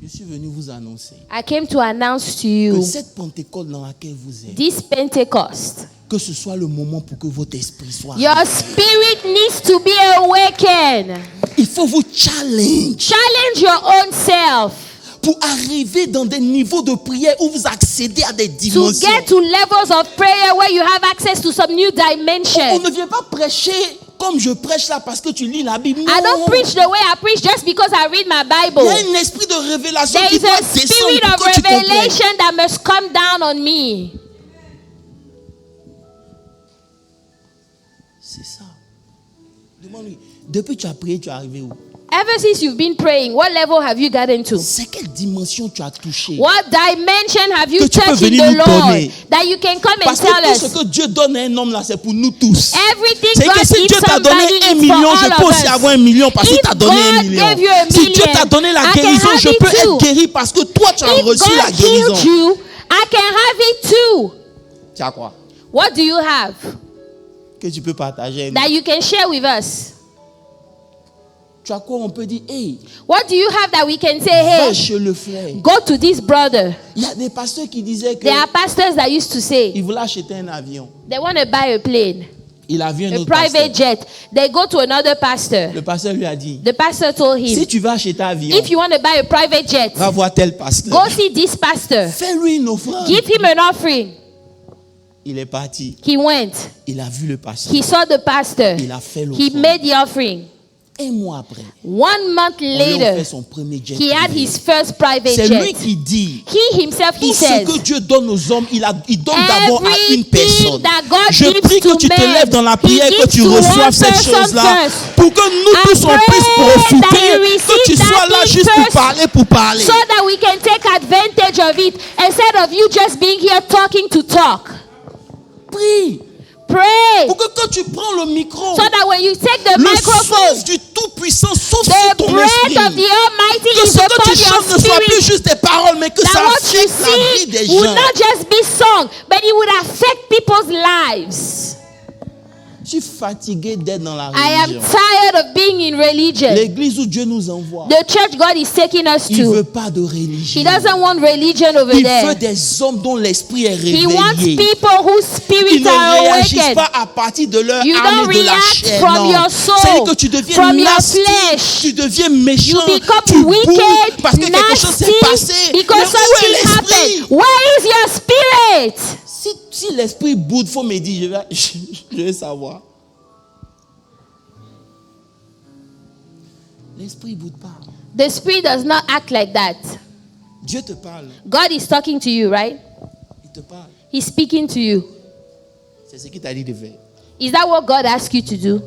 [SPEAKER 1] Je suis venu vous annoncer
[SPEAKER 2] I came to announce to
[SPEAKER 1] que
[SPEAKER 2] you
[SPEAKER 1] cette Pentecôte dans laquelle vous êtes,
[SPEAKER 2] this Pentecost.
[SPEAKER 1] que ce soit le moment pour que votre esprit soit.
[SPEAKER 2] Your spirit needs to be awakened.
[SPEAKER 1] Il faut vous challenge
[SPEAKER 2] Challenge your own self
[SPEAKER 1] pour arriver dans des niveaux de prière où vous accédez à des
[SPEAKER 2] to
[SPEAKER 1] dimensions.
[SPEAKER 2] get to levels of prayer where you have access to some new
[SPEAKER 1] On
[SPEAKER 2] dimension.
[SPEAKER 1] ne vient pas prêcher comme je prêche là parce que tu lis la Bible.
[SPEAKER 2] I don't
[SPEAKER 1] Non.
[SPEAKER 2] preach the way I preach just because I read my
[SPEAKER 1] Il y a
[SPEAKER 2] Bible.
[SPEAKER 1] un esprit de révélation
[SPEAKER 2] There
[SPEAKER 1] qui
[SPEAKER 2] is
[SPEAKER 1] doit
[SPEAKER 2] a
[SPEAKER 1] descendre
[SPEAKER 2] spirit
[SPEAKER 1] pour
[SPEAKER 2] of
[SPEAKER 1] que tu comprennes.
[SPEAKER 2] revelation that must come down on me.
[SPEAKER 1] C'est ça. Demande-lui. Depuis que tu as prié, tu es arrivé où?
[SPEAKER 2] Ever since you've been praying, what level have you gotten to?
[SPEAKER 1] C'est quelle dimension tu as touché?
[SPEAKER 2] What dimension have you
[SPEAKER 1] Que tu peux
[SPEAKER 2] touched in
[SPEAKER 1] venir
[SPEAKER 2] the
[SPEAKER 1] nous
[SPEAKER 2] Lord
[SPEAKER 1] donner.
[SPEAKER 2] that you can come and
[SPEAKER 1] Parce que
[SPEAKER 2] tell
[SPEAKER 1] tout ce
[SPEAKER 2] us?
[SPEAKER 1] que Dieu donne à un homme là, c'est pour nous tous.
[SPEAKER 2] Everything
[SPEAKER 1] C'est
[SPEAKER 2] God
[SPEAKER 1] que si
[SPEAKER 2] gives
[SPEAKER 1] Dieu t'a donné
[SPEAKER 2] somebody
[SPEAKER 1] 1
[SPEAKER 2] is for
[SPEAKER 1] million, je
[SPEAKER 2] all
[SPEAKER 1] peux
[SPEAKER 2] of
[SPEAKER 1] aussi
[SPEAKER 2] us.
[SPEAKER 1] avoir 1 million parce qu'il
[SPEAKER 2] If
[SPEAKER 1] t'a donné 1
[SPEAKER 2] God
[SPEAKER 1] million.
[SPEAKER 2] gave you a
[SPEAKER 1] Si Dieu
[SPEAKER 2] million,
[SPEAKER 1] t'a donné la
[SPEAKER 2] I can
[SPEAKER 1] guérison,
[SPEAKER 2] have
[SPEAKER 1] je
[SPEAKER 2] it
[SPEAKER 1] peux
[SPEAKER 2] too.
[SPEAKER 1] être guéri parce que toi tu as
[SPEAKER 2] If
[SPEAKER 1] reçu la
[SPEAKER 2] God
[SPEAKER 1] guérison.
[SPEAKER 2] healed you, I can have it too.
[SPEAKER 1] Tu as quoi?
[SPEAKER 2] What do you have
[SPEAKER 1] Que tu peux partager.
[SPEAKER 2] that you can share with us?
[SPEAKER 1] Tu as quoi? On peut dire, hey,
[SPEAKER 2] What do you have that we can say,
[SPEAKER 1] va
[SPEAKER 2] hey,
[SPEAKER 1] chez le frère.
[SPEAKER 2] go to this brother?
[SPEAKER 1] Il y a des pasteurs qui disaient que
[SPEAKER 2] There are pastors that used to say
[SPEAKER 1] il voulait acheter un avion.
[SPEAKER 2] they want to buy a plane,
[SPEAKER 1] Il a vu un
[SPEAKER 2] a
[SPEAKER 1] autre
[SPEAKER 2] private
[SPEAKER 1] pasteur.
[SPEAKER 2] jet. They go to another pastor.
[SPEAKER 1] Le pasteur lui a dit,
[SPEAKER 2] The pastor told
[SPEAKER 1] si
[SPEAKER 2] him,
[SPEAKER 1] tu veux acheter un avion,
[SPEAKER 2] if you want to buy a private jet,
[SPEAKER 1] va voir tel pasteur.
[SPEAKER 2] go see this pastor.
[SPEAKER 1] Fais-lui une offrande.
[SPEAKER 2] Give him an offering.
[SPEAKER 1] Il est parti.
[SPEAKER 2] He went.
[SPEAKER 1] Il a vu le pasteur.
[SPEAKER 2] He saw the pastor.
[SPEAKER 1] Il a fait
[SPEAKER 2] He
[SPEAKER 1] l'offrande.
[SPEAKER 2] made the offering.
[SPEAKER 1] Un mois après,
[SPEAKER 2] 1 month
[SPEAKER 1] on lui a
[SPEAKER 2] later,
[SPEAKER 1] offert son premier jet.
[SPEAKER 2] he had
[SPEAKER 1] privé.
[SPEAKER 2] his first private
[SPEAKER 1] C'est lui
[SPEAKER 2] jet.
[SPEAKER 1] qui dit,
[SPEAKER 2] He himself, he
[SPEAKER 1] tout ce
[SPEAKER 2] says,
[SPEAKER 1] que Dieu donne aux hommes, il donne d'abord à une
[SPEAKER 2] everything
[SPEAKER 1] personne.
[SPEAKER 2] that God
[SPEAKER 1] Je
[SPEAKER 2] gives
[SPEAKER 1] prie que
[SPEAKER 2] to
[SPEAKER 1] tu te
[SPEAKER 2] man,
[SPEAKER 1] lèves dans la
[SPEAKER 2] he
[SPEAKER 1] prière, que
[SPEAKER 2] gives
[SPEAKER 1] tu
[SPEAKER 2] to one
[SPEAKER 1] reçoives cette
[SPEAKER 2] person
[SPEAKER 1] chose-là,
[SPEAKER 2] first.
[SPEAKER 1] pour que nous
[SPEAKER 2] I
[SPEAKER 1] tous on puisse
[SPEAKER 2] pray that
[SPEAKER 1] profiter,
[SPEAKER 2] you
[SPEAKER 1] que tu
[SPEAKER 2] receive
[SPEAKER 1] sois
[SPEAKER 2] that
[SPEAKER 1] là
[SPEAKER 2] thing
[SPEAKER 1] juste pour
[SPEAKER 2] first,
[SPEAKER 1] parler, pour parler.
[SPEAKER 2] so that we can take advantage of it instead of you just being here talking to talk.
[SPEAKER 1] Prie,
[SPEAKER 2] Pray
[SPEAKER 1] pour que quand tu prends le micro,
[SPEAKER 2] so that when you take the
[SPEAKER 1] le
[SPEAKER 2] microphone,
[SPEAKER 1] souffle du Tout-Puissant souffle
[SPEAKER 2] the
[SPEAKER 1] sur ton
[SPEAKER 2] breath
[SPEAKER 1] esprit.
[SPEAKER 2] of the Almighty
[SPEAKER 1] Que
[SPEAKER 2] is
[SPEAKER 1] ce que
[SPEAKER 2] upon
[SPEAKER 1] tu
[SPEAKER 2] your
[SPEAKER 1] chantes ne soit plus
[SPEAKER 2] spirit.
[SPEAKER 1] juste des paroles, mais que ça
[SPEAKER 2] That what you
[SPEAKER 1] affecte la vie des
[SPEAKER 2] see would
[SPEAKER 1] gens.
[SPEAKER 2] not just be sung, but it would affect people's lives.
[SPEAKER 1] Je suis fatigué d'être dans la
[SPEAKER 2] I am
[SPEAKER 1] religion.
[SPEAKER 2] tired of being in religion.
[SPEAKER 1] L'église où Dieu nous envoie,
[SPEAKER 2] The church God is taking us
[SPEAKER 1] il ne veut
[SPEAKER 2] to,
[SPEAKER 1] pas de religion.
[SPEAKER 2] He doesn't want religion over
[SPEAKER 1] Il
[SPEAKER 2] there.
[SPEAKER 1] veut des hommes dont l'esprit est
[SPEAKER 2] He wants
[SPEAKER 1] réveillé.
[SPEAKER 2] people whose
[SPEAKER 1] Ils
[SPEAKER 2] spirits
[SPEAKER 1] ne
[SPEAKER 2] are
[SPEAKER 1] réagissent
[SPEAKER 2] awakened.
[SPEAKER 1] pas à partir de leur
[SPEAKER 2] You
[SPEAKER 1] âme
[SPEAKER 2] don't
[SPEAKER 1] et de la
[SPEAKER 2] react
[SPEAKER 1] chair.
[SPEAKER 2] from
[SPEAKER 1] Non.
[SPEAKER 2] your soul,
[SPEAKER 1] C'est-à-dire que tu deviens
[SPEAKER 2] from your
[SPEAKER 1] nasty,
[SPEAKER 2] flesh.
[SPEAKER 1] tu deviens méchant,
[SPEAKER 2] You become
[SPEAKER 1] tu
[SPEAKER 2] wicked,
[SPEAKER 1] boudes parce que quelque chose s'est passé.
[SPEAKER 2] nasty,
[SPEAKER 1] Mais
[SPEAKER 2] because
[SPEAKER 1] où est
[SPEAKER 2] something
[SPEAKER 1] l'esprit?
[SPEAKER 2] happened. Where is your spirit?
[SPEAKER 1] Si l'esprit boude, il faut me dire, je vais savoir. L'esprit boude pas.
[SPEAKER 2] The spirit does not act like that.
[SPEAKER 1] Dieu te parle,
[SPEAKER 2] God is talking to you, right?
[SPEAKER 1] il te parle.
[SPEAKER 2] He's speaking to you.
[SPEAKER 1] C'est ce qu'il t'a dit de faire.
[SPEAKER 2] Is that what God asked you to do?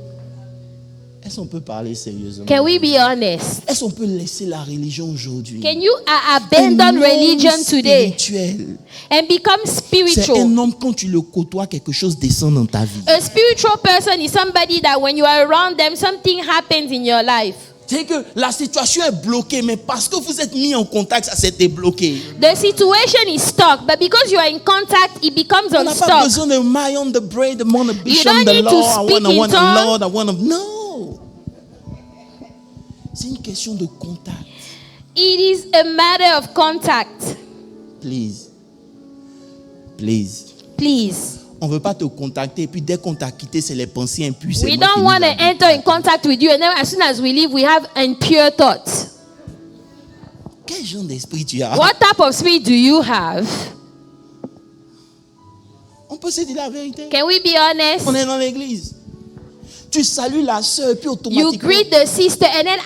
[SPEAKER 1] Est-ce qu'on peut parler sérieusement?
[SPEAKER 2] Can we be honest?
[SPEAKER 1] Est-ce qu'on peut laisser la religion aujourd'hui?
[SPEAKER 2] Can you
[SPEAKER 1] Un
[SPEAKER 2] abandon
[SPEAKER 1] homme
[SPEAKER 2] religion today
[SPEAKER 1] spirituel.
[SPEAKER 2] and become
[SPEAKER 1] C'est
[SPEAKER 2] spiritual?
[SPEAKER 1] un homme, quand tu le côtoies, quelque chose descend dans ta vie.
[SPEAKER 2] A spiritual person is somebody that when you are around them, something happens in your life.
[SPEAKER 1] C'est que la situation est bloquée, mais parce que vous êtes mis en contact, ça s'est débloqué.
[SPEAKER 2] The situation is stuck, but because you are in contact, it becomes
[SPEAKER 1] On n'a pas
[SPEAKER 2] unstuck.
[SPEAKER 1] besoin de my on the brain, the want to be
[SPEAKER 2] You
[SPEAKER 1] shown
[SPEAKER 2] don't
[SPEAKER 1] the
[SPEAKER 2] need to
[SPEAKER 1] law, I
[SPEAKER 2] speak in
[SPEAKER 1] want the
[SPEAKER 2] tongues.
[SPEAKER 1] Lord, I want to... No. C'est une question de contact.
[SPEAKER 2] It is a matter of contact.
[SPEAKER 1] Please. Please.
[SPEAKER 2] Please.
[SPEAKER 1] On ne veut pas te contacter et puis dès qu'on t'a quitté, c'est les pensées impures.
[SPEAKER 2] We don't want to enter in contact with you, and then as soon as we leave, we have impure thoughts.
[SPEAKER 1] Quel genre d'esprit tu as?
[SPEAKER 2] What type of spirit do you have?
[SPEAKER 1] On peut se dire la vérité.
[SPEAKER 2] Can we be honest?
[SPEAKER 1] On est dans l'église. Tu salues la soeur et puis
[SPEAKER 2] You
[SPEAKER 1] automatiquement.
[SPEAKER 2] greet the sister, and then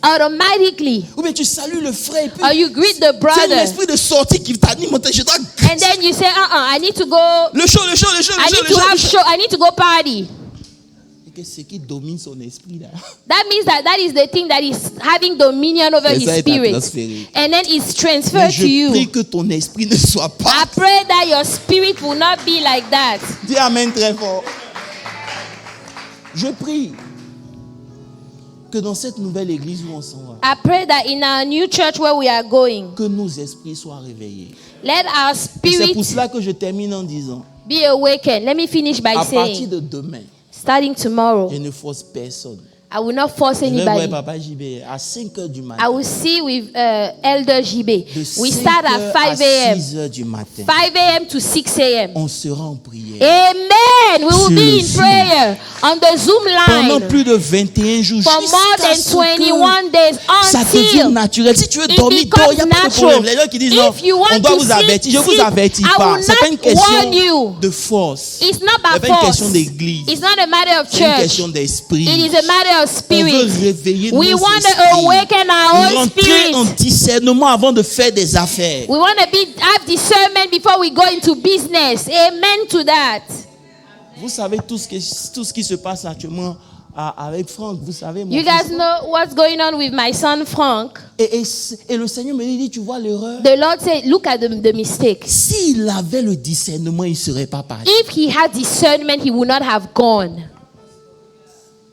[SPEAKER 2] automatically,
[SPEAKER 1] Ou bien tu salues le frère et puis.
[SPEAKER 2] or you greet the
[SPEAKER 1] C'est
[SPEAKER 2] brother,
[SPEAKER 1] l'esprit de sortie qui t'anime. Je dois.
[SPEAKER 2] and then you say, I need to go.
[SPEAKER 1] Le show.
[SPEAKER 2] I need to have show. I need to go party.
[SPEAKER 1] Et que ce qui domine son esprit là.
[SPEAKER 2] That means that is the thing that is having dominion over
[SPEAKER 1] Et
[SPEAKER 2] his
[SPEAKER 1] ça est
[SPEAKER 2] spirit,
[SPEAKER 1] transféré.
[SPEAKER 2] and then it's
[SPEAKER 1] Mais
[SPEAKER 2] transferred
[SPEAKER 1] je
[SPEAKER 2] to you.
[SPEAKER 1] prie que ton esprit ne soit
[SPEAKER 2] I
[SPEAKER 1] pas.
[SPEAKER 2] pray that your spirit will not be like that.
[SPEAKER 1] Dis amen très fort. Je prie que dans cette nouvelle église où on s'en va,
[SPEAKER 2] I pray that in our new church where we are going,
[SPEAKER 1] que nos esprits soient réveillés.
[SPEAKER 2] let our
[SPEAKER 1] Et c'est pour
[SPEAKER 2] spirit
[SPEAKER 1] cela que je termine en disant,
[SPEAKER 2] be awakened. Let me finish by
[SPEAKER 1] à partir
[SPEAKER 2] saying,
[SPEAKER 1] de demain,
[SPEAKER 2] starting tomorrow,
[SPEAKER 1] je ne force personne.
[SPEAKER 2] I will not force
[SPEAKER 1] Je vais voir
[SPEAKER 2] anybody.
[SPEAKER 1] Papa JB à 5 heures du
[SPEAKER 2] I
[SPEAKER 1] matin.
[SPEAKER 2] will see with Elder JB.
[SPEAKER 1] De
[SPEAKER 2] We
[SPEAKER 1] 5
[SPEAKER 2] start
[SPEAKER 1] heures
[SPEAKER 2] at
[SPEAKER 1] à
[SPEAKER 2] 5 a.m.
[SPEAKER 1] 6 heures du matin.
[SPEAKER 2] 5 a.m. to 6 a.m.
[SPEAKER 1] On sera en prière.
[SPEAKER 2] Amen. We will
[SPEAKER 1] Sur
[SPEAKER 2] be
[SPEAKER 1] le
[SPEAKER 2] in
[SPEAKER 1] Zoom.
[SPEAKER 2] prayer on the Zoom
[SPEAKER 1] Pendant
[SPEAKER 2] line
[SPEAKER 1] plus de 21 jours,
[SPEAKER 2] for more
[SPEAKER 1] jusqu'à
[SPEAKER 2] than
[SPEAKER 1] ce
[SPEAKER 2] 21 days
[SPEAKER 1] que ça devienne
[SPEAKER 2] until
[SPEAKER 1] naturel. Si tu veux
[SPEAKER 2] it
[SPEAKER 1] dormir, dors, il n'y a
[SPEAKER 2] becomes
[SPEAKER 1] pas de
[SPEAKER 2] natural.
[SPEAKER 1] problème. Les gens qui disent non,
[SPEAKER 2] If you want
[SPEAKER 1] on doit
[SPEAKER 2] to
[SPEAKER 1] vous
[SPEAKER 2] sleep,
[SPEAKER 1] avertir. Je ne vous
[SPEAKER 2] sleep.
[SPEAKER 1] avertis
[SPEAKER 2] I
[SPEAKER 1] pas.
[SPEAKER 2] will
[SPEAKER 1] Ce n'est pas une
[SPEAKER 2] not warn
[SPEAKER 1] question
[SPEAKER 2] you.
[SPEAKER 1] de force.
[SPEAKER 2] It's not
[SPEAKER 1] Ce n'est
[SPEAKER 2] by
[SPEAKER 1] pas une
[SPEAKER 2] force.
[SPEAKER 1] question d'église.
[SPEAKER 2] It's not a matter of
[SPEAKER 1] C'est une
[SPEAKER 2] church.
[SPEAKER 1] question d'esprit.
[SPEAKER 2] It is a matter of
[SPEAKER 1] On veut
[SPEAKER 2] spirit.
[SPEAKER 1] réveiller
[SPEAKER 2] We
[SPEAKER 1] nos
[SPEAKER 2] want
[SPEAKER 1] esprits.
[SPEAKER 2] to awaken our own
[SPEAKER 1] Rentrer en
[SPEAKER 2] spirit.
[SPEAKER 1] discernement avant de faire des affaires.
[SPEAKER 2] We want to have discernment before we go into business. Amen to that.
[SPEAKER 1] Vous savez tout ce qui se passe actuellement avec Franck. Vous savez, mon
[SPEAKER 2] You
[SPEAKER 1] fils.
[SPEAKER 2] guys know what's going on with my son Frank.
[SPEAKER 1] Et le Seigneur me dit, tu vois l'erreur?
[SPEAKER 2] The Lord said, look at the mistake.
[SPEAKER 1] S'il avait le discernement, il ne serait pas parti.
[SPEAKER 2] If he had discernment, he would not have gone.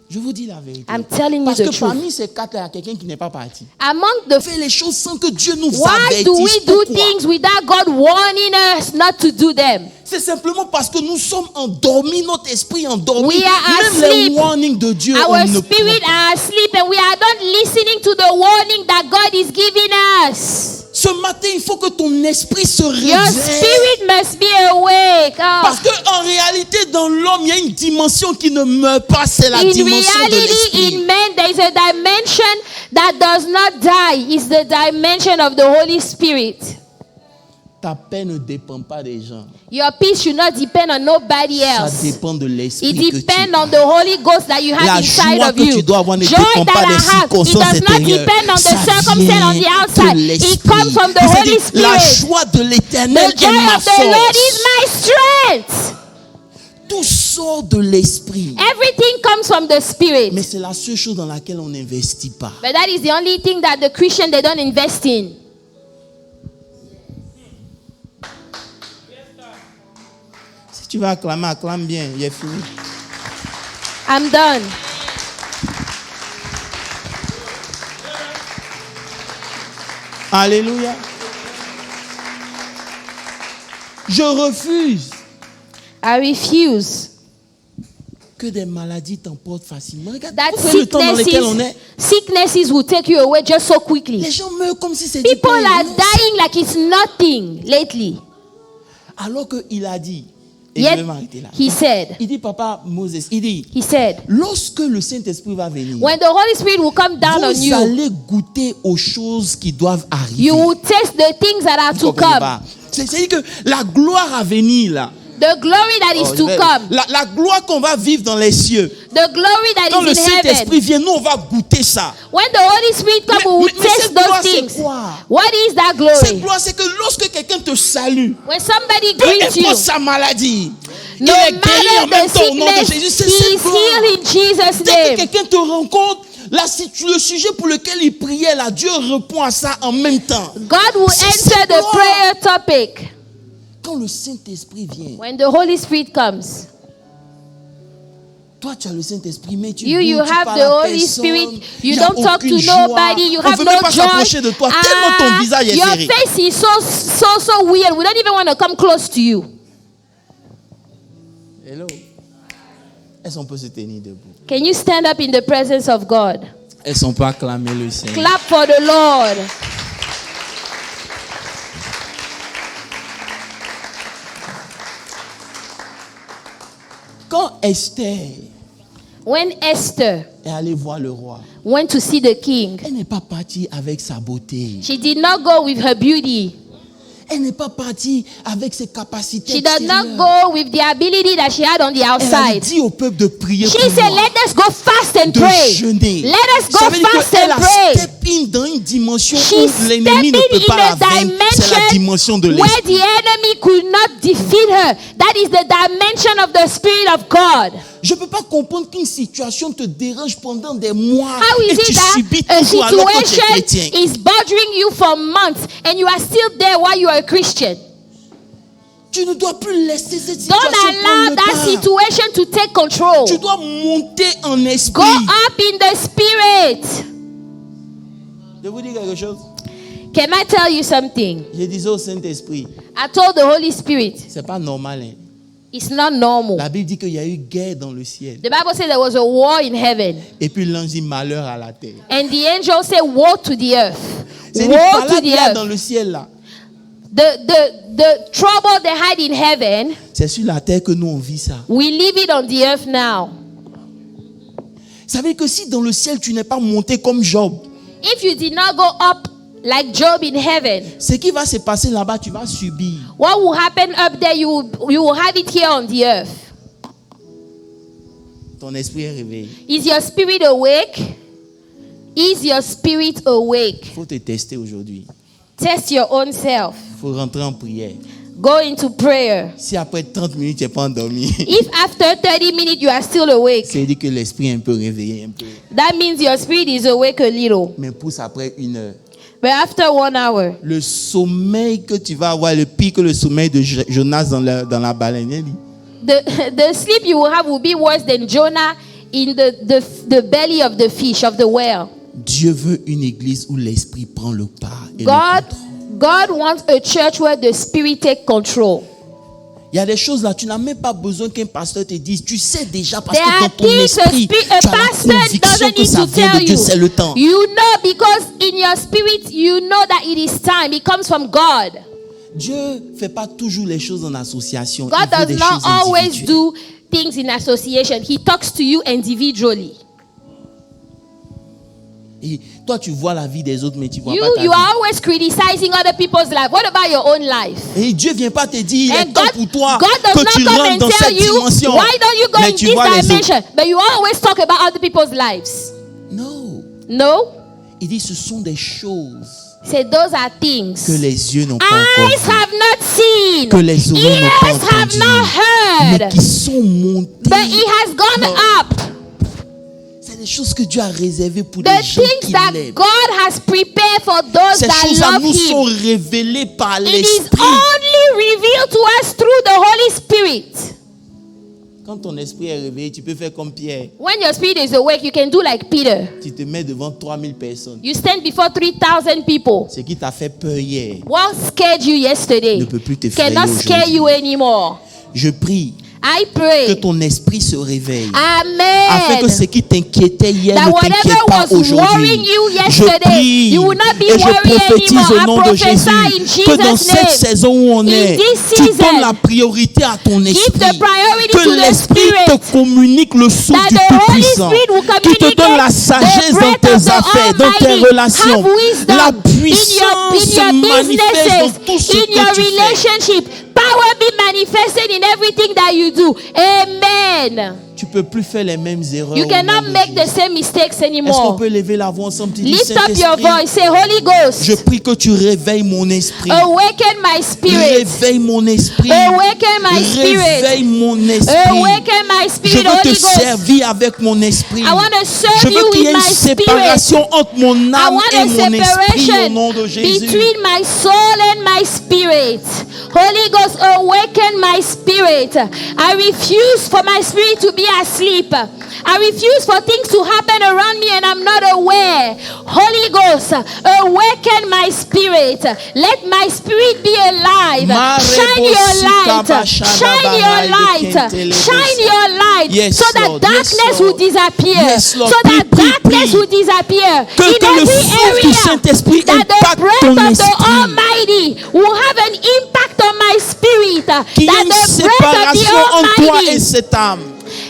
[SPEAKER 1] Je vous dis la vérité.
[SPEAKER 2] I'm telling you
[SPEAKER 1] Parce
[SPEAKER 2] the
[SPEAKER 1] que
[SPEAKER 2] truth.
[SPEAKER 1] parmi ces quatre, il y a quelqu'un qui n'est pas parti.
[SPEAKER 2] Among the
[SPEAKER 1] Fait les choses sans que Dieu nous
[SPEAKER 2] why
[SPEAKER 1] avertisse.
[SPEAKER 2] do we do
[SPEAKER 1] Pourquoi?
[SPEAKER 2] things without God warning us not to do them?
[SPEAKER 1] C'est simplement parce que nous sommes endormis, notre esprit est endormi.
[SPEAKER 2] We are
[SPEAKER 1] Même les
[SPEAKER 2] asleep.
[SPEAKER 1] warnings de Dieu,
[SPEAKER 2] Our
[SPEAKER 1] on ne
[SPEAKER 2] spirit are asleep and we are not listening to the warning that God is giving us.
[SPEAKER 1] Ce matin, il faut que ton esprit se
[SPEAKER 2] Your
[SPEAKER 1] réveille.
[SPEAKER 2] spirit must be awake. Oh.
[SPEAKER 1] Parce qu'en réalité, dans l'homme, il y a une dimension qui ne meurt pas, c'est la
[SPEAKER 2] In
[SPEAKER 1] dimension de
[SPEAKER 2] reality,
[SPEAKER 1] l'esprit.
[SPEAKER 2] in man, there is a dimension that does not die. It's the dimension of the Holy Spirit.
[SPEAKER 1] Ta paix ne dépend pas des gens.
[SPEAKER 2] Your peace should not depend on nobody
[SPEAKER 1] Ça
[SPEAKER 2] else.
[SPEAKER 1] dépend de l'esprit
[SPEAKER 2] It
[SPEAKER 1] que tu
[SPEAKER 2] depends
[SPEAKER 1] as.
[SPEAKER 2] on the Holy Ghost that you have
[SPEAKER 1] La
[SPEAKER 2] inside
[SPEAKER 1] joie
[SPEAKER 2] of
[SPEAKER 1] que
[SPEAKER 2] you.
[SPEAKER 1] tu dois avoir ne
[SPEAKER 2] Joy
[SPEAKER 1] dépend
[SPEAKER 2] that
[SPEAKER 1] pas
[SPEAKER 2] I
[SPEAKER 1] des
[SPEAKER 2] have, it
[SPEAKER 1] circonstances
[SPEAKER 2] does not
[SPEAKER 1] intérieures.
[SPEAKER 2] depend on
[SPEAKER 1] Ça
[SPEAKER 2] the circumstance on the
[SPEAKER 1] vient
[SPEAKER 2] outside.
[SPEAKER 1] de
[SPEAKER 2] It
[SPEAKER 1] l'esprit.
[SPEAKER 2] comes from the
[SPEAKER 1] Il faut
[SPEAKER 2] Holy
[SPEAKER 1] dire, la
[SPEAKER 2] Spirit.
[SPEAKER 1] joie de l'Éternel
[SPEAKER 2] The
[SPEAKER 1] est
[SPEAKER 2] joy
[SPEAKER 1] ma
[SPEAKER 2] of the Lord is
[SPEAKER 1] force.
[SPEAKER 2] my strength.
[SPEAKER 1] Tout sort de l'esprit.
[SPEAKER 2] Everything comes from the Spirit.
[SPEAKER 1] Mais c'est la seule chose dans laquelle on n'investit pas.
[SPEAKER 2] But that is the only thing that the Christian, they don't invest in.
[SPEAKER 1] Si tu vas acclamer, acclame bien. Il est fini.
[SPEAKER 2] I'm done.
[SPEAKER 1] Alléluia. Je refuse
[SPEAKER 2] I refuse
[SPEAKER 1] que des maladies t'emportent facilement. Regarde,
[SPEAKER 2] that
[SPEAKER 1] vous voyez le temps dans lequel on est.
[SPEAKER 2] sicknesses will take you away just so quickly.
[SPEAKER 1] Les gens meurent comme si c'était
[SPEAKER 2] People
[SPEAKER 1] pas
[SPEAKER 2] are
[SPEAKER 1] une
[SPEAKER 2] dying like it's nothing lately.
[SPEAKER 1] Alors qu'il a dit, et je
[SPEAKER 2] Yet
[SPEAKER 1] vais m'arrêter là.
[SPEAKER 2] he said,
[SPEAKER 1] Il dit, papa Moses, il dit, lorsque le Saint-Esprit va venir,
[SPEAKER 2] when the Holy Spirit will come down on
[SPEAKER 1] vous
[SPEAKER 2] you,
[SPEAKER 1] allez goûter aux choses qui doivent arriver.
[SPEAKER 2] you will taste the things that are
[SPEAKER 1] Vous
[SPEAKER 2] to
[SPEAKER 1] comprenez
[SPEAKER 2] come.
[SPEAKER 1] pas? C'est-à-dire que la gloire à venir là,
[SPEAKER 2] The glory that is to come.
[SPEAKER 1] la gloire qu'on va vivre dans les cieux.
[SPEAKER 2] The glory that
[SPEAKER 1] Quand le
[SPEAKER 2] is in
[SPEAKER 1] Saint-Esprit
[SPEAKER 2] heaven.
[SPEAKER 1] vient, nous on va goûter ça.
[SPEAKER 2] When the Holy Spirit comes, we will
[SPEAKER 1] Mais
[SPEAKER 2] taste
[SPEAKER 1] cette gloire,
[SPEAKER 2] those
[SPEAKER 1] c'est
[SPEAKER 2] things.
[SPEAKER 1] quoi?
[SPEAKER 2] What is that
[SPEAKER 1] Cette
[SPEAKER 2] glory?
[SPEAKER 1] gloire, c'est que lorsque quelqu'un te salue,
[SPEAKER 2] When somebody
[SPEAKER 1] peu
[SPEAKER 2] greets you,
[SPEAKER 1] importe sa maladie,
[SPEAKER 2] no
[SPEAKER 1] il est guéri en
[SPEAKER 2] matter
[SPEAKER 1] même
[SPEAKER 2] the
[SPEAKER 1] temps au nom de
[SPEAKER 2] sickness,
[SPEAKER 1] Jésus. C'est
[SPEAKER 2] he
[SPEAKER 1] cette
[SPEAKER 2] is
[SPEAKER 1] gloire.
[SPEAKER 2] healed in Jesus'
[SPEAKER 1] Dès que
[SPEAKER 2] name.
[SPEAKER 1] quelqu'un te rencontre, le sujet pour lequel il priait, là, Dieu répond à ça en même temps.
[SPEAKER 2] God will
[SPEAKER 1] C'est
[SPEAKER 2] answer
[SPEAKER 1] cette
[SPEAKER 2] the
[SPEAKER 1] gloire.
[SPEAKER 2] prayer topic.
[SPEAKER 1] Quand le Saint-Esprit vient,
[SPEAKER 2] When the Holy Spirit comes,
[SPEAKER 1] toi tu as le Saint-Esprit, mais tu
[SPEAKER 2] you
[SPEAKER 1] parles
[SPEAKER 2] have
[SPEAKER 1] à
[SPEAKER 2] the Holy
[SPEAKER 1] personne.
[SPEAKER 2] Spirit.
[SPEAKER 1] Il
[SPEAKER 2] You
[SPEAKER 1] y a
[SPEAKER 2] don't talk to
[SPEAKER 1] aucune joie.
[SPEAKER 2] nobody. You
[SPEAKER 1] On
[SPEAKER 2] have
[SPEAKER 1] veut
[SPEAKER 2] no
[SPEAKER 1] même pas
[SPEAKER 2] joy.
[SPEAKER 1] s'approcher de toi, tellement ton visage est
[SPEAKER 2] Your
[SPEAKER 1] serré.
[SPEAKER 2] face is so weird. We don't even want to come close to you.
[SPEAKER 1] Hello. Est-ce qu'on peut se tenir debout?
[SPEAKER 2] Can you stand up in the presence of God?
[SPEAKER 1] Est-ce qu'on peut acclamer le Seigneur?
[SPEAKER 2] Clap for the Lord.
[SPEAKER 1] Quand Esther
[SPEAKER 2] When Esther
[SPEAKER 1] est allée voir le roi,
[SPEAKER 2] went to see the king,
[SPEAKER 1] elle n'est pas partie avec sa beauté.
[SPEAKER 2] she did not go with her beauty.
[SPEAKER 1] Elle n'est pas partie avec ses capacités
[SPEAKER 2] She did not
[SPEAKER 1] extérieures.
[SPEAKER 2] go with the ability that she had on the
[SPEAKER 1] Elle a
[SPEAKER 2] outside.
[SPEAKER 1] dit au peuple de prier
[SPEAKER 2] She
[SPEAKER 1] pour
[SPEAKER 2] said,
[SPEAKER 1] moi,
[SPEAKER 2] let us go fast and
[SPEAKER 1] de
[SPEAKER 2] pray.
[SPEAKER 1] jeûner.
[SPEAKER 2] Let us go
[SPEAKER 1] Ça veut dire
[SPEAKER 2] fast
[SPEAKER 1] qu'elle
[SPEAKER 2] and
[SPEAKER 1] a
[SPEAKER 2] pray.
[SPEAKER 1] step in dans une dimension
[SPEAKER 2] She's
[SPEAKER 1] où l'ennemi ne peut
[SPEAKER 2] stepping
[SPEAKER 1] pas la
[SPEAKER 2] in a
[SPEAKER 1] vaincre. C'est la dimension de
[SPEAKER 2] where
[SPEAKER 1] l'esprit.
[SPEAKER 2] the enemy could not defeat her. That is the dimension of the Spirit of God.
[SPEAKER 1] Je ne peux pas comprendre qu'une situation te dérange pendant des mois
[SPEAKER 2] How
[SPEAKER 1] et
[SPEAKER 2] is
[SPEAKER 1] tu
[SPEAKER 2] it that
[SPEAKER 1] subis
[SPEAKER 2] a
[SPEAKER 1] toujours alors que tu es
[SPEAKER 2] situation
[SPEAKER 1] chrétien.
[SPEAKER 2] is bothering you for months and you are still there while you are a Christian?
[SPEAKER 1] Tu ne dois plus laisser cette
[SPEAKER 2] Don't
[SPEAKER 1] situation
[SPEAKER 2] allow
[SPEAKER 1] prendre le
[SPEAKER 2] that
[SPEAKER 1] pas.
[SPEAKER 2] situation to take control.
[SPEAKER 1] Tu dois monter en
[SPEAKER 2] Go
[SPEAKER 1] esprit.
[SPEAKER 2] up in the Spirit.
[SPEAKER 1] Je vous dis quelque chose.
[SPEAKER 2] Can I tell you something?
[SPEAKER 1] Je disais au Saint-Esprit,
[SPEAKER 2] I told the Holy Spirit,
[SPEAKER 1] c'est pas normal. Hein.
[SPEAKER 2] it's not normal.
[SPEAKER 1] La Bible dit qu'il y a eu guerre dans le ciel.
[SPEAKER 2] The Bible said there was a war in heaven.
[SPEAKER 1] Et puis l'ange dit malheur à la terre.
[SPEAKER 2] And the angel said, woe to the earth.
[SPEAKER 1] C'est
[SPEAKER 2] Woe
[SPEAKER 1] par
[SPEAKER 2] to
[SPEAKER 1] là
[SPEAKER 2] the
[SPEAKER 1] qu'il y a dans
[SPEAKER 2] earth.
[SPEAKER 1] le ciel là.
[SPEAKER 2] The trouble they had in heaven,
[SPEAKER 1] C'est sur la terre que nous on vit ça.
[SPEAKER 2] we live it on the earth now.
[SPEAKER 1] Ça veut dire que si dans le ciel tu n'es pas monté comme Job,
[SPEAKER 2] If you did not go up like Job in heaven,
[SPEAKER 1] ce qui va se passer là-bas, tu vas subir.
[SPEAKER 2] what will happen up there, you will have it here on the earth.
[SPEAKER 1] Ton esprit est réveillé.
[SPEAKER 2] Is your spirit awake? Is your spirit awake?
[SPEAKER 1] Il faut te tester aujourd'hui.
[SPEAKER 2] Test your own self.
[SPEAKER 1] Il faut rentrer en prière.
[SPEAKER 2] Go into prayer.
[SPEAKER 1] Si après 30 minutes tu n'es pas endormi,
[SPEAKER 2] If after 30 minutes you are still awake,
[SPEAKER 1] c'est-à-dire que l'esprit est un peu réveillé. Un peu.
[SPEAKER 2] that means your spirit is awake a little.
[SPEAKER 1] Mais pousse après 1 heure.
[SPEAKER 2] But after 1 hour,
[SPEAKER 1] Le sommeil que tu vas avoir est le pire que le sommeil de Jonas dans la baleine. Il dit,
[SPEAKER 2] the sleep you will have will be worse than Jonah in the belly of the fish, of the whale.
[SPEAKER 1] Dieu veut une église où l'esprit prend le pas. Et le
[SPEAKER 2] God
[SPEAKER 1] contrôle.
[SPEAKER 2] God wants a church where the spirit take control.
[SPEAKER 1] Il y a des choses là, tu n'as même pas besoin qu'un pasteur te dise. Tu sais déjà parce
[SPEAKER 2] There
[SPEAKER 1] que
[SPEAKER 2] are
[SPEAKER 1] dans ton
[SPEAKER 2] things
[SPEAKER 1] esprit,
[SPEAKER 2] a
[SPEAKER 1] tu as la
[SPEAKER 2] pastor
[SPEAKER 1] conviction
[SPEAKER 2] doesn't
[SPEAKER 1] que
[SPEAKER 2] need
[SPEAKER 1] ça
[SPEAKER 2] to
[SPEAKER 1] vient
[SPEAKER 2] tell
[SPEAKER 1] de Dieu,
[SPEAKER 2] you.
[SPEAKER 1] c'est le temps.
[SPEAKER 2] You know, because in your spirit you know that it is time. It comes from God.
[SPEAKER 1] Dieu ne fait pas toujours les choses en association.
[SPEAKER 2] God
[SPEAKER 1] Il veut
[SPEAKER 2] does
[SPEAKER 1] des
[SPEAKER 2] not
[SPEAKER 1] choses
[SPEAKER 2] always
[SPEAKER 1] individuelles.
[SPEAKER 2] do things in association. He talks to you individually.
[SPEAKER 1] Et toi, tu vois la vie des autres, mais tu vois
[SPEAKER 2] You
[SPEAKER 1] pas ta
[SPEAKER 2] you
[SPEAKER 1] vie.
[SPEAKER 2] are always criticizing other people's life. What about your own life?
[SPEAKER 1] Et Dieu ne vient pas te dire, il est
[SPEAKER 2] And
[SPEAKER 1] temps pour toi
[SPEAKER 2] God does
[SPEAKER 1] que
[SPEAKER 2] not
[SPEAKER 1] tu
[SPEAKER 2] come
[SPEAKER 1] rentres
[SPEAKER 2] and
[SPEAKER 1] dans
[SPEAKER 2] tell
[SPEAKER 1] cette
[SPEAKER 2] you,
[SPEAKER 1] dimension.
[SPEAKER 2] why don't you go
[SPEAKER 1] Mais
[SPEAKER 2] in
[SPEAKER 1] tu
[SPEAKER 2] this
[SPEAKER 1] vois les
[SPEAKER 2] dimension?
[SPEAKER 1] autres.
[SPEAKER 2] But you always talk about other people's lives.
[SPEAKER 1] Non.
[SPEAKER 2] No?
[SPEAKER 1] Il dit, ce sont des choses
[SPEAKER 2] Say those are
[SPEAKER 1] que
[SPEAKER 2] things
[SPEAKER 1] les yeux n'ont pas
[SPEAKER 2] eyes
[SPEAKER 1] encore vues,
[SPEAKER 2] have not seen,
[SPEAKER 1] que les oreilles n'ont pas
[SPEAKER 2] ears have
[SPEAKER 1] entendues,
[SPEAKER 2] not
[SPEAKER 1] mais
[SPEAKER 2] heard,
[SPEAKER 1] qui sont montées.
[SPEAKER 2] but it has gone
[SPEAKER 1] Non.
[SPEAKER 2] up.
[SPEAKER 1] C'est des choses que Dieu a réservées pour
[SPEAKER 2] The
[SPEAKER 1] les gens
[SPEAKER 2] things
[SPEAKER 1] qui
[SPEAKER 2] that
[SPEAKER 1] l'aiment.
[SPEAKER 2] God has prepared for those
[SPEAKER 1] Ces
[SPEAKER 2] that
[SPEAKER 1] choses-là
[SPEAKER 2] love
[SPEAKER 1] nous sont
[SPEAKER 2] Him.
[SPEAKER 1] révélées par
[SPEAKER 2] It is
[SPEAKER 1] l'Esprit.
[SPEAKER 2] only revealed to us through the Holy Spirit.
[SPEAKER 1] Quand ton esprit est réveillé, tu peux faire comme Pierre.
[SPEAKER 2] When your spirit is awake, you can do like Peter.
[SPEAKER 1] Tu te mets devant 3000 personnes.
[SPEAKER 2] You stand before 3,000 people.
[SPEAKER 1] Ce qui t'a fait peur hier
[SPEAKER 2] What scared you yesterday
[SPEAKER 1] ne peut plus t'effrayer
[SPEAKER 2] cannot scare
[SPEAKER 1] aujourd'hui.
[SPEAKER 2] you anymore.
[SPEAKER 1] Je prie
[SPEAKER 2] I
[SPEAKER 1] que
[SPEAKER 2] pray.
[SPEAKER 1] ton esprit se réveille.
[SPEAKER 2] Amen.
[SPEAKER 1] Afin que ce qui t'inquiétait hier
[SPEAKER 2] That
[SPEAKER 1] ne
[SPEAKER 2] whatever
[SPEAKER 1] t'inquiète pas
[SPEAKER 2] was worrying
[SPEAKER 1] aujourd'hui.
[SPEAKER 2] you
[SPEAKER 1] Je
[SPEAKER 2] yesterday,
[SPEAKER 1] prie
[SPEAKER 2] you will not be
[SPEAKER 1] et je
[SPEAKER 2] worried
[SPEAKER 1] prophétise
[SPEAKER 2] anymore.
[SPEAKER 1] au nom
[SPEAKER 2] I
[SPEAKER 1] de
[SPEAKER 2] prophesy
[SPEAKER 1] Jésus
[SPEAKER 2] in
[SPEAKER 1] que dans
[SPEAKER 2] Jesus'
[SPEAKER 1] cette
[SPEAKER 2] name.
[SPEAKER 1] saison où on est,
[SPEAKER 2] this
[SPEAKER 1] tu
[SPEAKER 2] season,
[SPEAKER 1] donnes la priorité à ton
[SPEAKER 2] give
[SPEAKER 1] esprit.
[SPEAKER 2] the priority
[SPEAKER 1] Que
[SPEAKER 2] to the
[SPEAKER 1] l'esprit
[SPEAKER 2] Spirit.
[SPEAKER 1] te communique le souffle
[SPEAKER 2] That
[SPEAKER 1] du
[SPEAKER 2] the Holy
[SPEAKER 1] Tout-Puissant.
[SPEAKER 2] Spirit will
[SPEAKER 1] Qui te donne la
[SPEAKER 2] communicate
[SPEAKER 1] sagesse
[SPEAKER 2] the
[SPEAKER 1] dans
[SPEAKER 2] breath
[SPEAKER 1] tes
[SPEAKER 2] of the
[SPEAKER 1] affaires, dans tes
[SPEAKER 2] Almighty.
[SPEAKER 1] relations.
[SPEAKER 2] Have wisdom
[SPEAKER 1] La
[SPEAKER 2] in
[SPEAKER 1] puissance se
[SPEAKER 2] your
[SPEAKER 1] manifeste dans
[SPEAKER 2] businesses,
[SPEAKER 1] tout ce
[SPEAKER 2] in your
[SPEAKER 1] que tu fais.
[SPEAKER 2] relationship. Power be manifested in everything that you do. Amen.
[SPEAKER 1] Tu peux plus faire les mêmes erreurs.
[SPEAKER 2] You
[SPEAKER 1] au
[SPEAKER 2] cannot
[SPEAKER 1] nom de
[SPEAKER 2] make the
[SPEAKER 1] Jésus.
[SPEAKER 2] same mistakes
[SPEAKER 1] Est-ce qu'on
[SPEAKER 2] anymore.
[SPEAKER 1] peut lever la voix ensemble? Tu dis,
[SPEAKER 2] Lift up your
[SPEAKER 1] Saint-Esprit,
[SPEAKER 2] voice. Say, Holy
[SPEAKER 1] je
[SPEAKER 2] Ghost,
[SPEAKER 1] prie que tu réveilles mon esprit.
[SPEAKER 2] awaken my spirit.
[SPEAKER 1] Réveille mon esprit.
[SPEAKER 2] Awaken my spirit.
[SPEAKER 1] Réveille mon esprit.
[SPEAKER 2] Awaken my
[SPEAKER 1] Je
[SPEAKER 2] spirit,
[SPEAKER 1] veux te
[SPEAKER 2] Holy Ghost.
[SPEAKER 1] servir avec mon esprit.
[SPEAKER 2] I want to serve
[SPEAKER 1] Je veux
[SPEAKER 2] you
[SPEAKER 1] qu'il y ait
[SPEAKER 2] with
[SPEAKER 1] une
[SPEAKER 2] my spirit.
[SPEAKER 1] séparation entre mon
[SPEAKER 2] I
[SPEAKER 1] âme
[SPEAKER 2] want
[SPEAKER 1] et
[SPEAKER 2] a
[SPEAKER 1] mon esprit au nom de
[SPEAKER 2] separation
[SPEAKER 1] Jésus.
[SPEAKER 2] between my soul and my spirit. Holy Ghost, awaken my spirit. I refuse for my spirit to be asleep. I refuse for things to happen around me and I'm not aware. Holy Ghost, awaken my spirit. Let my spirit be alive. Shine your light. Shine your light. Shine your light.
[SPEAKER 1] Yes,
[SPEAKER 2] So that
[SPEAKER 1] Lord.
[SPEAKER 2] darkness
[SPEAKER 1] Yes,
[SPEAKER 2] will
[SPEAKER 1] Lord.
[SPEAKER 2] disappear.
[SPEAKER 1] Yes, Lord.
[SPEAKER 2] So that
[SPEAKER 1] Prie,
[SPEAKER 2] darkness
[SPEAKER 1] prie.
[SPEAKER 2] will disappear.
[SPEAKER 1] Que
[SPEAKER 2] In
[SPEAKER 1] le
[SPEAKER 2] every
[SPEAKER 1] souffle du
[SPEAKER 2] area,
[SPEAKER 1] Saint-Esprit
[SPEAKER 2] that the
[SPEAKER 1] impacte
[SPEAKER 2] breath
[SPEAKER 1] ton
[SPEAKER 2] of the
[SPEAKER 1] esprit.
[SPEAKER 2] Almighty will have an impact on my spirit.
[SPEAKER 1] Qu'il y ait
[SPEAKER 2] That
[SPEAKER 1] une
[SPEAKER 2] the breath of the
[SPEAKER 1] séparation entre toi et
[SPEAKER 2] Almighty,
[SPEAKER 1] cette âme.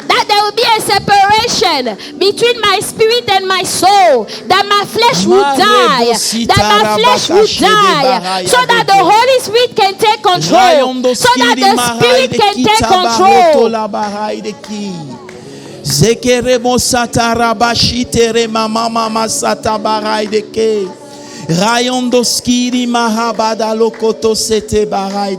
[SPEAKER 2] that there will be a separation between my spirit and my soul. That my flesh will die. That my flesh will die. So that the Holy Spirit can take control. So that the Spirit can take control.
[SPEAKER 1] Zekerebo satarabashi tere mama mama satabarai de ke. Rayondo skiri mahabada lokoto sete barai.